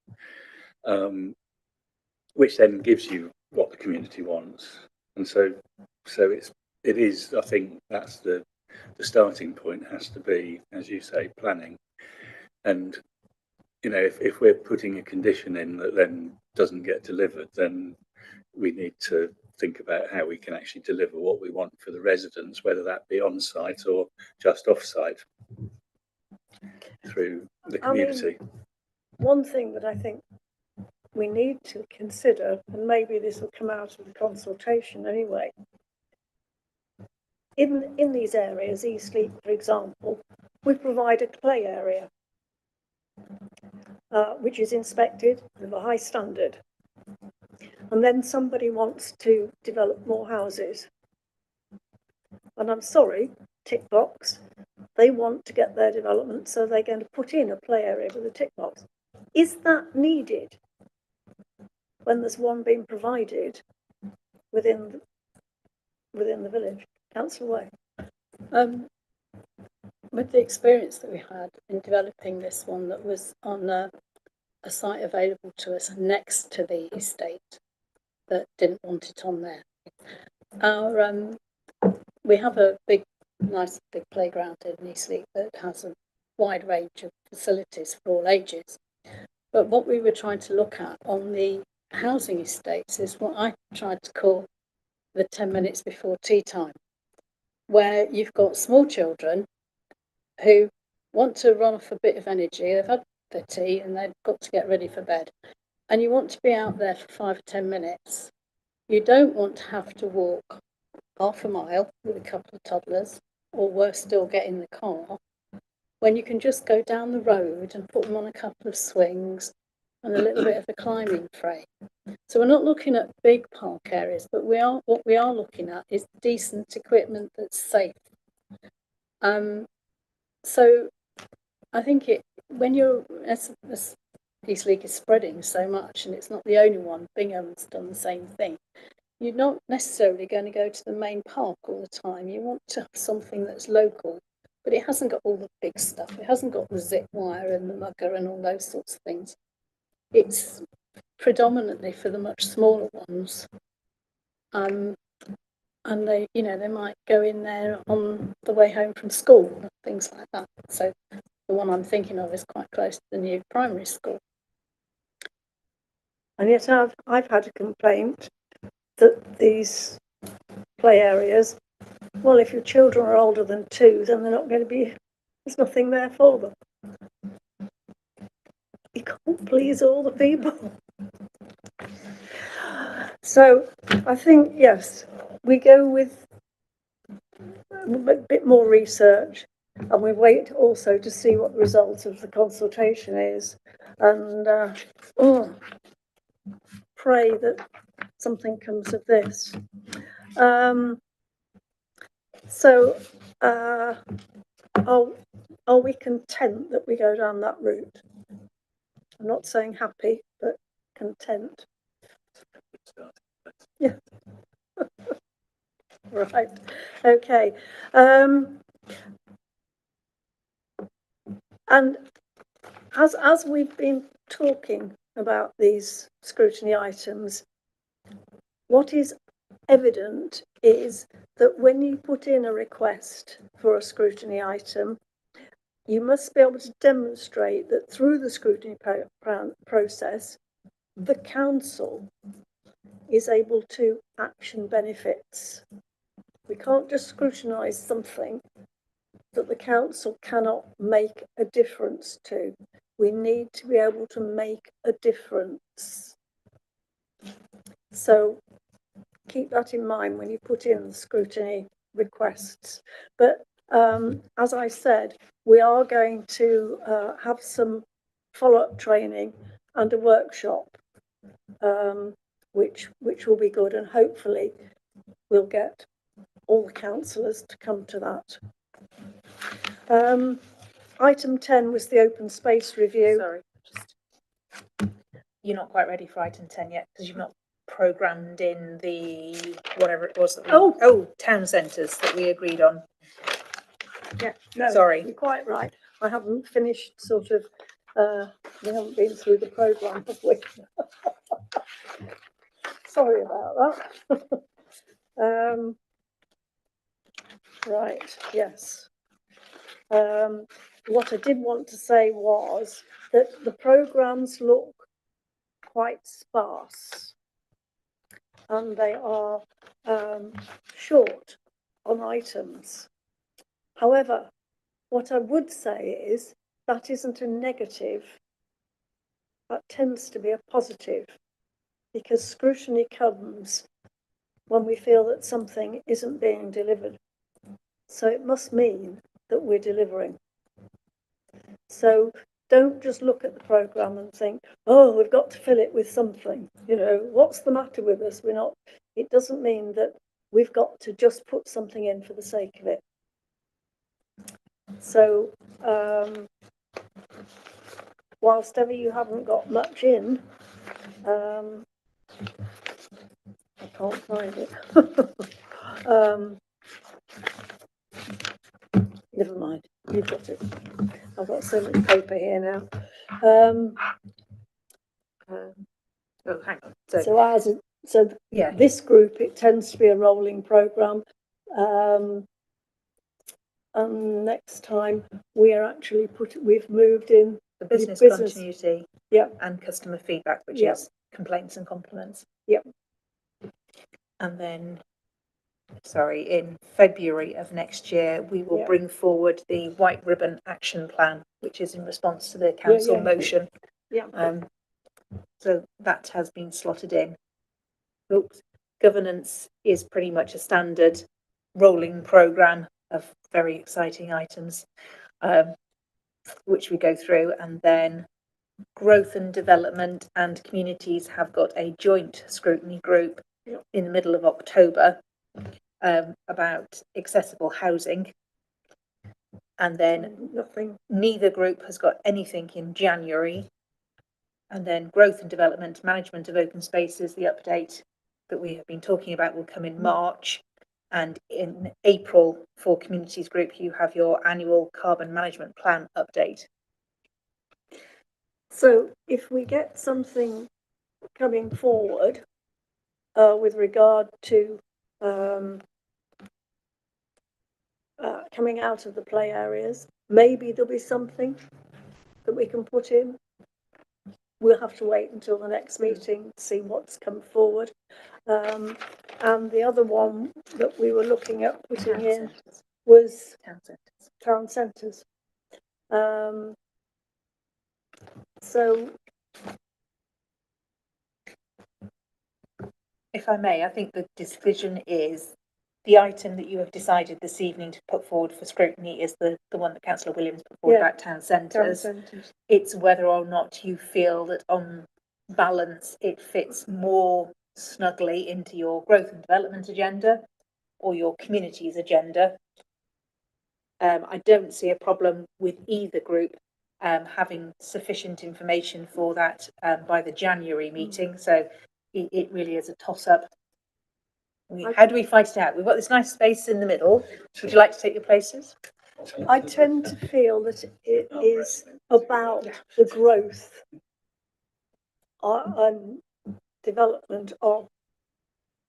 which then gives you what the community wants. And so it is. I think that's the starting point has to be, as you say, planning. And if we're putting a condition in that then doesn't get delivered, then we need to think about how we can actually deliver what we want for the residents, whether that be on site or just off site through the community. One thing that I think we need to consider, and maybe this will come out of the consultation anyway, in these areas, Eastleigh, for example, we provide a play area, which is inspected with a high standard. And then somebody wants to develop more houses. And I'm sorry, tick box, they want to get their development, so they're going to put in a play area with a tick box. Is that needed when there's one being provided within the village? Councillor Way. With the experience that we had in developing this one that was on a site available to us next to the estate that didn't want it on there. We have a nice big playground in Eastleigh that has a wide range of facilities for all ages. But what we were trying to look at on the housing estates is what I tried to call the 10 minutes before tea time, where you've got small children who want to run off a bit of energy. They've had their tea and they've got to get ready for bed. And you want to be out there for 5 or 10 minutes. You don't want to have to walk half a mile with a couple of toddlers, or worse still, get in the car, when you can just go down the road and put them on a couple of swings and a little bit of a climbing frame. So we're not looking at big park areas, but what we are looking at is decent equipment that's safe. So I think when you're, as Eastleigh is spreading so much, and it's not the only one, Bingham's done the same thing, you're not necessarily going to go to the main park all the time. You want to have something that's local, but it hasn't got all the big stuff. It hasn't got the zip wire and the mugger and all those sorts of things. It's predominantly for the much smaller ones. And they might go in there on the way home from school and things like that. So the one I'm thinking of is quite close to the new primary school. And yet I've had a complaint that these play areas, well, if your children are older than 2, then they're not going to be, there's nothing there for them. You can't please all the people. So I think, yes, we go with a bit more research, and we wait also to see what the result of the consultation is, and pray that something comes of this. Are we content that we go down that route? I'm not saying happy, but content. Yeah. Right. Okay. And as we've been talking about these scrutiny items, what is evident is that when you put in a request for a scrutiny item, you must be able to demonstrate that through the scrutiny process, the council is able to action benefits. We can't just scrutinise something that the council cannot make a difference to. We need to be able to make a difference. So keep that in mind when you put in the scrutiny requests. But as I said, we are going to have some follow-up training and a workshop, which will be good, and hopefully we'll get all the councillors to come to that. Item 10 was the open space review. Sorry, you're not quite ready for item 10 yet because you've not programmed in the whatever it was that we town centres that we agreed on. Yeah, no, Sorry. you're quite right. I haven't finished sort of, we haven't been through the programme, have we? Sorry about that. Right, yes. What I did want to say was that the programmes look quite sparse and they are short on items. However, what I would say is that isn't a negative, that tends to be a positive, because scrutiny comes when we feel that something isn't being delivered. So it must mean that we're delivering. So don't just look at the programme and think, oh, we've got to fill it with something. You know, what's the matter with us? We're not, it doesn't mean that we've got to just put something in for the sake of it. So, whilst ever you haven't got much in, I can't find it. Never mind, you've got it. I've got so much paper here now. Oh, hang on. So Yeah. this group, it tends to be a rolling programme. And next time we are actually we've moved in The business continuity, yeah, and customer feedback, which Yeah. is complaints and compliments. Yep. And then, sorry, in February of next year, we will Yeah. bring forward the white ribbon action plan, which is in response to the council motion. Yeah. So that has been slotted in. Governance is pretty much a standard rolling programme of very exciting items, which we go through, and then growth and development and communities have got a joint scrutiny group in the middle of October about accessible housing, and then neither group has got anything in January, and then growth and development, management of open spaces, the update that we have been talking about will come in March, and in April for communities group you have your annual carbon management plan update. So if we get something coming forward with regard to coming out of the play areas, maybe there'll be something that we can put in. We'll have to wait until the next meeting to see what's come forward. And the other one that we were looking at putting in was town centres. So, if I may, I think the decision is the item that you have decided this evening to put forward for scrutiny is the one that Councillor Williams put forward about town centres. It's whether or not you feel that on balance it fits more snugly into your growth and development agenda or your communities agenda. I don't see a problem with either group having sufficient information for that by the January meeting. So it really is a toss-up. How do we fight it out? We've got this nice space in the middle. Would you like to take your places? I tend to feel that it is about the growth and development of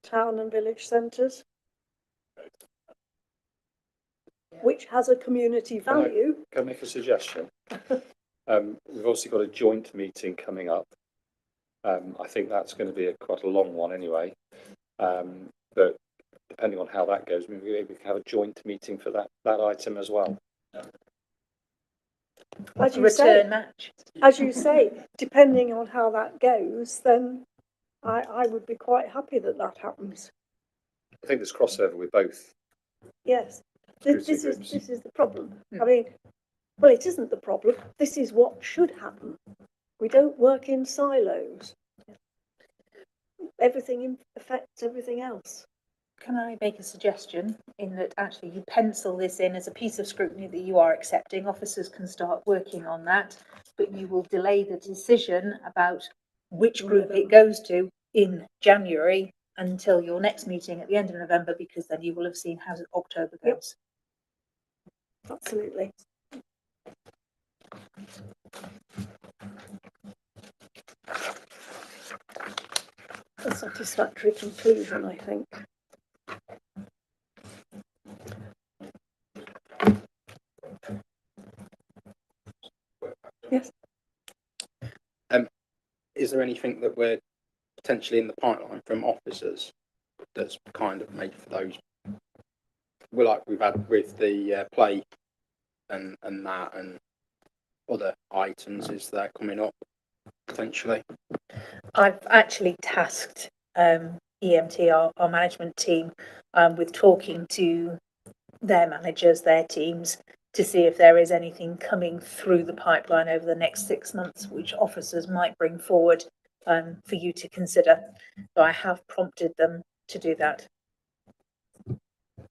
town and village centres, which has a community value. Can I make a suggestion? We've also got a joint meeting coming up. I think that's going to be quite a long one anyway. But depending on how that goes, maybe we can have a joint meeting for that item as well. As you Return say, match. As you say, depending on how that goes, then I would be quite happy that that happens. I think there's crossover with both. Yes, this is the problem. I mean, well, it isn't the problem. This is what should happen. We don't work in silos. Everything affects everything else. Can I make a suggestion in that actually you pencil this in as a piece of scrutiny that you are accepting? Officers can start working on that, but you will delay the decision about which group it goes to in January until your next meeting at the end of November, because then you will have seen how October goes. absolutely. A satisfactory conclusion, I think. Yes. Is there anything that we're potentially in the pipeline from officers that's kind of made for those? Well, like we've had with the play and that and other items, is there coming up potentially? I've actually tasked EMT, our management team, with talking to their managers, their teams, to see if there is anything coming through the pipeline over the next 6 months, which officers might bring forward for you to consider. So I have prompted them to do that.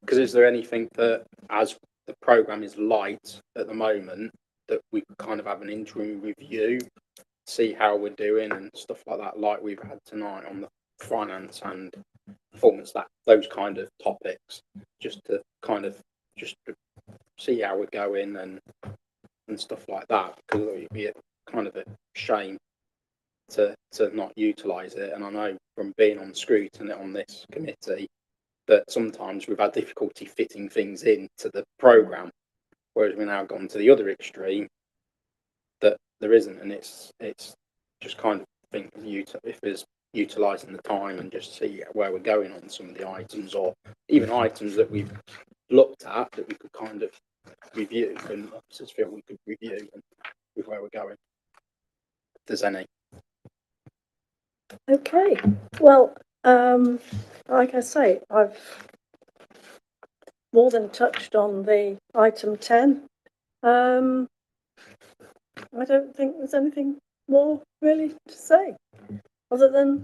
Because is there anything that, as the programme is light at the moment, that we could kind of have an interim review, see how we're doing and stuff like that, like we've had tonight on the finance and performance, that those kind of topics, just to kind of just to see how we're going and stuff like that, because it would be a kind of a shame to not utilise it. And I know from being on scrutiny on this committee that sometimes we've had difficulty fitting things into the programme, whereas we've now gone to the other extreme that there isn't, and it's just kind of think if there's utilising the time and just see where we're going on some of the items, or even items that we've looked at that we could kind of review and officers feel we could review and with where we're going, if there's any. Okay, well, like I say, I've more than touched on the item 10. I don't think there's anything more really to say, other than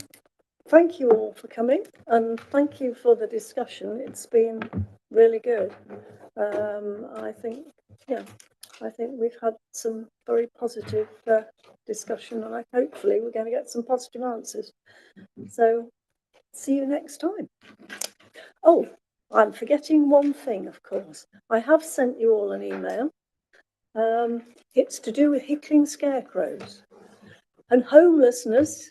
thank you all for coming and thank you for the discussion. It's been really good. I think we've had some very positive discussion, and hopefully we're going to get some positive answers. So see you next time. Oh, I'm forgetting one thing, of course. I have sent you all an email. It's to do with Hickling scarecrows. And homelessness